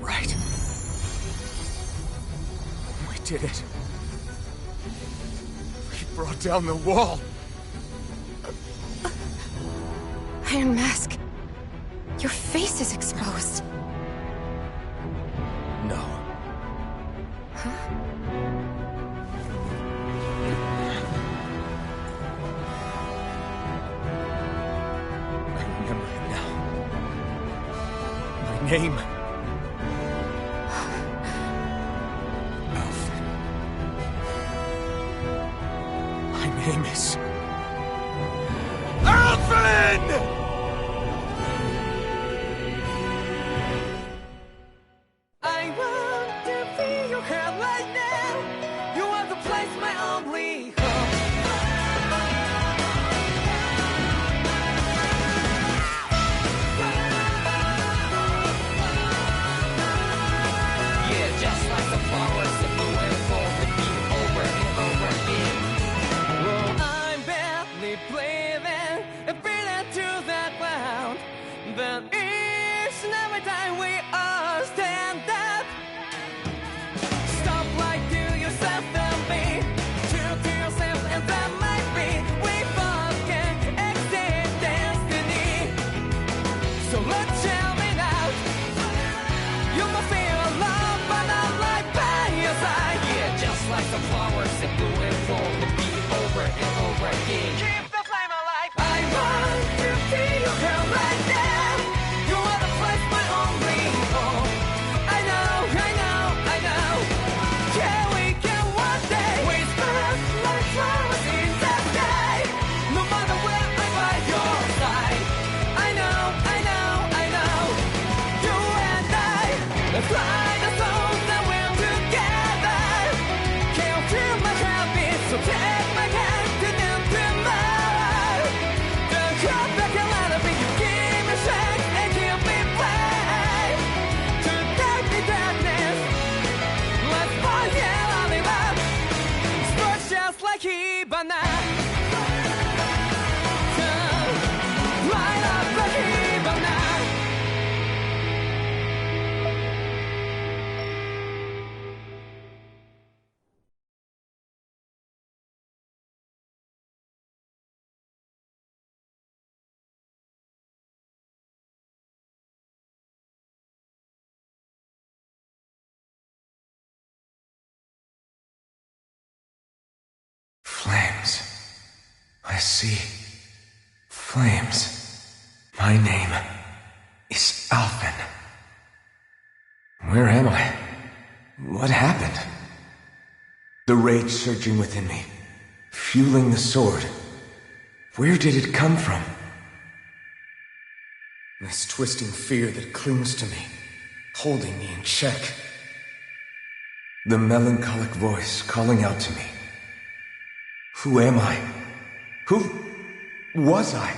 Speaker 2: Right. We did it. We brought down the wall.
Speaker 1: Iron Mask, your face is exposed.
Speaker 2: No.
Speaker 1: Huh?
Speaker 2: I remember it now. My name... name is... Alvin!
Speaker 11: I want to feel your hair right now. You want to place my only hope. Yeah, just like the flowers that blew and fall to be over and over again. I'm barely breathing and breathing to that ground. But each and every time we all stand up, stop like to yourself and be true to yourself, and that might be we both can exceed destiny. So let's shout it out. You must feel alone, but not right by your side. Yeah, just like the flowers that bloom and fall to be over and over again. Keep the flame alive. I want to feel your hair right now. You are the place my only hope. I know, I know, I know. Yeah, we can one day. We spark like flowers in the sky. No matter where I'm by your side. I know, I know, I know. You and I, let's fly the soul that we're together. Can't feel my heartbeat, so take my hand to them tomorrow. Don't come back and let it be. You give me strength and keep me brave. To take the darkness, let's find it all in love. Sparks just like Hibana. Light up like Hibana.
Speaker 2: Flames. I see. Flames. My name is Alvin. Where am I? What happened? The rage surging within me, fueling the sword. Where did it come from? This twisting fear that clings to me, holding me in check. The melancholic voice calling out to me. Who am I? Who was I?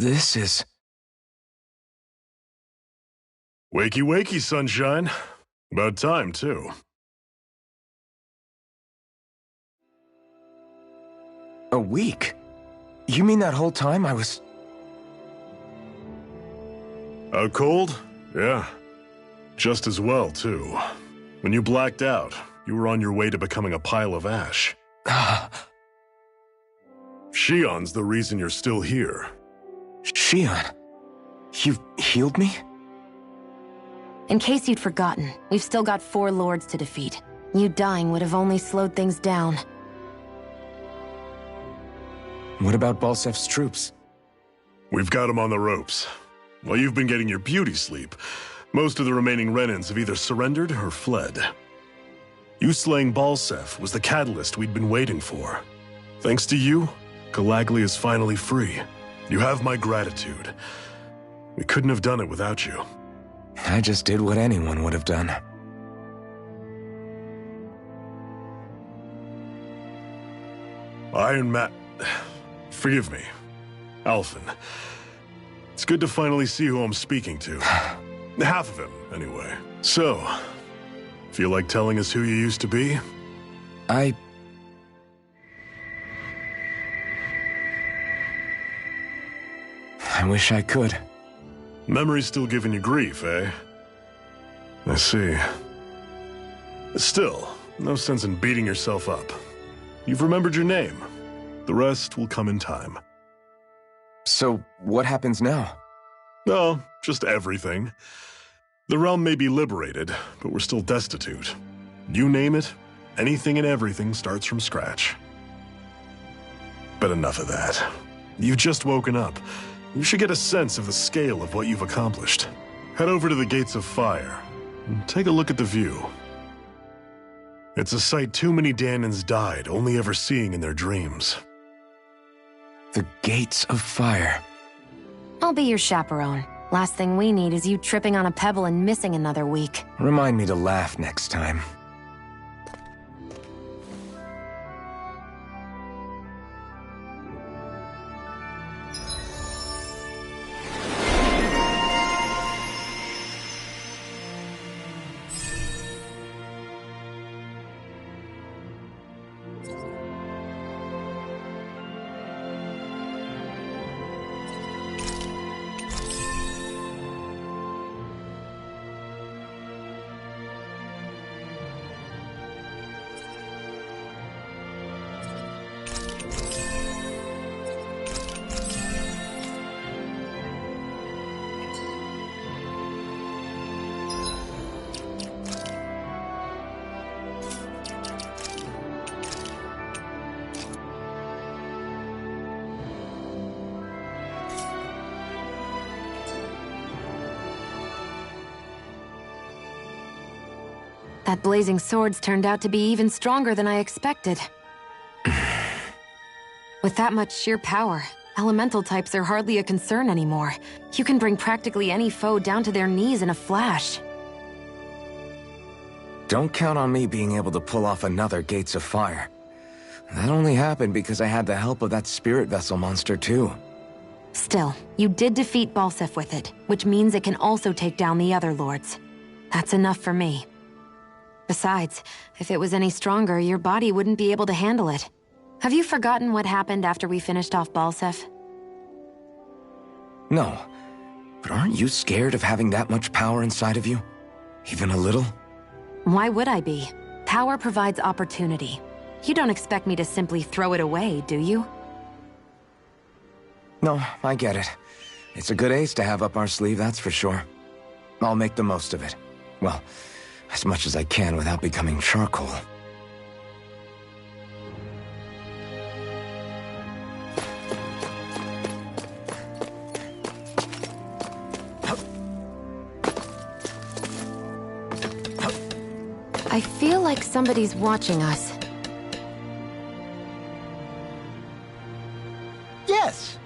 Speaker 2: This is...
Speaker 3: Wakey, wakey, sunshine. About time, too.
Speaker 2: A week? You mean that whole time I was...
Speaker 3: Out cold? Yeah. Just as well, too. When you blacked out, you were on your way to becoming a pile of ash. Shion's the reason you're still here.
Speaker 2: Shion? You've healed me?
Speaker 1: In case you'd forgotten, we've still got 4 lords to defeat. You dying would have only slowed things down.
Speaker 2: What about Balsef's troops?
Speaker 3: We've got them on the ropes. While you've been getting your beauty sleep, most of the remaining Renans have either surrendered or fled. You slaying Balsef was the catalyst we'd been waiting for. Thanks to you, Galagly is finally free. You have my gratitude. We couldn't have done it without you.
Speaker 2: I just did what anyone would have done.
Speaker 3: Iron Man... Forgive me. Alphen. It's good to finally see who I'm speaking to. Half of him, anyway. So, feel like telling us who you used to be?
Speaker 2: I wish I could.
Speaker 3: Memory's still giving you grief, eh? I see. Still, no sense in beating yourself up. You've remembered your name. The rest will come in time.
Speaker 2: So, what happens now?
Speaker 3: Oh, just everything. The realm may be liberated, but we're still destitute. You name it, anything and everything starts from scratch. But enough of that. You've just woken up. You should get a sense of the scale of what you've accomplished. Head over to the Gates of Fire and take a look at the view. It's a sight too many Danans died only ever seeing in their dreams.
Speaker 2: The Gates of Fire.
Speaker 1: I'll be your chaperone. Last thing we need is you tripping on a pebble and missing another week.
Speaker 2: Remind me to laugh next time.
Speaker 1: That blazing sword's turned out to be even stronger than I expected. With that much sheer power, elemental types are hardly a concern anymore. You can bring practically any foe down to their knees in a flash.
Speaker 2: Don't count on me being able to pull off another Gates of Fire. That only happened because I had the help of that spirit vessel monster too.
Speaker 1: Still, you did defeat Balsef with it, which means it can also take down the other lords. That's enough for me. Besides, if it was any stronger, your body wouldn't be able to handle it. Have you forgotten what happened after we finished off Balsef?
Speaker 2: No, but aren't you scared of having that much power inside of you? Even a little?
Speaker 1: Why would I be? Power provides opportunity. You don't expect me to simply throw it away, do you?
Speaker 2: No, I get it. It's a good ace to have up our sleeve, that's for sure. I'll make the most of it. Well, as much as I can without becoming charcoal.
Speaker 1: I feel like somebody's watching us.
Speaker 2: Yes!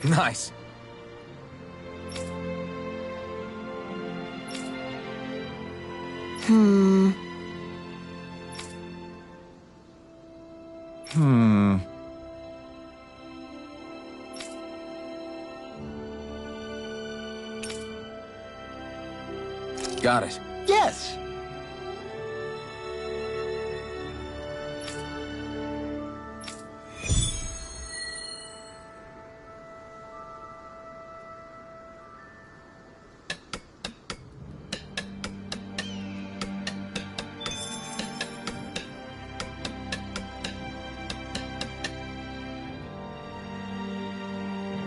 Speaker 2: Nice. Got it.
Speaker 8: Yes!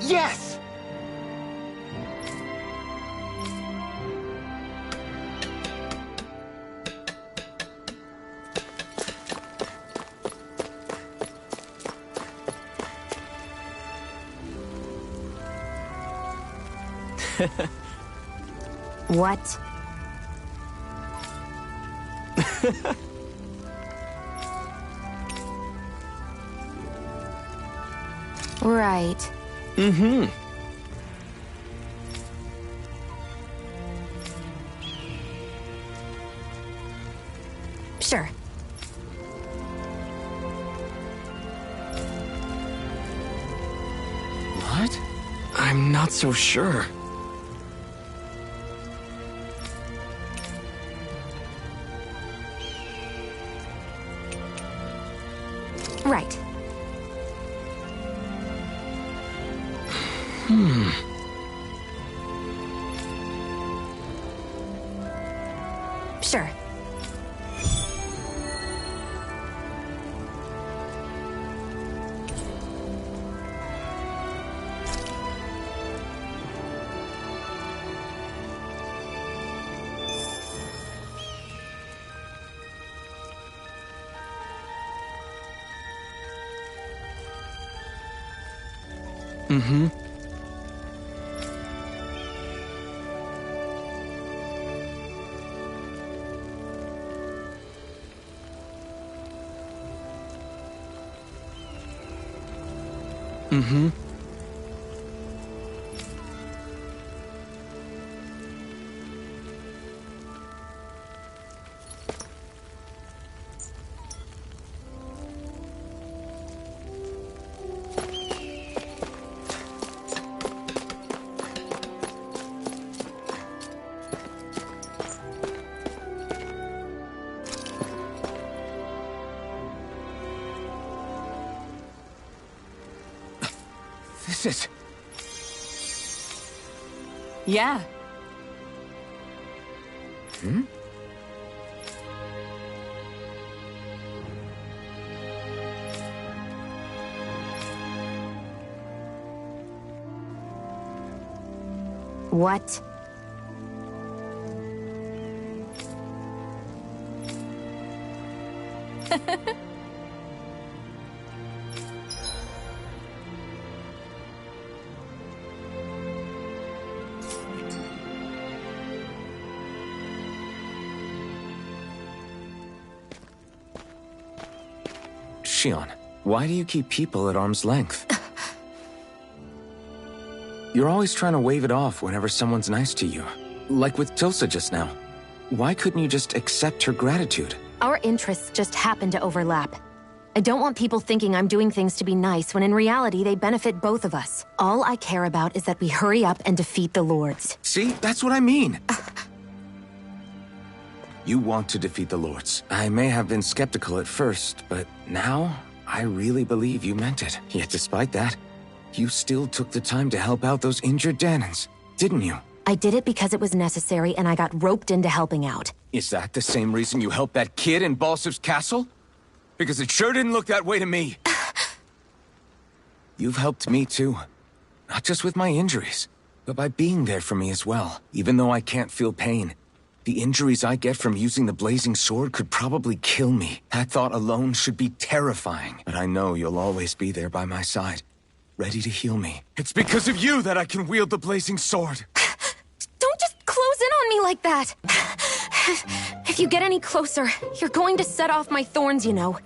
Speaker 8: Yes!
Speaker 1: What? Right.
Speaker 2: Mm-hmm.
Speaker 1: Sure.
Speaker 2: What? I'm not so sure.
Speaker 1: Right. Sure.
Speaker 2: Mm-hmm. Mm-hmm. This is...
Speaker 6: Yeah.
Speaker 2: Hmm?
Speaker 1: What?
Speaker 2: Shion, why do you keep people at arm's length? You're always trying to wave it off whenever someone's nice to you. Like with Tilsa just now. Why couldn't you just accept her gratitude?
Speaker 1: Our interests just happen to overlap. I don't want people thinking I'm doing things to be nice when in reality they benefit both of us. All I care about is that we hurry up and defeat the Lords.
Speaker 2: See? That's what I mean. You want to defeat the Lords. I may have been skeptical at first, but now I really believe you meant it. Yet despite that, you still took the time to help out those injured Danans, didn't you?
Speaker 1: I did it because it was necessary and I got roped into helping out.
Speaker 2: Is that the same reason you helped that kid in Balsiv's castle? Because it sure didn't look that way to me. You've helped me too. Not just with my injuries, but by being there for me as well. Even though I can't feel pain, the injuries I get from using the blazing sword could probably kill me. That thought alone should be terrifying. But I know you'll always be there by my side, ready to heal me. It's because of you that I can wield the blazing sword.
Speaker 1: Don't just close in on me like that. If you get any closer, you're going to set off my thorns, you know.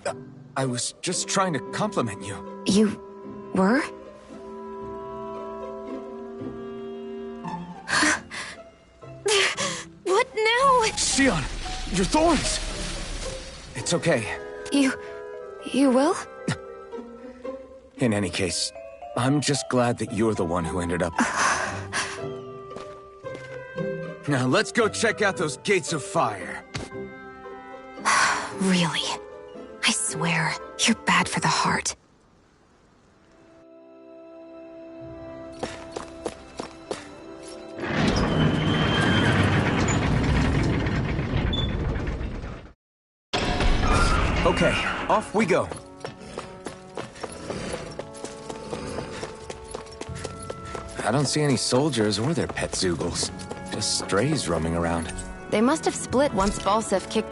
Speaker 2: I was just trying to compliment you.
Speaker 1: You were? What now?
Speaker 2: Shion, your thorns! It's okay.
Speaker 1: You will?
Speaker 2: In any case, I'm just glad that you're the one who ended up... Now let's go check out those gates of fire.
Speaker 1: Really? I swear, you're bad for the heart.
Speaker 2: Okay, off we go. I don't see any soldiers or their pet Zoogles. Just strays roaming around.
Speaker 1: They must have split once Balsef kicked...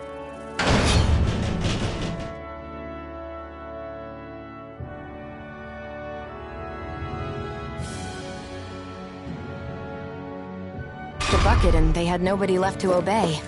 Speaker 1: the bucket and they had nobody left to obey.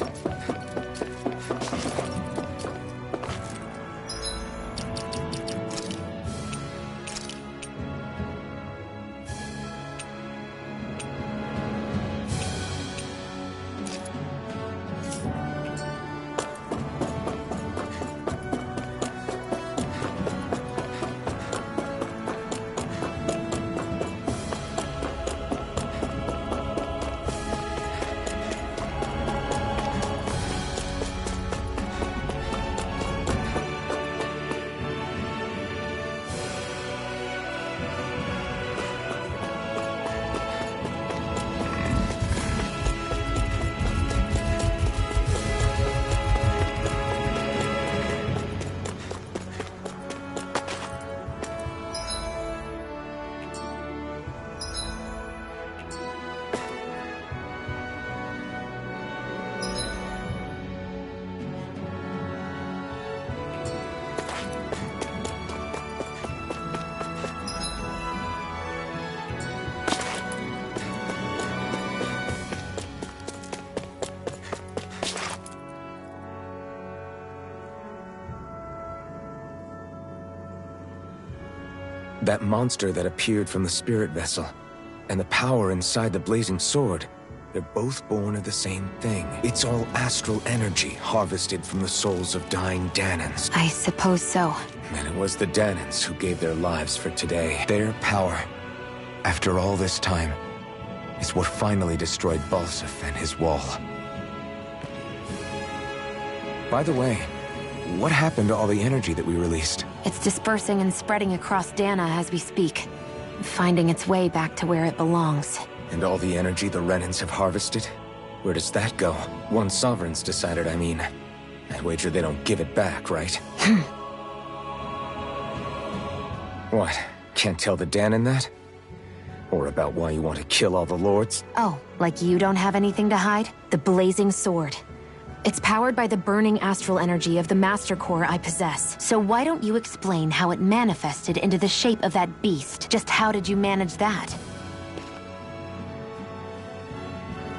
Speaker 2: That monster that appeared from the spirit vessel, and the power inside the blazing sword, they're both born of the same thing. It's all astral energy harvested from the souls of dying Danans.
Speaker 1: I suppose so.
Speaker 2: And it was the Danans who gave their lives for today. Their power, after all this time, is what finally destroyed Balsef and his wall. By the way, what happened to all the energy that we released?
Speaker 1: It's dispersing and spreading across Dana as we speak, finding its way back to where it belongs.
Speaker 2: And all the energy the Renans have harvested? Where does that go? Once Sovereign's decided, I mean. I wager they don't give it back, right? What? Can't tell the Danan that? Or about why you want to kill all the lords?
Speaker 1: Oh, like you don't have anything to hide? The blazing sword. It's powered by the burning astral energy of the Master Core I possess. So why don't you explain how it manifested into the shape of that beast? Just how did you manage that?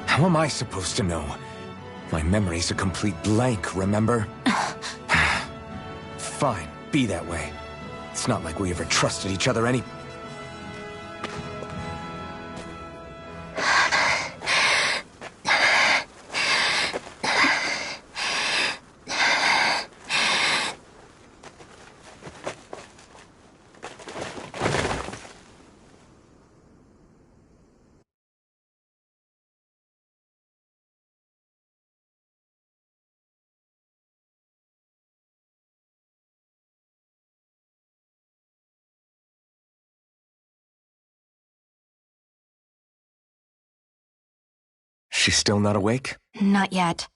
Speaker 2: How am I supposed to know? My memory's a complete blank, remember? Fine, be that way. It's not like we ever trusted each other any... She's still not awake?
Speaker 6: Not yet.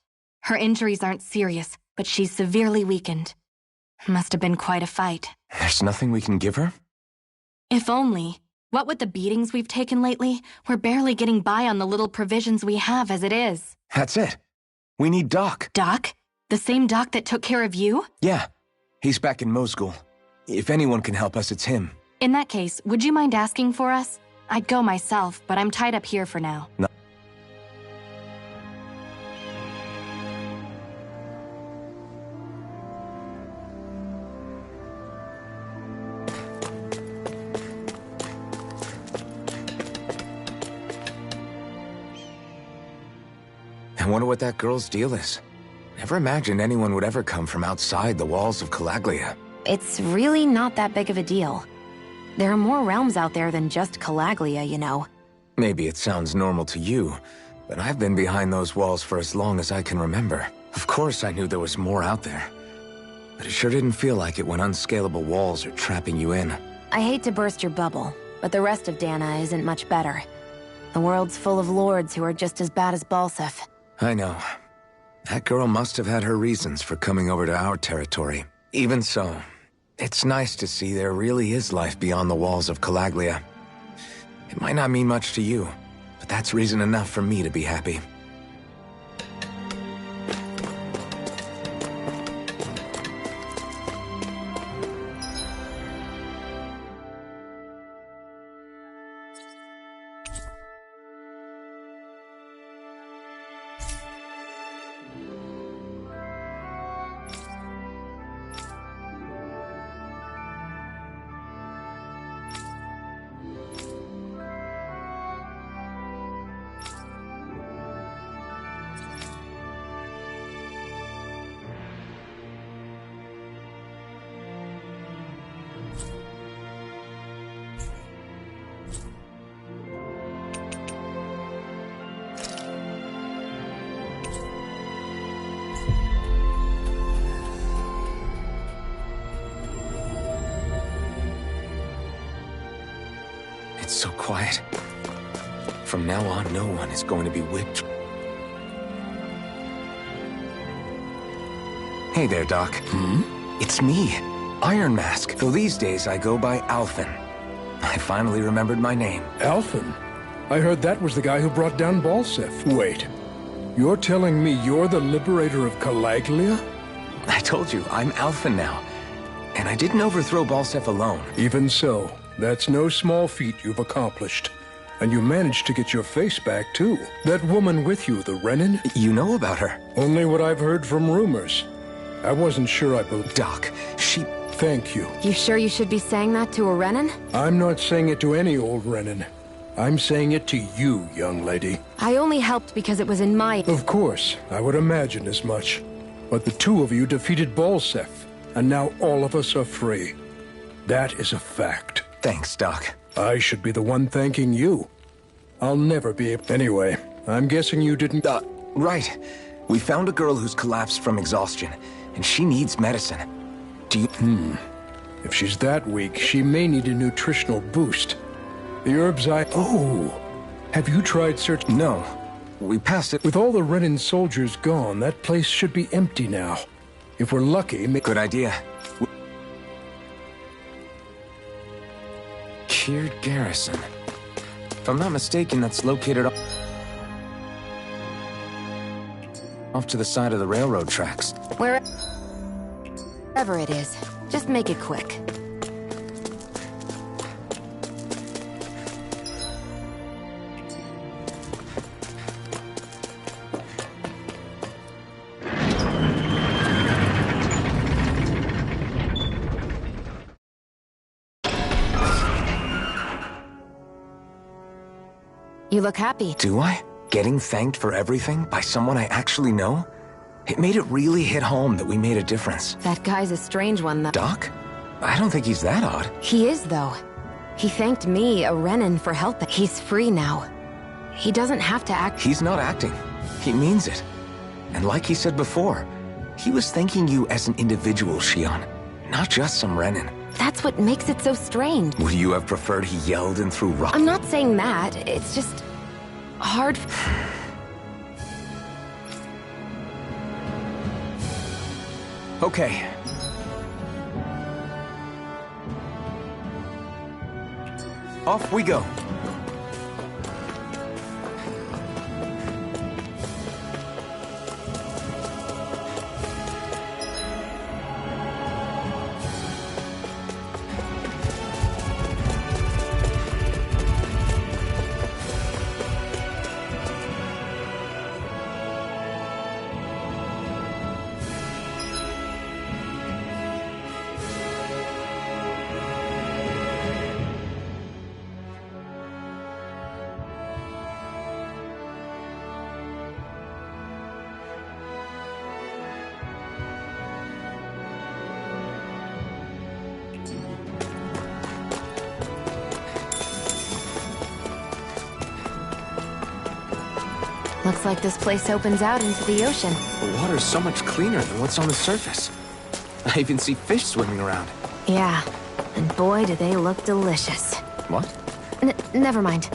Speaker 6: Her injuries aren't serious, but she's severely weakened. Must have been quite a fight.
Speaker 2: There's nothing we can give her?
Speaker 6: If only. What with the beatings we've taken lately, we're barely getting by on the little provisions we have as it is.
Speaker 2: That's it. We need Doc.
Speaker 6: Doc? The same Doc that took care of you?
Speaker 2: Yeah. He's back in Mosgul. If anyone can help us, it's him.
Speaker 6: In that case, would you mind asking for us? I'd go myself, but I'm tied up here for now.
Speaker 2: No. I wonder what that girl's deal is. Never imagined anyone would ever come from outside the walls of Calaglia.
Speaker 1: It's really not that big of a deal. There are more realms out there than just Calaglia, you know.
Speaker 2: Maybe it sounds normal to you, but I've been behind those walls for as long as I can remember. Of course I knew there was more out there, but it sure didn't feel like it when unscalable walls are trapping you in.
Speaker 1: I hate to burst your bubble, but the rest of Dana isn't much better. The world's full of lords who are just as bad as Balsef.
Speaker 2: I know. That girl must have had her reasons for coming over to our territory. Even so, it's nice to see there really is life beyond the walls of Calaglia. It might not mean much to you, but that's reason enough for me to be happy. It's so quiet. From now on, no one is going to be whipped. Hey there, Doc. It's me, Iron Mask. Though these days I go by Alphen. I finally remembered my name.
Speaker 9: Alphen? I heard that was the guy who brought down Balsef. Wait, you're telling me you're the liberator of Calaglia?
Speaker 2: I told you, I'm Alphen now. And I didn't overthrow Balsef alone.
Speaker 9: Even so, that's no small feat you've accomplished. And you managed to get your face back, too. That woman with you, the Renin?
Speaker 2: You know about her?
Speaker 9: Only what I've heard from rumors. I wasn't sure I believed.
Speaker 2: Doc, she...
Speaker 9: Thank you.
Speaker 1: You sure you should be saying that to a Renin?
Speaker 9: I'm not saying it to any old Renin. I'm saying it to you, young lady.
Speaker 1: I only helped because it was in my...
Speaker 9: Of course, I would imagine as much. But the two of you defeated Balsef, and now all of us are free. That is a fact.
Speaker 2: Thanks, Doc.
Speaker 9: I should be the one thanking you. I'll never be able... Anyway, I'm guessing you didn't...
Speaker 2: Right. We found a girl who's collapsed from exhaustion, and she needs medicine. Do you...
Speaker 9: If she's that weak, she may need a nutritional boost. The herbs I... Oh! Have you tried searching...
Speaker 2: No. We passed it...
Speaker 9: With all the Renin soldiers gone, that place should be empty now. If we're lucky...
Speaker 2: Good idea. Cured Garrison. If I'm not mistaken, that's located off to the side of the railroad tracks.
Speaker 1: Wherever it is, just make it quick. You look happy.
Speaker 2: Do I? Getting thanked for everything by someone I actually know? It made it really hit home that we made a difference.
Speaker 1: That guy's a strange one, though.
Speaker 2: Doc? I don't think he's that odd.
Speaker 1: He is, though. He thanked me, a Renin, for helping. He's free now. He doesn't have to act.
Speaker 2: He's not acting. He means it. And like he said before, he was thanking you as an individual, Shion, not just some Renin.
Speaker 1: That's what makes it so strange.
Speaker 2: Would you have preferred he yelled and threw rocks?
Speaker 1: I'm not saying that. It's just... hard...
Speaker 2: Okay. Off we go.
Speaker 1: Looks like this place opens out into the ocean.
Speaker 2: The water's so much cleaner than what's on the surface. I even see fish swimming around.
Speaker 1: Yeah, and boy, do they look delicious.
Speaker 2: What?
Speaker 1: Never mind.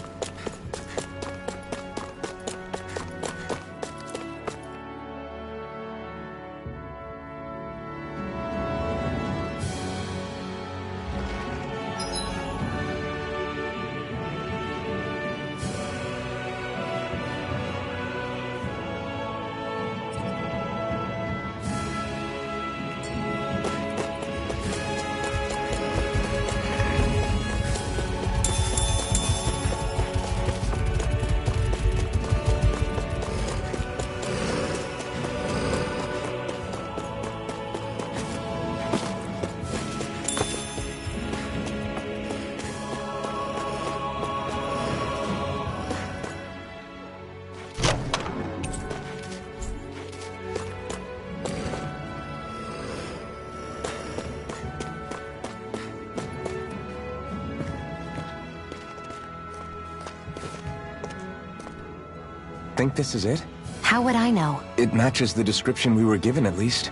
Speaker 2: Think this is it?
Speaker 1: How would I know?
Speaker 2: It matches the description we were given, at least.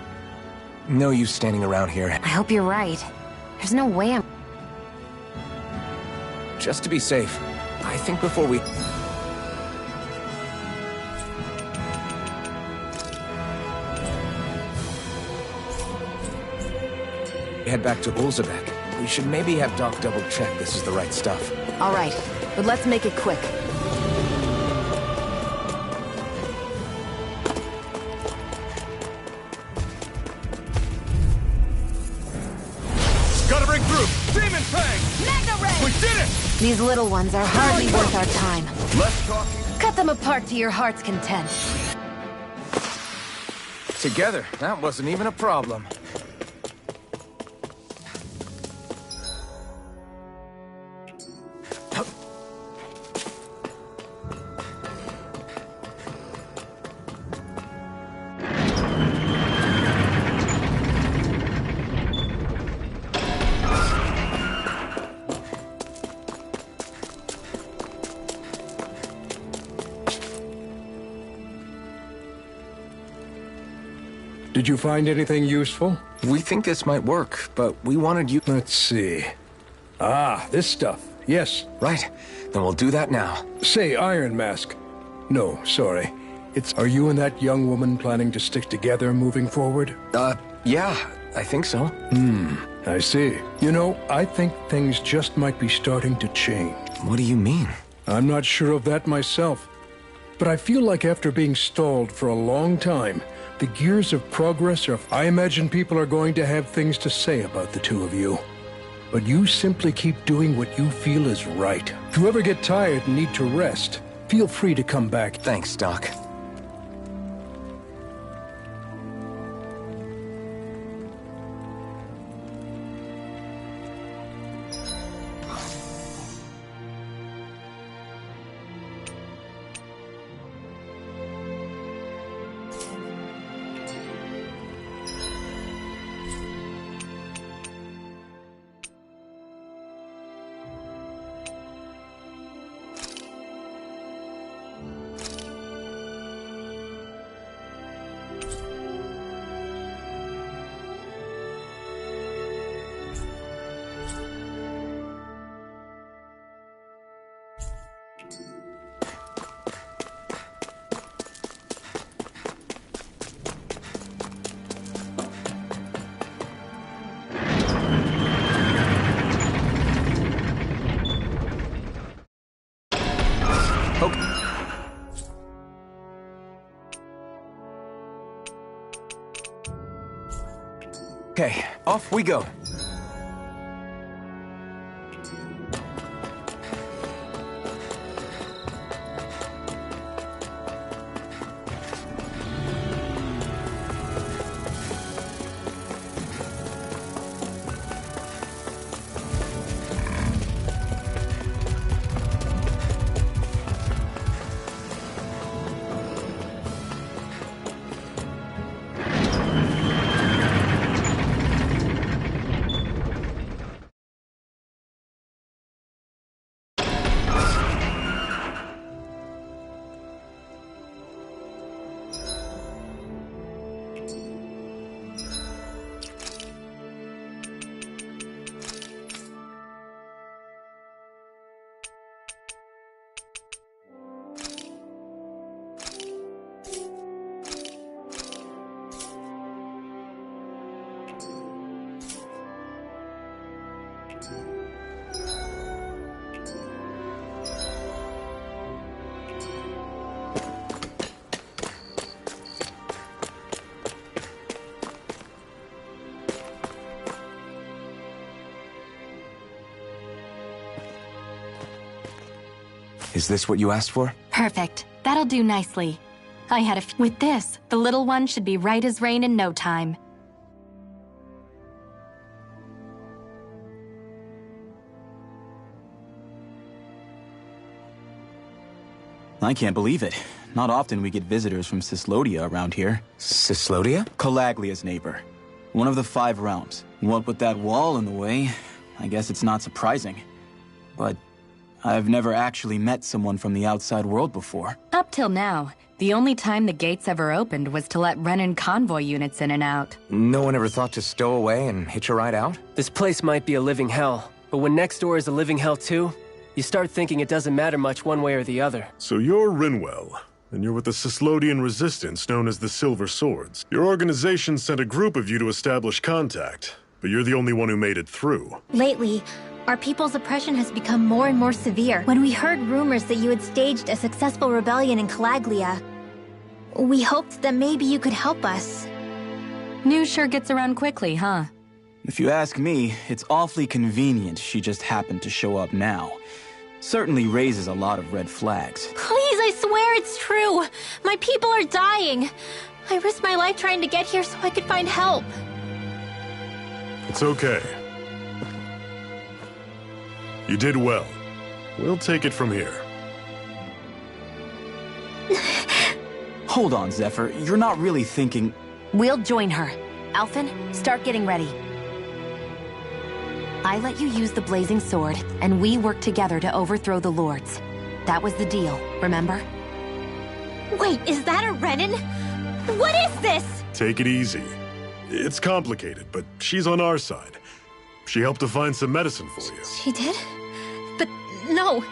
Speaker 2: No use standing around here.
Speaker 1: I hope you're right. There's no way I'm...
Speaker 2: Just to be safe, I think before we... head back to Ulzabek, we should maybe have Doc double-check this is the right stuff.
Speaker 1: All right, but let's make it quick.
Speaker 4: Gotta break through! Demon Fang!
Speaker 10: Magna Ray!
Speaker 4: We did it!
Speaker 1: These little ones are hardly worth our time.
Speaker 4: Less talking.
Speaker 1: Cut them apart to your heart's content.
Speaker 2: Together, that wasn't even a problem.
Speaker 9: Did you find anything useful?
Speaker 2: We think this might work, but we wanted you...
Speaker 9: Let's see. Ah, this stuff. Yes.
Speaker 2: Right. Then we'll do that now.
Speaker 9: Say, Iron Mask. No, sorry. Are you and that young woman planning to stick together moving forward?
Speaker 2: Yeah, I think so.
Speaker 9: I see. You know, I think things just might be starting to change.
Speaker 2: What do you mean?
Speaker 9: I'm not sure of that myself. But I feel like after being stalled for a long time, the gears of progress are... I imagine people are going to have things to say about the two of you. But you simply keep doing what you feel is right. If you ever get tired and need to rest, feel free to come back.
Speaker 2: Thanks, Doc. Okay, off we go. Is this what you asked for?
Speaker 6: Perfect. That'll do nicely. I had with this, the little one should be right as rain in no time.
Speaker 7: I can't believe it. Not often we get visitors from Cyslodia around here.
Speaker 2: Cyslodia?
Speaker 7: Calaglia's neighbor. One of the 5 realms. What with that wall in the way, I guess it's not surprising. But I've never actually met someone from the outside world before.
Speaker 6: Up till now, the only time the gates ever opened was to let Renan convoy units in and out.
Speaker 2: No one ever thought to stow away and hitch a ride out?
Speaker 5: This place might be a living hell, but when next door is a living hell too, you start thinking it doesn't matter much one way or the other.
Speaker 3: So you're Rinwell, and you're with the Cyslodian resistance known as the Silver Swords. Your organization sent a group of you to establish contact, but you're the only one who made it through.
Speaker 10: Lately, our people's oppression has become more and more severe. When we heard rumors that you had staged a successful rebellion in Calaglia, we hoped that maybe you could help us.
Speaker 6: News sure gets around quickly, huh?
Speaker 7: If you ask me, it's awfully convenient she just happened to show up now. Certainly raises a lot of red flags.
Speaker 10: Please, I swear it's true. My people are dying. I risked my life trying to get here so I could find help.
Speaker 3: It's okay. You did well. We'll take it from here.
Speaker 7: Hold on, Zephyr. You're not really thinking...
Speaker 1: We'll join her. Alphen, start getting ready. I let you use the blazing sword, and we worked together to overthrow the lords. That was the deal, remember?
Speaker 10: Wait, is that a Renan? What is this?
Speaker 3: Take it easy. It's complicated, but she's on our side. She helped to find some medicine for you.
Speaker 10: She did? But no,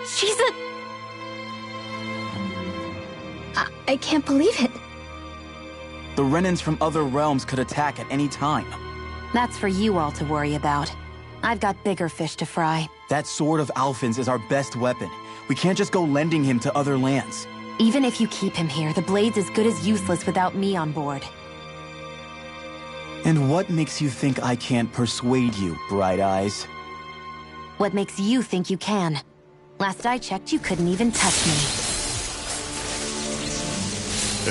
Speaker 10: she's a... I can't believe it.
Speaker 7: The Renans from other realms could attack at any time.
Speaker 1: That's for you all to worry about. I've got bigger fish to fry.
Speaker 7: That sword of Alphen's is our best weapon. We can't just go lending him to other lands.
Speaker 1: Even if you keep him here, the blade's as good as useless without me on board.
Speaker 7: And what makes you think I can't persuade you, Bright Eyes?
Speaker 1: What makes you think you can? Last I checked, you couldn't even touch me.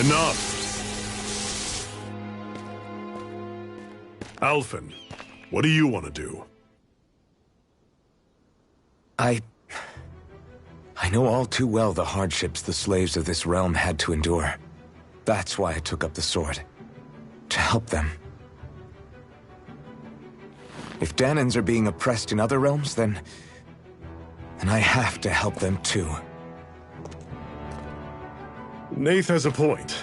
Speaker 3: Enough! Alphen, what do you want to do?
Speaker 2: I know all too well the hardships the slaves of this realm had to endure. That's why I took up the sword. To help them. If Danans are being oppressed in other realms, then I have to help them too.
Speaker 3: Nath has a point.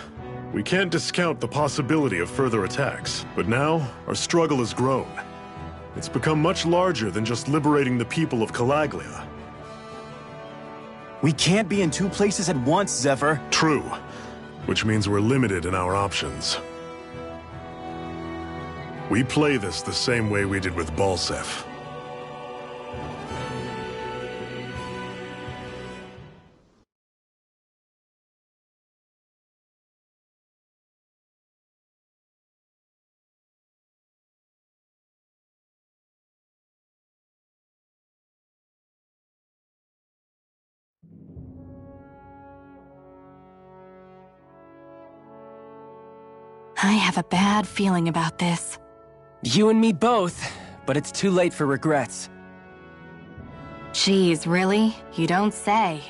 Speaker 3: We can't discount the possibility of further attacks, but now our struggle has grown. It's become much larger than just liberating the people of Calaglia.
Speaker 7: We can't be in 2 places at once, Zephyr.
Speaker 3: True, which means we're limited in our options. We play this the same way we did with Balsef.
Speaker 6: I have a bad feeling about this.
Speaker 5: You and me both, but it's too late for regrets.
Speaker 6: Geez, really? You don't say.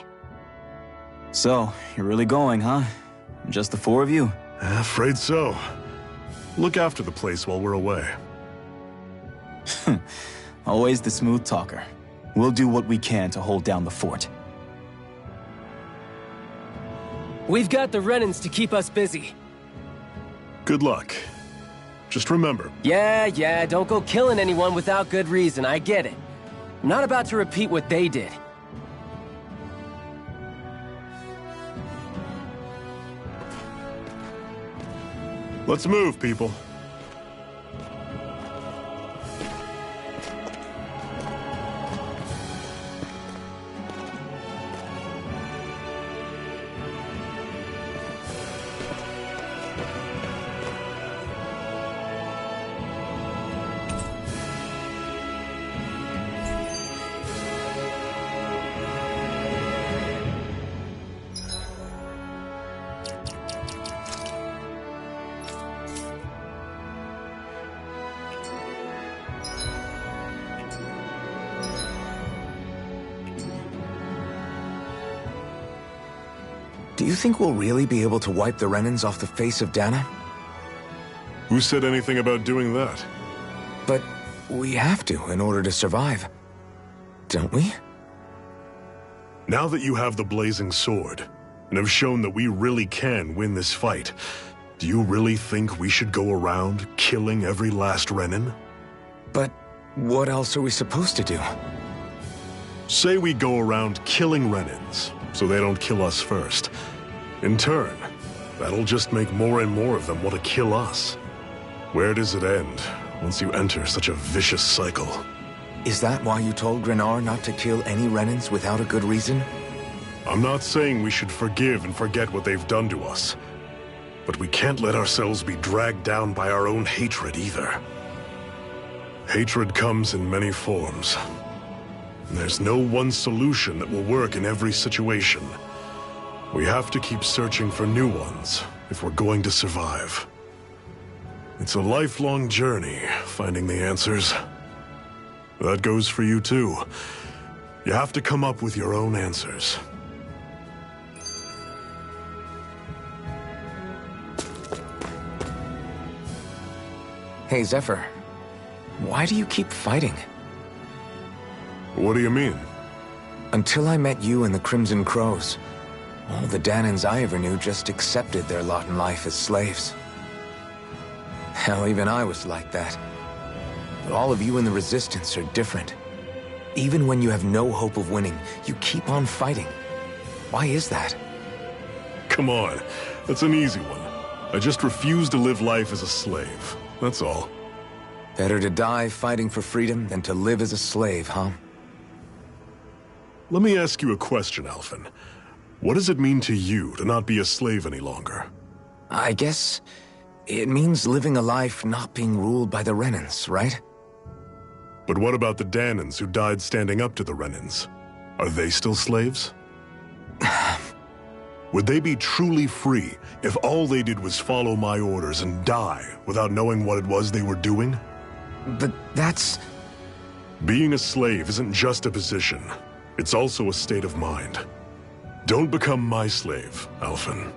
Speaker 7: So, you're really going, huh? Just the 4 of you?
Speaker 3: Afraid so. Look after the place while we're away.
Speaker 7: Always the smooth talker. We'll do what we can to hold down the fort.
Speaker 5: We've got the Renans to keep us busy.
Speaker 3: Good luck. Just remember...
Speaker 5: Yeah, don't go killing anyone without good reason, I get it. I'm not about to repeat what they did.
Speaker 3: Let's move, people.
Speaker 2: Do you think we'll really be able to wipe the Renans off the face of Dana?
Speaker 3: Who said anything about doing that?
Speaker 2: But we have to in order to survive. Don't we?
Speaker 3: Now that you have the blazing sword, and have shown that we really can win this fight, do you really think we should go around killing every last Renan?
Speaker 2: But what else are we supposed to do?
Speaker 3: Say we go around killing Renans, so they don't kill us first. In turn, that'll just make more and more of them want to kill us. Where does it end, once you enter such a vicious cycle?
Speaker 2: Is that why you told Grenar not to kill any Renans without a good reason?
Speaker 3: I'm not saying we should forgive and forget what they've done to us. But we can't let ourselves be dragged down by our own hatred either. Hatred comes in many forms. And there's no one solution that will work in every situation. We have to keep searching for new ones if we're going to survive. It's a lifelong journey, finding the answers. That goes for you too. You have to come up with your own answers.
Speaker 2: Hey, Zephyr. Why do you keep fighting?
Speaker 3: What do you mean?
Speaker 2: Until I met you and the Crimson Crows, all the Danans I ever knew just accepted their lot in life as slaves. Hell, even I was like that. But all of you in the Resistance are different. Even when you have no hope of winning, you keep on fighting. Why is that?
Speaker 3: Come on, that's an easy one. I just refuse to live life as a slave, that's all.
Speaker 2: Better to die fighting for freedom than to live as a slave, huh?
Speaker 3: Let me ask you a question, Alphen. What does it mean to you to not be a slave any longer?
Speaker 2: I guess it means living a life not being ruled by the Renans, right?
Speaker 3: But what about the Danans who died standing up to the Renans? Are they still slaves? Would they be truly free if all they did was follow my orders and die without knowing what it was they were doing?
Speaker 2: But that's...
Speaker 3: Being a slave isn't just a position. It's also a state of mind. Don't become my slave, Alphen.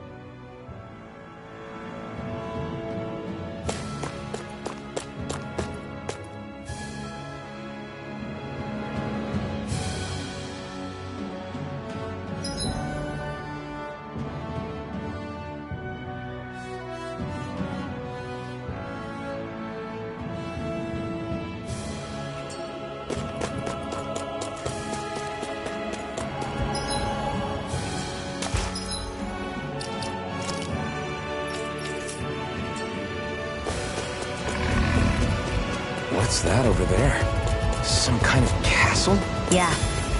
Speaker 2: What's that over there? Some kind of castle?
Speaker 1: Yeah,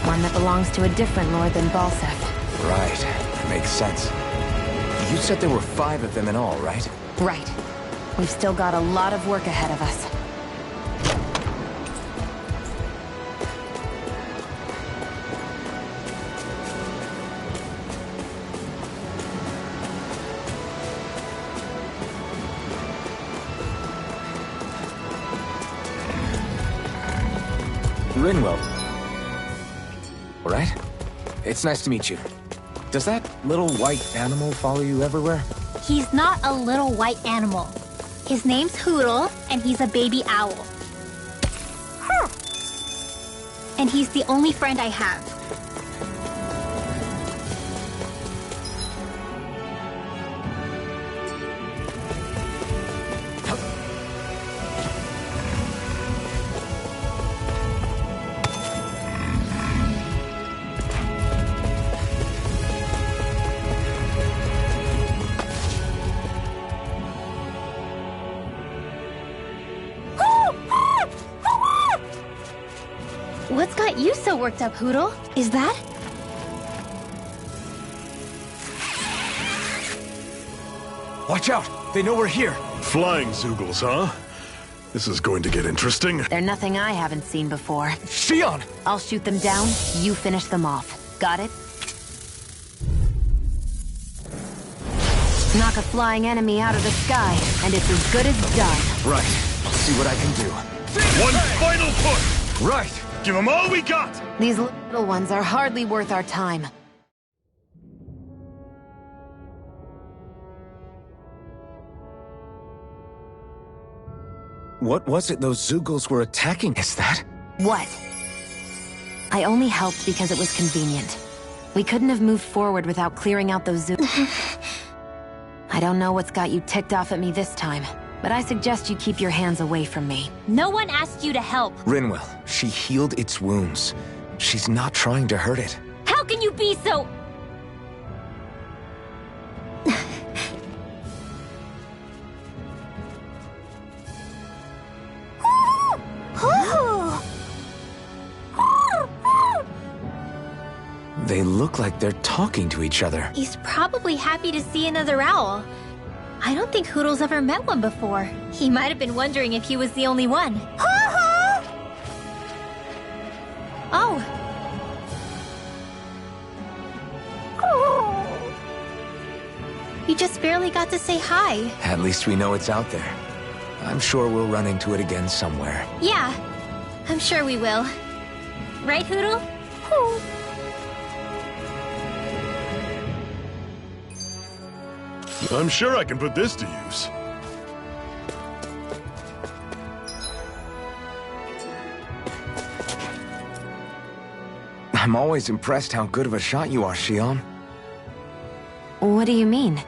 Speaker 1: one that belongs to a different lord than Balsef.
Speaker 2: Right, that makes sense. You said there were 5 of them in all, right?
Speaker 1: Right. We've still got a lot of work ahead of us.
Speaker 2: Rinwell. All right. It's nice to meet you. Does that little white animal follow you everywhere?
Speaker 10: He's not a little white animal. His name's Hoodle, and he's a baby owl. And he's the only friend I have. What's got you so worked up, Hoodle? Is that?
Speaker 2: Watch out! They know we're here!
Speaker 3: Flying Zoogles, huh? This is going to get interesting.
Speaker 1: They're nothing I haven't seen before.
Speaker 2: Shion!
Speaker 1: I'll shoot them down, you finish them off. Got it? Knock a flying enemy out of the sky, and it's as good as done.
Speaker 2: Right. Let's see what I can do.
Speaker 3: One final push!
Speaker 2: Right!
Speaker 3: Give them all we got!
Speaker 1: These little ones are hardly worth our time.
Speaker 2: what was it those Zeugles were attacking? Is that?
Speaker 1: What? I only helped because it was convenient. We couldn't have moved forward without clearing out those I don't know what's got you ticked off at me this time, but I suggest you keep your hands away from me.
Speaker 10: No one asked you to help.
Speaker 2: Rinwell, she healed its wounds. She's not trying to hurt it.
Speaker 10: How can you be so...
Speaker 2: They look like they're talking to each other.
Speaker 10: He's probably happy to see another owl. I don't think Hoodle's ever met one before. He might have been wondering if he was the only one. Oh. You just barely got to say hi.
Speaker 2: At least we know it's out there. I'm sure we'll run into it again somewhere.
Speaker 10: Yeah, I'm sure we will. Right, Hoodle?
Speaker 3: I'm sure I can put this to use.
Speaker 2: I'm always impressed how good of a shot you are, Shion.
Speaker 1: What do you mean?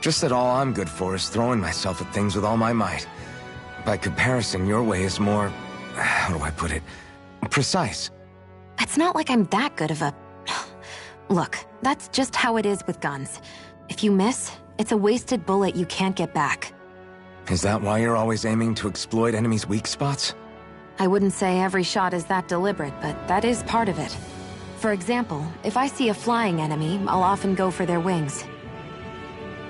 Speaker 2: Just that all I'm good for is throwing myself at things with all my might. By comparison, your way is more... how do I put it? Precise.
Speaker 1: It's not like I'm that good of a... Look, that's just how it is with guns. If you miss, it's a wasted bullet you can't get back.
Speaker 2: Is that why you're always aiming to exploit enemies' weak spots?
Speaker 1: I wouldn't say every shot is that deliberate, but that is part of it. For example, if I see a flying enemy, I'll often go for their wings.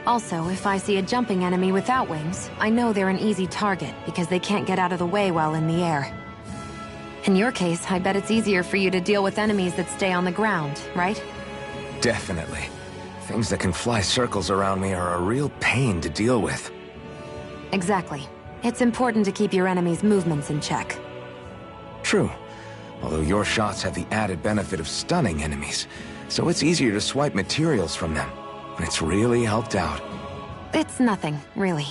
Speaker 1: Also, if I see a jumping enemy without wings, I know they're an easy target because they can't get out of the way while in the air. In your case, I bet it's easier for you to deal with enemies that stay on the ground, right?
Speaker 2: Definitely. Things that can fly circles around me are a real pain to deal with.
Speaker 1: Exactly. It's important to keep your enemy's movements in check.
Speaker 2: True. Although your shots have the added benefit of stunning enemies, so it's easier to swipe materials from them. And it's really helped out.
Speaker 1: It's nothing, really.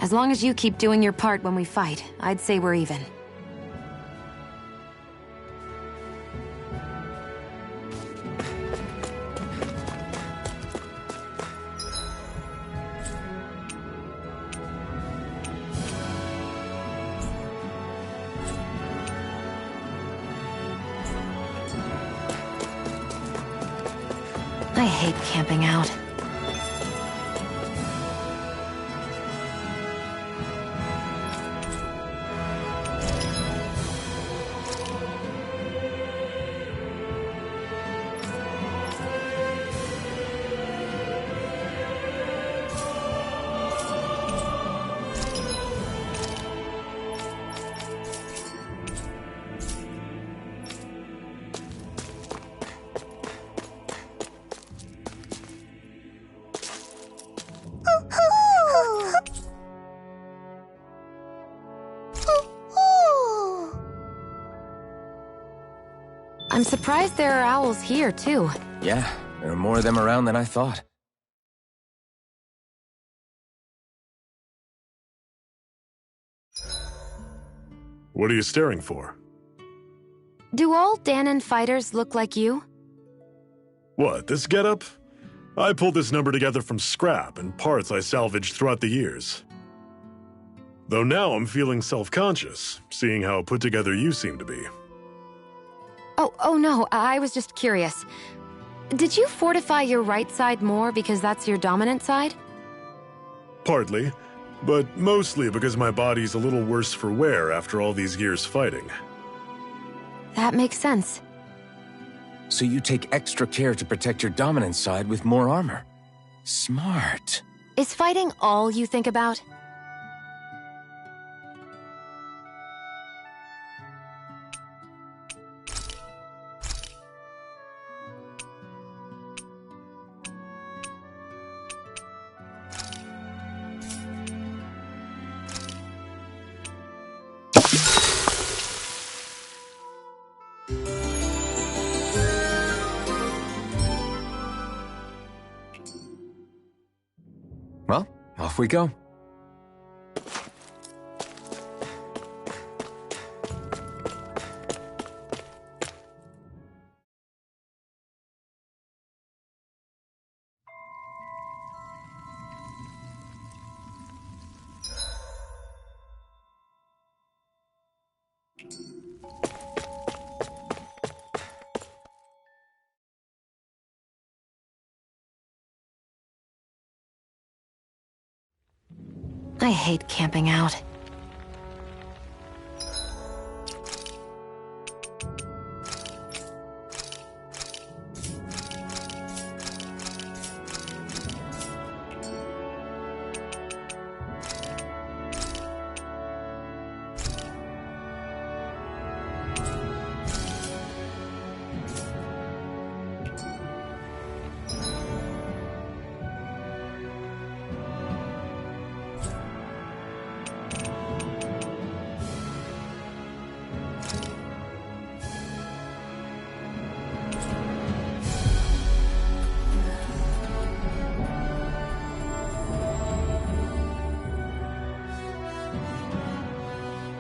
Speaker 1: As long as you keep doing your part when we fight, I'd say we're even. I hate camping out. I'm surprised there are owls here, too.
Speaker 2: Yeah, there are more of them around than I thought.
Speaker 3: What are you staring for?
Speaker 1: Do all Danon fighters look like you?
Speaker 3: What, this getup? I pulled this number together from scrap and parts I salvaged throughout the years. Though now I'm feeling self-conscious, seeing how put together you seem to be.
Speaker 1: Oh no, I was just curious. Did you fortify your right side more because that's your dominant side?
Speaker 3: Partly, but mostly because my body's a little worse for wear after all these years fighting.
Speaker 1: That makes sense.
Speaker 2: So you take extra care to protect your dominant side with more armor. Smart.
Speaker 1: Is fighting all you think about?
Speaker 2: Well, off we go.
Speaker 1: I hate camping out.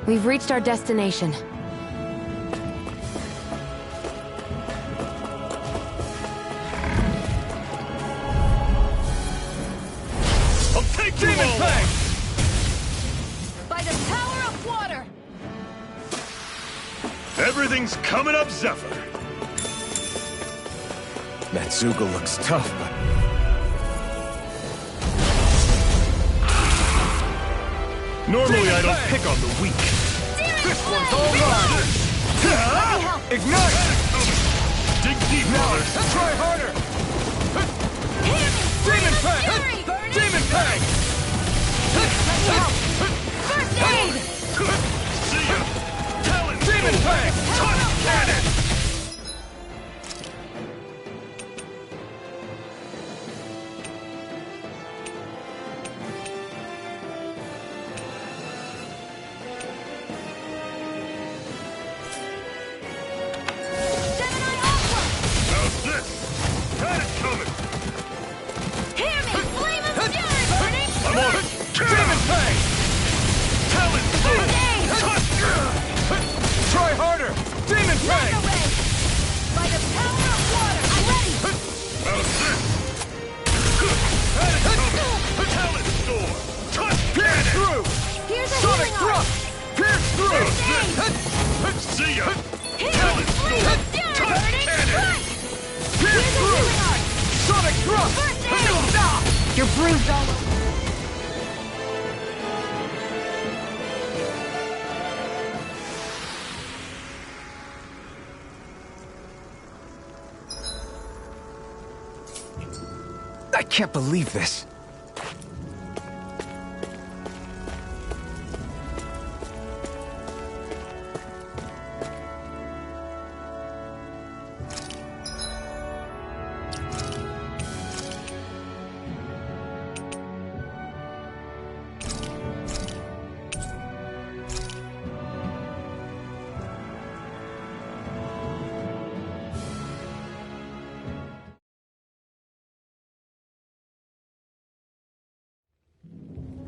Speaker 1: We've reached our destination.
Speaker 3: I'll take you all out!
Speaker 11: By the power of water!
Speaker 3: Everything's coming up, Zephyr.
Speaker 2: That Zoogle looks tough, but...
Speaker 3: Normally I don't pick on the weak.
Speaker 11: This one's all right!
Speaker 3: Ignite! Dig deep, brother.
Speaker 4: Try harder!
Speaker 11: Demon Fang!
Speaker 4: Demon Fang!
Speaker 11: First aid!
Speaker 3: See ya! Talon!
Speaker 4: Demon Fang!
Speaker 3: Touch cannon! How's this? Got it coming!
Speaker 11: Hear me! Flame of fury burning!
Speaker 3: I'm on it!
Speaker 4: Demon Fang!
Speaker 3: Talon Sword!
Speaker 11: First aid!
Speaker 4: Try harder! Demon
Speaker 11: Right
Speaker 4: Fang!
Speaker 11: away! By the power of water! I'm ready!
Speaker 3: How's this? Got it coming! Talon Sword! Touch
Speaker 4: Pierce
Speaker 3: cannon!
Speaker 4: through!
Speaker 11: Here's a
Speaker 4: Sonic
Speaker 11: healing arm!
Speaker 4: Thrust! Pierce through!
Speaker 3: See ya!
Speaker 11: Here's
Speaker 3: Talon
Speaker 11: flame
Speaker 3: Sword!
Speaker 11: of fury
Speaker 3: Touch
Speaker 11: burning!
Speaker 3: cannon!
Speaker 11: Strike!
Speaker 4: Pierce
Speaker 11: Here's a
Speaker 4: through!
Speaker 11: healing arm!
Speaker 4: Sonic Thrust!
Speaker 11: First aid!
Speaker 1: You're bruised all over.
Speaker 2: I can't believe this.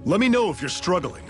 Speaker 3: Let me know if you're struggling.